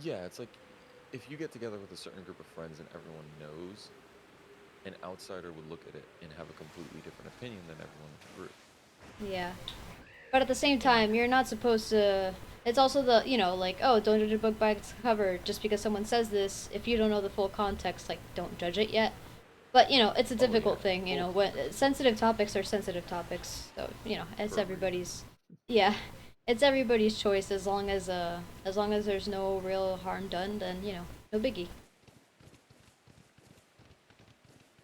Yeah, it's like if you get together with a certain group of friends and everyone knows, an outsider would look at it and have a completely different opinion than everyone in the group. Yeah. But at the same And time, you're not supposed to. It's also the, like, oh, don't judge a book by its cover. Just because someone says this, if you don't know the full context, like, don't judge it yet. But, it's a oh yeah, difficult thing, full when context sensitive topics are sensitive topics. So, it's for a reason. everybody's. Yeah. It's everybody's choice as long as there's no real harm done, then, no biggie.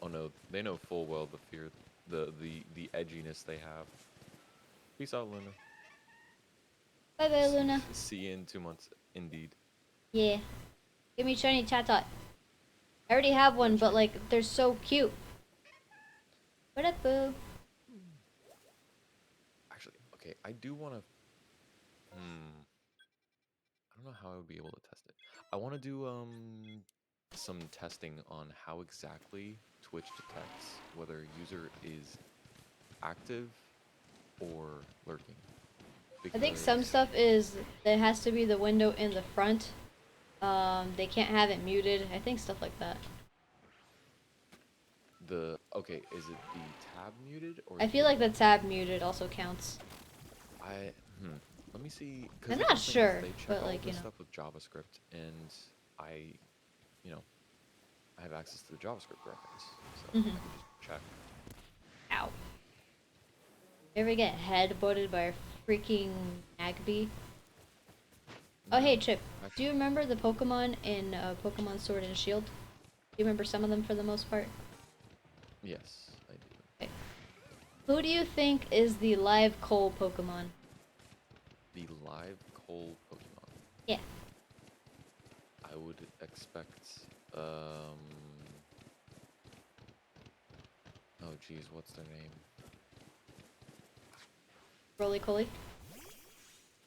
Oh no, they know full well the fear, the edginess they have. Peace out, Luna. Bye bye, See, Luna. see you in 2 months, indeed. Yeah. Give me shiny chatot. I already have Yeah, one, but, shiny. like, they're so cute. What up, boo? Actually, okay, I do want to. I don't know how I would be able to test it. I want to do some testing on how exactly Twitch detects whether a user is active or lurking. I think some Because stuff is there has to be the window in the front. They can't have it muted. I think stuff like that. is it the tab muted or I the feel like the window? tab muted also counts. I Let me see, because I'm the not whole thing is sure, they check but all like this stuff with JavaScript, and I, you know, I have access to the JavaScript reference, so I Mhm. can just check. Ow. Ever get headbutted by a freaking Magby? Oh hey No, Chip, do you actually, remember the Pokemon in Pokemon Sword and Shield? Do you remember some of them for the most part? yes, I do. Okay. Who do you think is the live coal Pokemon? The live coal Pokemon. Yeah. I would expect, um, oh geez, what's their name? Roly Coly?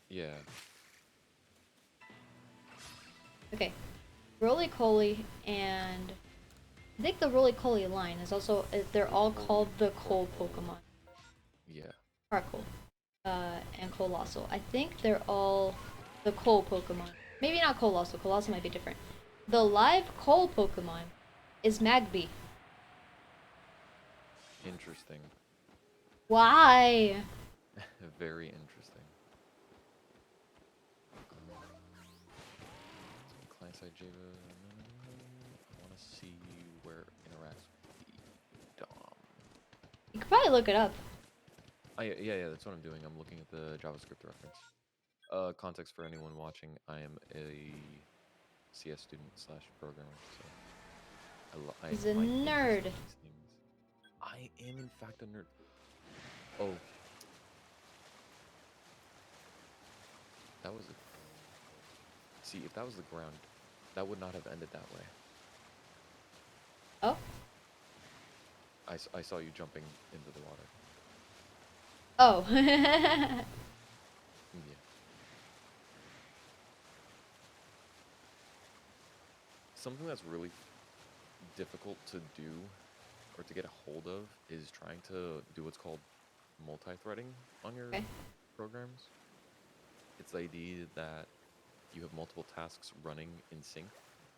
Yeah, Okay. Roly Coly and I think the Roly Coly line is also they're all called Roly the Coal Purple. Pokemon. Yeah, Charcoal. And Colossal. I think they're all the Coal Pokemon. Maybe not Colossal. Colossal might be different. The live Coal Pokemon is Magby. interesting. Why? Very interesting. Client side Java. I want to see where it interacts with the DOM. You could probably look it up. Yeah, that's what I'm doing. I'm looking at the JavaScript reference. Context for anyone watching: I am a CS student slash programmer, so I He's a find interest nerd. in these things. I am in fact a nerd. Oh, that was a. See, if that was the ground, that would not have ended that way. Oh? I saw you jumping into the water. Oh. Yeah. Something that's really difficult to do or to get a hold of is trying to do what's called multi-threading on your Okay. programs. It's the idea that you have multiple tasks running in sync,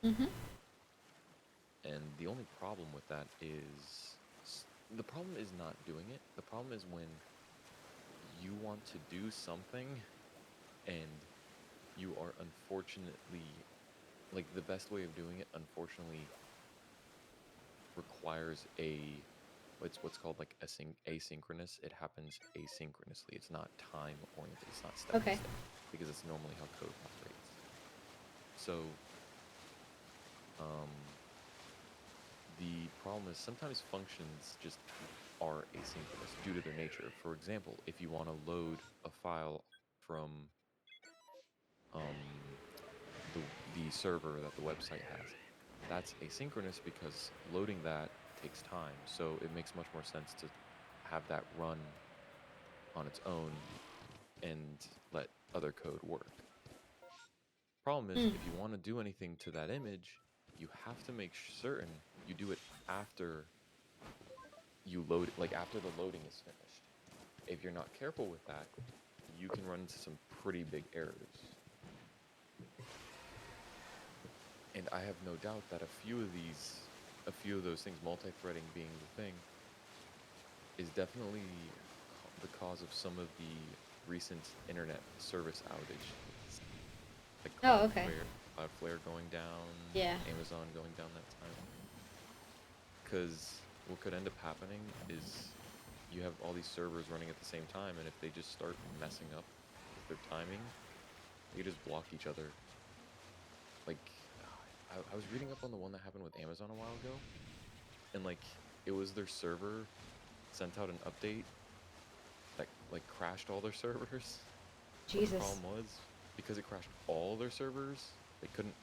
Mm-hmm. and the only problem with that is the problem is not doing it. The problem is when you want to do something and you are unfortunately, like, the best way of doing it unfortunately requires what's called like asynchronous. It happens asynchronously. It's not time oriented. It's not step by Okay. step, because it's normally how code operates. So um, the problem is sometimes functions just are asynchronous due to their nature. For example, if you want to load a file from um, the server that the website has, that's asynchronous because loading that takes time. So it makes much more sense to have that run on its own and let other code work. Problem is, Mm. if you want to do anything to that image, you have to make certain you do it after you load, like after the loading is finished. If you're not careful with that, you can run into some pretty big errors. And I have no doubt that a few of those things, multi-threading being the thing, is definitely the cause of some of the recent internet service outage. Like Oh, okay. Cloudflare going down, Yeah. Amazon going down that time. Because what could end up happening is you have all these servers running at the same time, and if they just start messing up with their timing, they just block each other. Like, I was reading up on the one that happened with Amazon a while ago, and like, it was their server sent out an update that like crashed all their servers. But the Jesus. problem was, because it crashed all their servers, they couldn't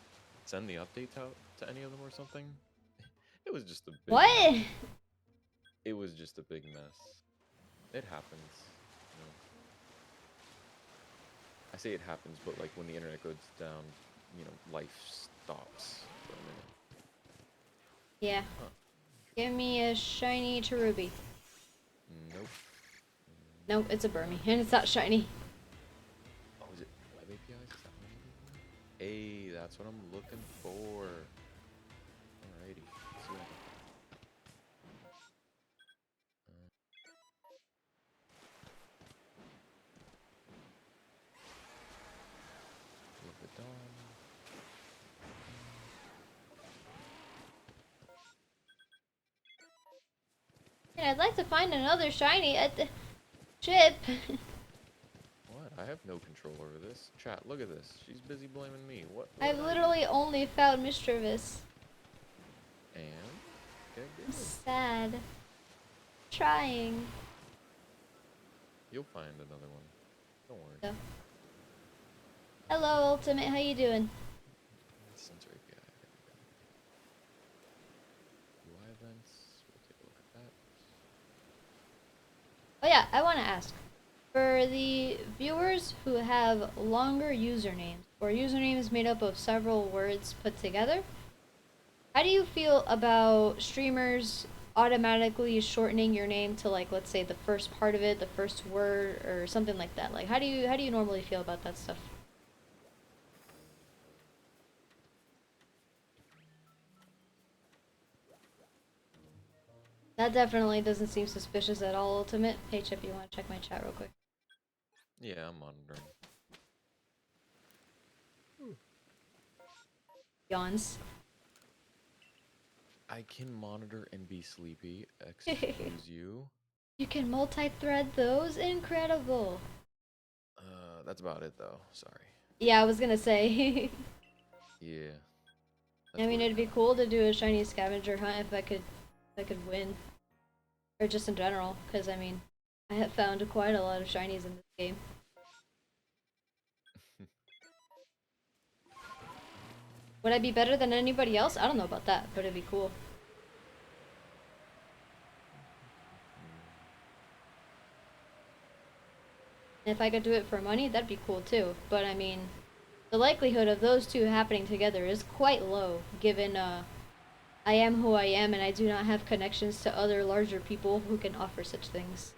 send the updates out to any of them or something. It was just a big What? mess. It was just a big mess. It happens. You know. I say it happens, but like when the internet goes down, you know, life stops for a minute. Yeah. Huh. Give me a shiny cherubi. Nope. Nope, it's a Burmy, and it's not shiny. Oh, is it web APIs? Is that what I'm looking for? Hey, that's what I'm looking for. Alrighty. Let's see what I can find. Give the dawn. And I'd like to find another shiny at the ship. What? I have no control over this. Chat, look at this. She's busy blaming me. What I've did I do? literally only found Mischievous. And? Okay, I'm good. sad. Trying. You'll find another one. Don't worry. So. Hello, Ultimate. How you doing? Sensor API. UI events. We'll take a look at that. Oh yeah, I want to ask. For the viewers who have longer usernames, or usernames made up of several words put together, how do you feel about streamers automatically shortening your name to, like, let's say the first part of it, the first word, or something like that? Like, how do you normally feel about that stuff? That definitely doesn't seem suspicious at all, Ultimate. Hey Chip, you want to check my chat real quick? Yeah, I'm monitoring. Yawns. I can monitor and be sleepy. Excuse you. You can multi-thread those? Incredible. That's about it though. Sorry. Yeah, I was gonna say. Yeah. I mean, it'd be cool to do a shiny scavenger hunt if I could win. Or just in general, because I mean, I have found quite a lot of shinies in this game. Would I be better than anybody else? I don't know about that, but it'd be cool. And if I could do it for money, that'd be cool too. But I mean, the likelihood of those two happening together is quite low, given I am who I am, and I do not have connections to other larger people who can offer such things.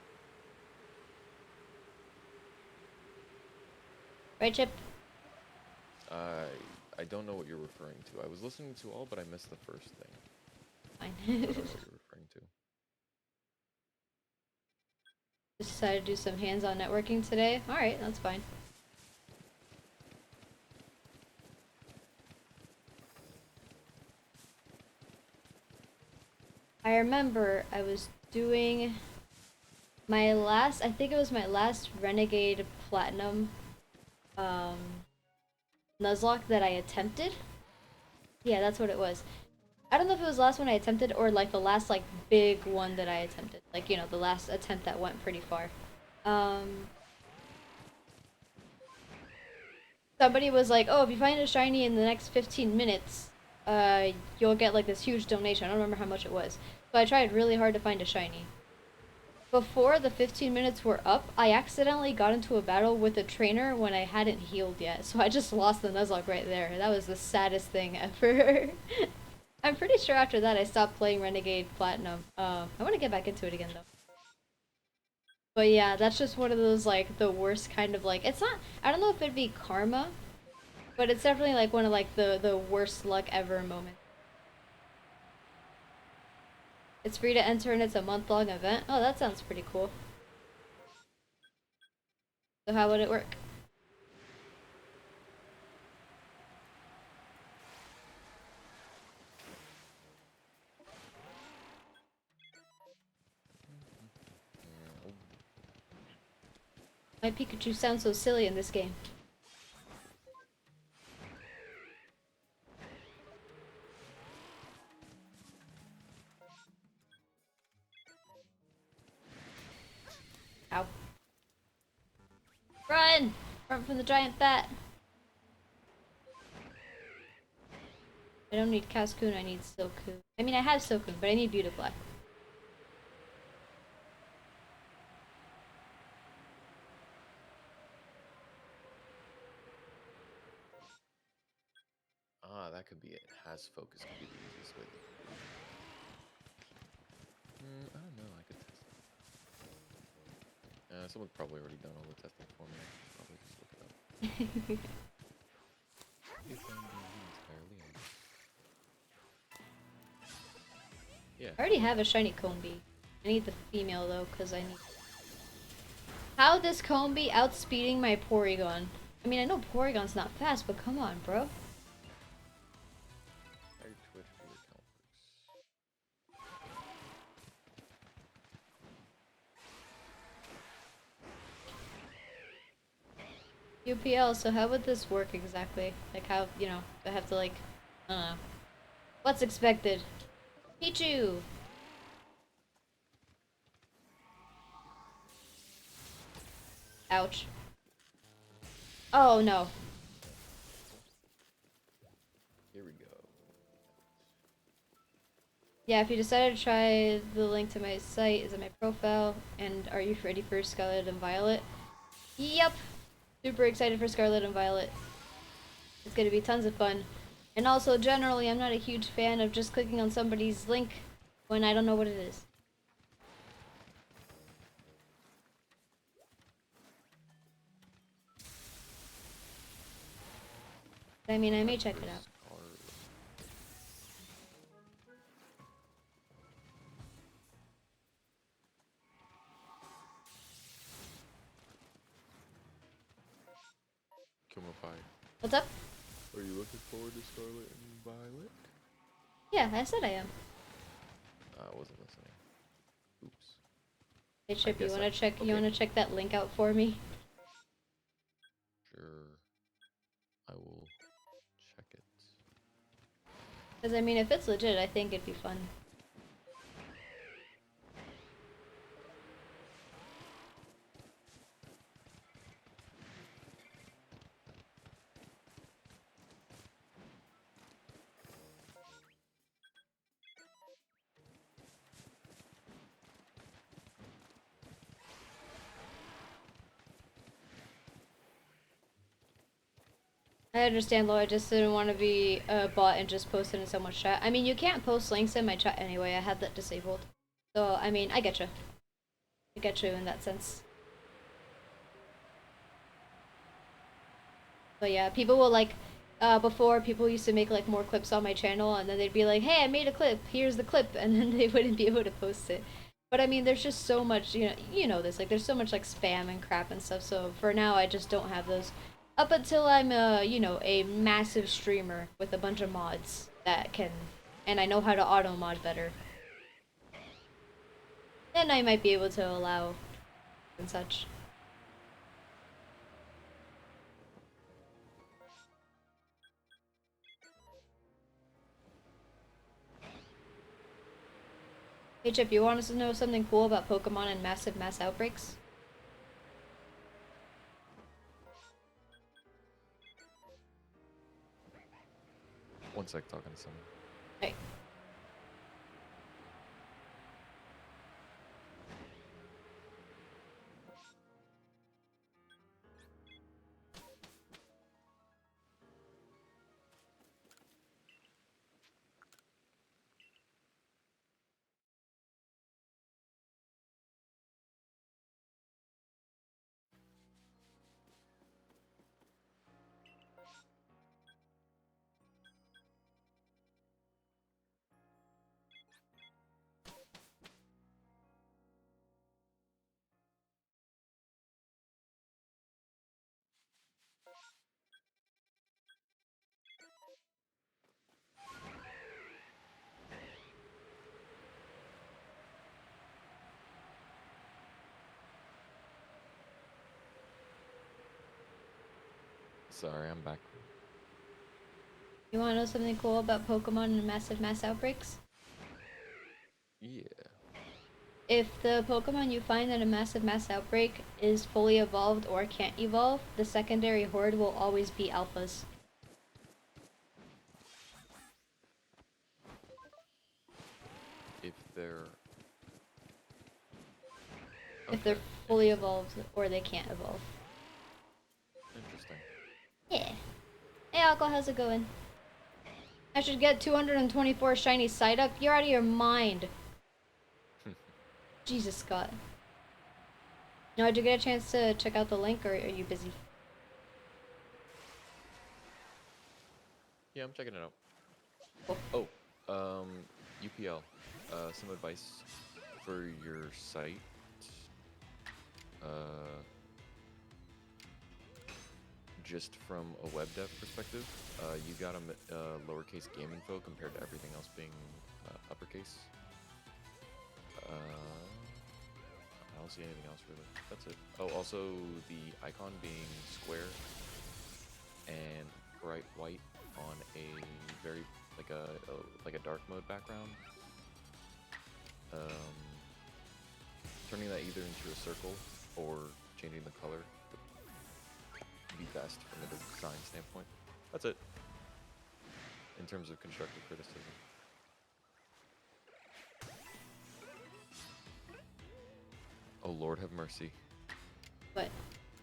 Right, Chip? I don't know what you're referring to. I was listening to all, but I missed the first thing. Fine. I don't know what you're referring to. Just decided to do some hands-on networking today. Alright, that's fine. I remember I was doing my last, I think it was my last Renegade Platinum Nuzlocke that I attempted. Yeah, that's what it was. I don't know if it was the last one I attempted or like the last like big one that I attempted. Like, you know, the last attempt that went pretty far. Somebody was like, "Oh, if you find a shiny in the next 15 minutes, you'll get like this huge donation." I don't remember how much it was. So I tried really hard to find a shiny. Before the 15 minutes were up, I accidentally got into a battle with a trainer when I hadn't healed yet. So I just lost the Nuzlocke right there. That was the saddest thing ever. I'm pretty sure after that I stopped playing Renegade Platinum. I want to get back into it again though. But yeah, that's just one of those like the worst kind of like, it's not, I don't know if it'd be karma, but it's definitely like one of like the worst luck ever moments. It's free to enter and it's a month-long event. Oh, that sounds pretty cool. So how would it work? My Pikachu sounds so silly in this game. Ow. Run! Run from the giant bat! I don't need Cascoon, I need Silcoon. I mean, I have Silcoon, but I need Beautifly. Ah, that could be it. Has focus could be the easiest way. I don't know. I could test it. Someone's probably already done all the testing for me. Probably just look it up. If I'm being entirely honest. Yeah. I already have a shiny Combee. I need the female though, because I need... How this Combee outspeeding my Porygon? I mean, I know Porygon's not fast, but come on, bro. How your Twitch for your account works. UPL, so how would this work exactly? Like how, you know, I have to like, I don't know. What's expected? Pichu! Ouch. Oh no. Here we go. Yeah, if you decided to try the link to my site is in my profile, and are you ready for Scarlet and Violet? Yep! Super excited for Scarlet and Violet. It's gonna be tons of fun. And also, generally, I'm not a huge fan of just clicking on somebody's link when I don't know what it is. I mean, I may check it out. Kumify. What's up? Are you looking forward to Scarlet and Violet? Yeah, I said I am. I wasn't listening. Oops. Hey Chip, you guess wanna check? okay. You wanna check that link out for me? Sure. I will check it. Because I mean, if it's legit, I think it'd be fun. I understand, though. I just didn't want to be a bot and just post it in someone's chat. I mean, you can't post links in my chat anyway. I have that disabled. So, I mean, I get you. I get you in that sense. But yeah, people will like, before people used to make like more clips on my channel, and then they'd be like, "Hey, I made a clip. Here's the clip," and then they wouldn't be able to post it. But I mean, there's just so much, you know this. Like, there's so much like spam and crap and stuff. So for now, I just don't have those. Up until I'm a massive streamer with a bunch of mods that can, and I know how to auto mod better. Then I might be able to allow and such. Hey Chip, you want us to know something cool about Pokemon and massive mass outbreaks? One sec, talking to someone. Hey. Sorry, I'm back. You want to know something cool about Pokemon and massive mass outbreaks? Yeah. If the Pokemon you find in a massive mass outbreak is fully evolved or can't evolve, the secondary horde will always be alphas. If they're If they're okay, fully interesting. evolved or they can't evolve. Interesting. Yeah. Hey Aqua, how's it going? I should get 224 shiny Psyduck? You're out of your mind. Jesus, Scott. Now, did you get a chance to check out the link, or are you busy? Yeah, I'm checking it out. Cool. Oh, UPL. Some advice for your site. Just from a web dev perspective, you got a lowercase game info compared to everything else being uppercase. I don't see anything else really. That's it. Oh, also the icon being square and bright white on a very like a dark mode background. Turning that either into a circle or changing the color would be best from a design standpoint. That's it. In terms of constructive criticism. Oh Lord have mercy. What?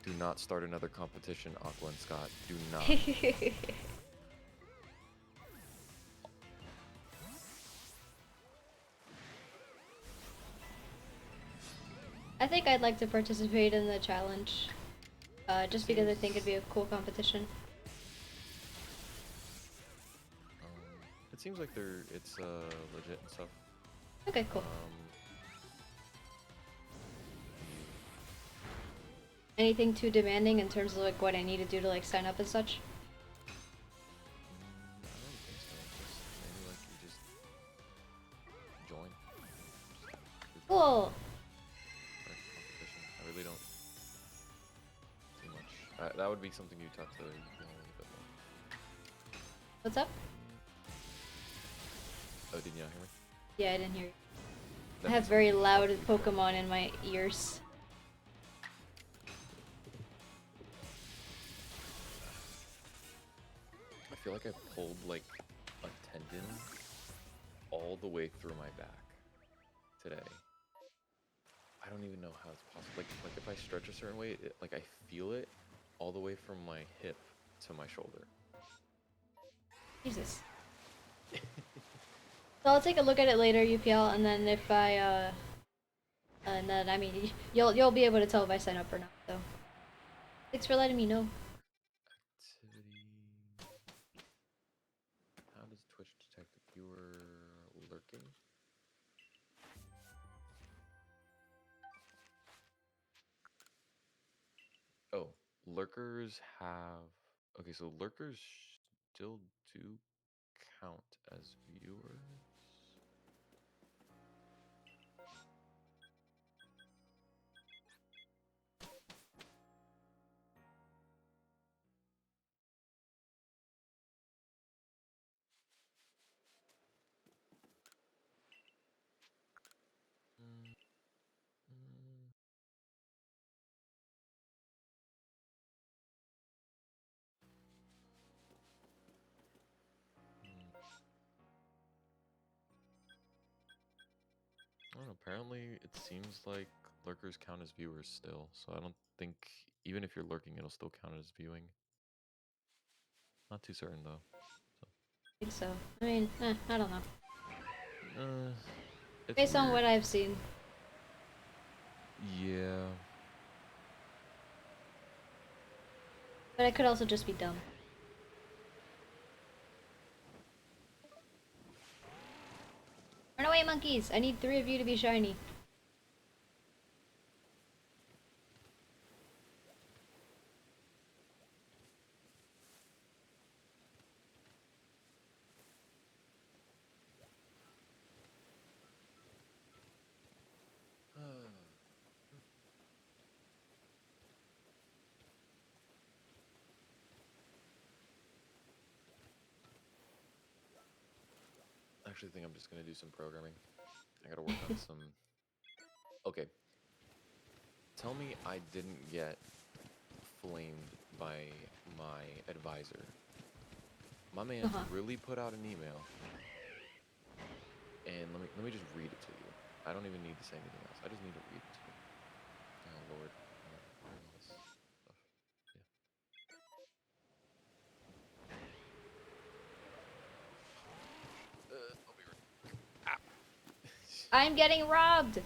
Do not start another competition, Aqua and Scott. Do not. I think I'd like to participate in the challenge. Just because I think it'd be a cool competition. It seems like it's legit and stuff. Okay, cool. Anything too demanding in terms of like what I need to do to like sign up and such? I don't think so. Just maybe like you just join. Cool. For competition. I really don't see much. That would be something you talk to a little bit more. What's up? Oh, did you not hear me? Yeah, I didn't hear you. That I have means very you loud talk to Pokemon in my ears. I feel like I pulled like a tendon all the way through my back today. I don't even know how it's possible. Like if I stretch a certain way, like I feel it all the way from my hip to my shoulder. Jesus. So I'll take a look at it later, UPL, and then if I and then I mean you'll be able to tell if I sign up or not. So thanks for letting me know. Activity. How does Twitch detect if you were lurking? Oh, lurkers have. Okay, so lurkers still do count as viewers. Mm, mm, mm. I don't know, apparently it seems like lurkers count as viewers still, so I don't think even if you're lurking, it'll still count as viewing. Not too certain though. I think so. I mean, I don't know. It's Based weird. on what I've seen. Yeah. But I could also just be dumb. Run away, monkeys! I need 3 of you to be shiny. I actually think I'm just gonna do some programming. I gotta work on some. Okay. Tell me I didn't get flamed by my advisor. My man really put out an email, and let me just read it to you. I don't even need to say anything else. I just need to read it to you. Oh Lord, all this stuff. Yeah. I'll be right. I'm getting robbed!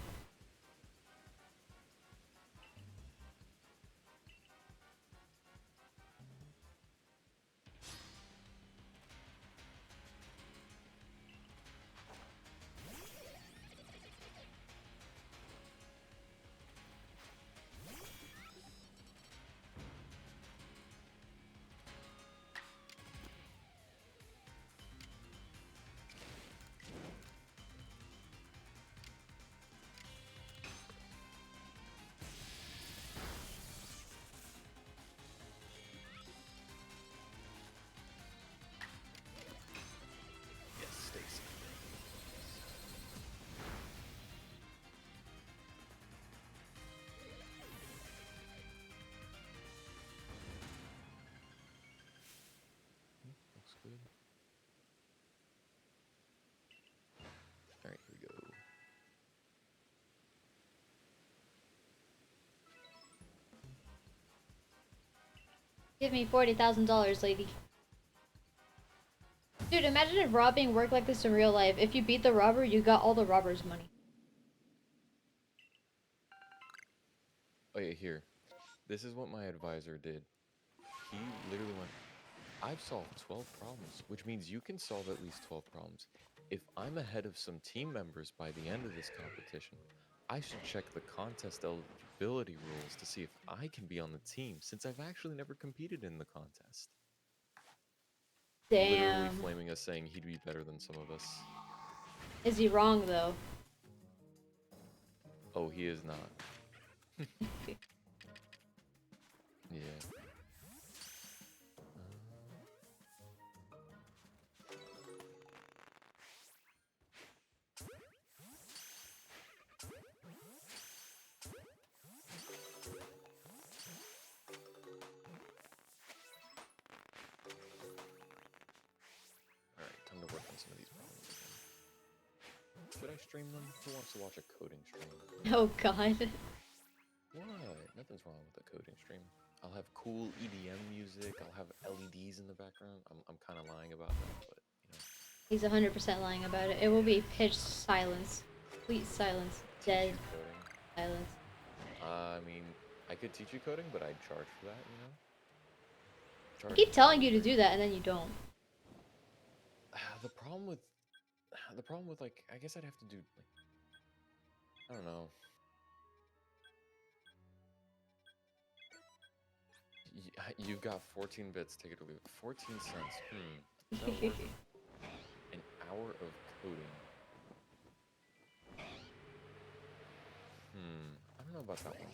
Yes, Stacy. Looks good. All right, here we go. Give me $40,000, lady. Dude, imagine if robbing worked like this in real life. If you beat the robber, you got all the robber's money. Oh yeah, here. This is what my advisor did. He literally went, I've solved 12 problems, which means you can solve at least 12 problems. If I'm ahead of some team members by the end of this competition, I should check the contest eligibility rules to see if I can be on the team, since I've actually never competed in the contest. Literally Damn. flaming us, saying he'd be better than some of us. Is he wrong, though? Oh, he is not. Yeah. Alright, time to work on some of these problems again. Should I stream them? Who wants to watch a coding stream? Oh god. What? Nothing's wrong with a coding stream. I'll have cool EDM music. I'll have LEDs in the background. I'm kind of lying about that, but you know. He's 100% lying about it. It will be pitch silence. Complete silence. Teach Dead you coding. silence. I mean, I could teach you coding, but I'd charge for that, you know? I Charge keep telling you to very- do that and then you don't. The problem with like, I guess I'd have to do like, I don't know. You've got 14 bits. Take it or leave it. 14 cents. Is that worth an hour of coding? I don't know about that one.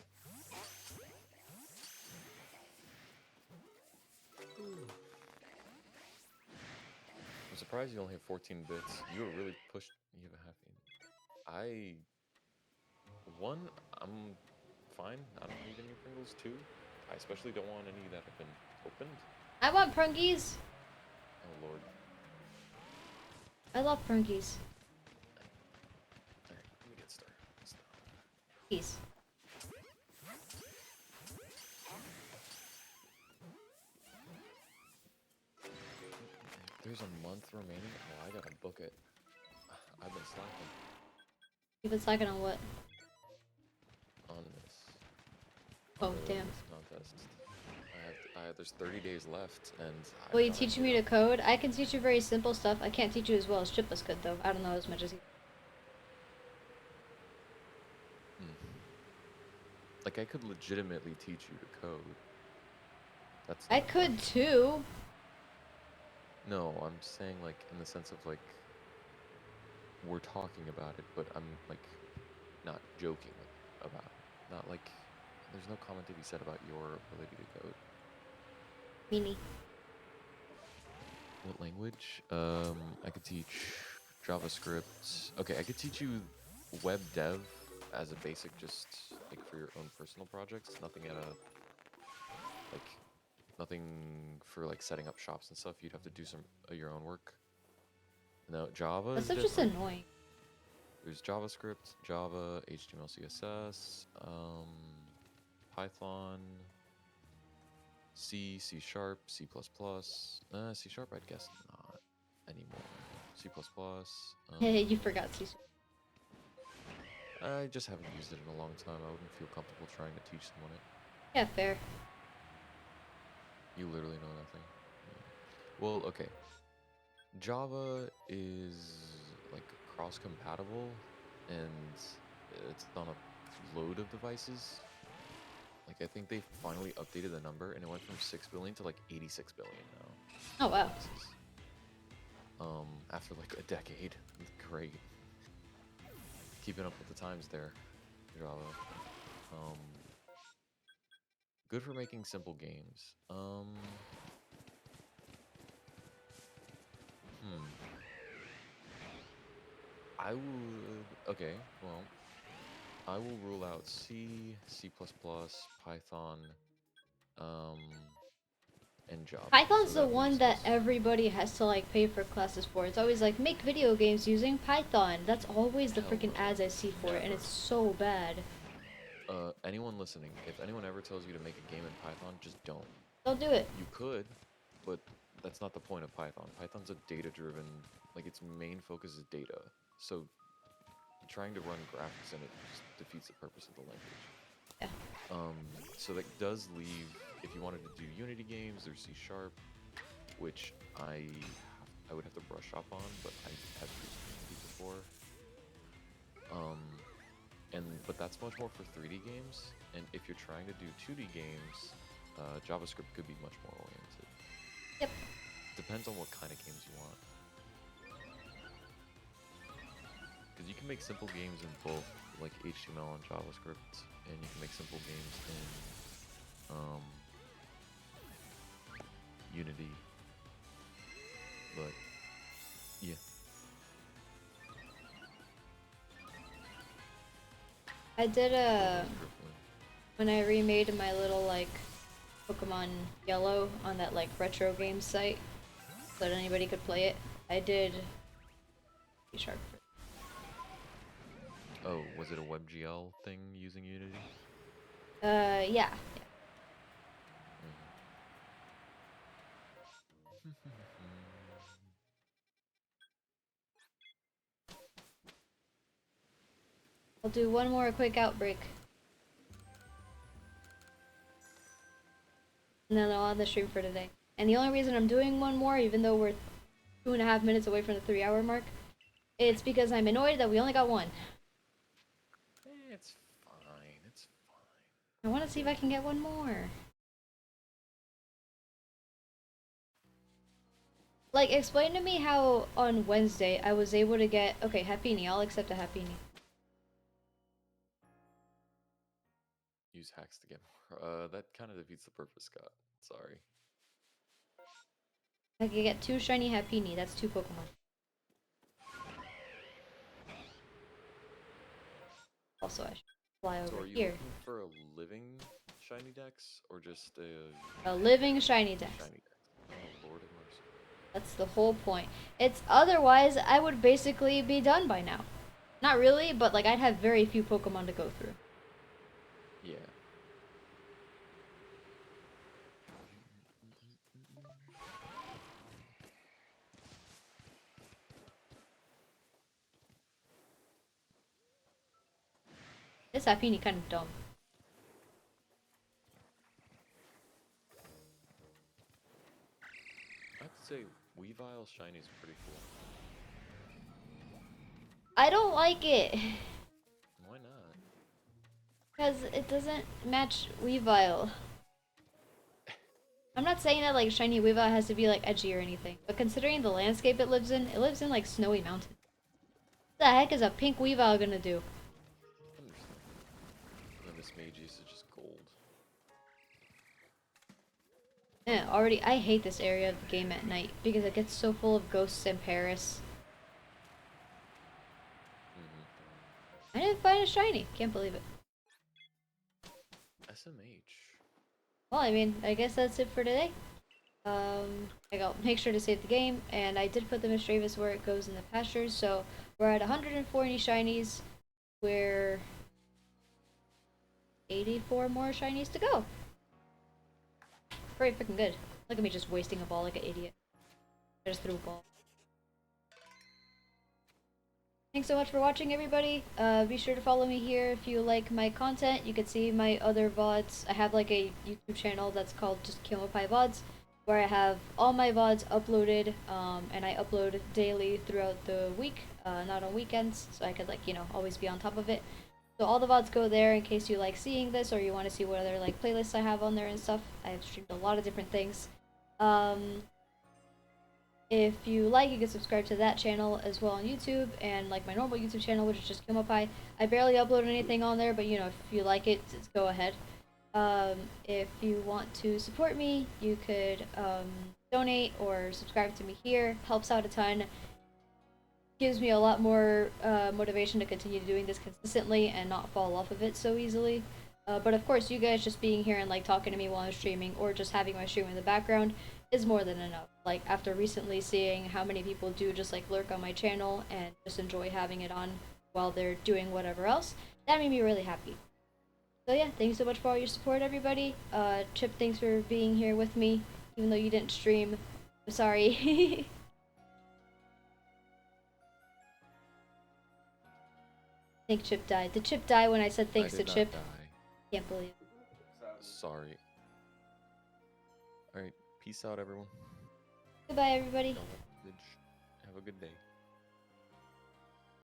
I'm surprised you only have 14 bits. You were really pushed. You have a half. I'm fine. I don't need any Pringles. 2, I especially don't want any that have been opened. I want prungies. Oh lord. I love prungies. Alright, let me get started. Peace. There's a month remaining. Oh, I gotta book it. I've been slacking You've been slacking on what? on this. Oh, the- damn. This contest. There's 30 days left, and Will you teach me to code? I can teach you very simple stuff. I can't teach you as well as Chipless could, though. I don't know as much as he. Like, I could legitimately teach you to code. That's. I not the could point. too. No, I'm saying like in the sense of like we're talking about it, but I'm like not joking about it. Not like there's no comment to be said about your ability to code. Meanie. What language? I could teach JavaScript. Okay, I could teach you web dev as a basic, just like for your own personal projects. Nothing at a like nothing for like setting up shops and stuff. You'd have to do some your own work. No, Java That's is just different. annoying. There's JavaScript, Java, HTML, CSS, Python, C, C Sharp, C++. C Sharp, I'd guess not anymore. C++. Hey, you forgot C. I just haven't used it in a long time. I wouldn't feel comfortable trying to teach someone it. Yeah, fair. You literally know nothing. Well, okay. Java is like cross-compatible, and it's on a load of devices. Like, I think they finally updated the number, and it went from 6 billion to like 86 billion now. Oh wow. Devices. After like a decade. Great. Keeping up with the times there, Java. Good for making simple games. I would. Okay, well, I will rule out C, C++, Python, and Java. Python's So the that one leaves that us- everybody has to like pay for classes for. It's always like make video games using Python. That's always the Hell freaking no. ads I see for it, and it's so bad. Anyone listening, if anyone ever tells you to make a game in Python, just don't. Don't do it. You could, but that's not the point of Python. Python's a data-driven, like its main focus is data. So trying to run graphics in it just defeats the purpose of the language. Yeah. So that does leave, if you wanted to do Unity games, there's C Sharp, which I would have to brush up on, but I have used Unity before. But that's much more for 3D games, and if you're trying to do 2D games, JavaScript could be much more oriented. Yep. Depends on what kind of games you want. Because you can make simple games in both, like HTML and JavaScript, and you can make simple games in Unity. But yeah. I did when I remade my little like Pokemon Yellow on that like retro game site so that anybody could play it. I did C#. Oh, was it a WebGL thing using Unity? Yeah. I'll do one more quick outbreak. And then I'll end the stream for today. And the only reason I'm doing one more, even though we're 2.5 minutes away from the 3-hour mark, it's because I'm annoyed that we only got one. It's fine. It's fine. I want to see if I can get one more. Like, explain to me how on Wednesday I was able to get... Okay, Happini. I'll accept a Happini. Use hacks to get more. That kind of defeats the purpose, Scott. Sorry. I can get 2 shiny Happini. That's 2 Pokemon. Also, I should fly So over are you here. looking for a living shiny dex or just a A living shiny dex. shiny dex? Oh Lord of mercy. That's the whole point. It's otherwise I would basically be done by now. Not really, but like I'd have very few Pokemon to go through. Yeah. This Happini kind of dumb. I have to say, Weavile shiny is pretty cool. I don't like it. Why not? Because it doesn't match Weavile. I'm not saying that like shiny Weavile has to be like edgy or anything, but considering the landscape it lives in like snowy mountains. What the heck is a pink Weavile gonna do? Understand. And then this Mage's is just gold. Already, I hate this area of the game at night because it gets so full of ghosts in Paris. I didn't find a shiny. Can't believe it. SMH. Well, I mean, I guess that's it for today. I'll make sure to save the game, and I did put the Mischievous where it goes in the pastures, so we're at 140 shinies. We're 84 more shinies to go. Pretty freaking good. Look at me just wasting a ball like an idiot. I just threw a ball. Thanks so much for watching, everybody. Be sure to follow me here if you like my content. You can see my other VODs. I have like a YouTube channel that's called just Kilmopai VODs, where I have all my VODs uploaded, and I upload daily throughout the week, not on weekends, so I could like, you know, always be on top of it. So all the VODs go there in case you like seeing this or you want to see what other like playlists I have on there and stuff. I have streamed a lot of different things. If you like, you can subscribe to that channel as well on YouTube, and like my normal YouTube channel, which is just Kilmopai. I barely upload anything on there, but you know, if you like it, just go ahead. If you want to support me, you could donate or subscribe to me here. Helps out a ton. Gives me a lot more motivation to continue doing this consistently and not fall off of it so easily. But of course, you guys just being here and like talking to me while I'm streaming, or just having my stream in the background, is more than enough. Like after recently seeing how many people do just like lurk on my channel and just enjoy having it on while they're doing whatever else, that made me really happy. So yeah, thanks so much for all your support, everybody. Chip, thanks for being here with me, even though you didn't stream. I'm sorry. I think Chip died. Did Chip die when I said thanks to Chip? Die. Can't believe it. Sorry. Alright, peace out everyone. Goodbye, everybody. Have a good day.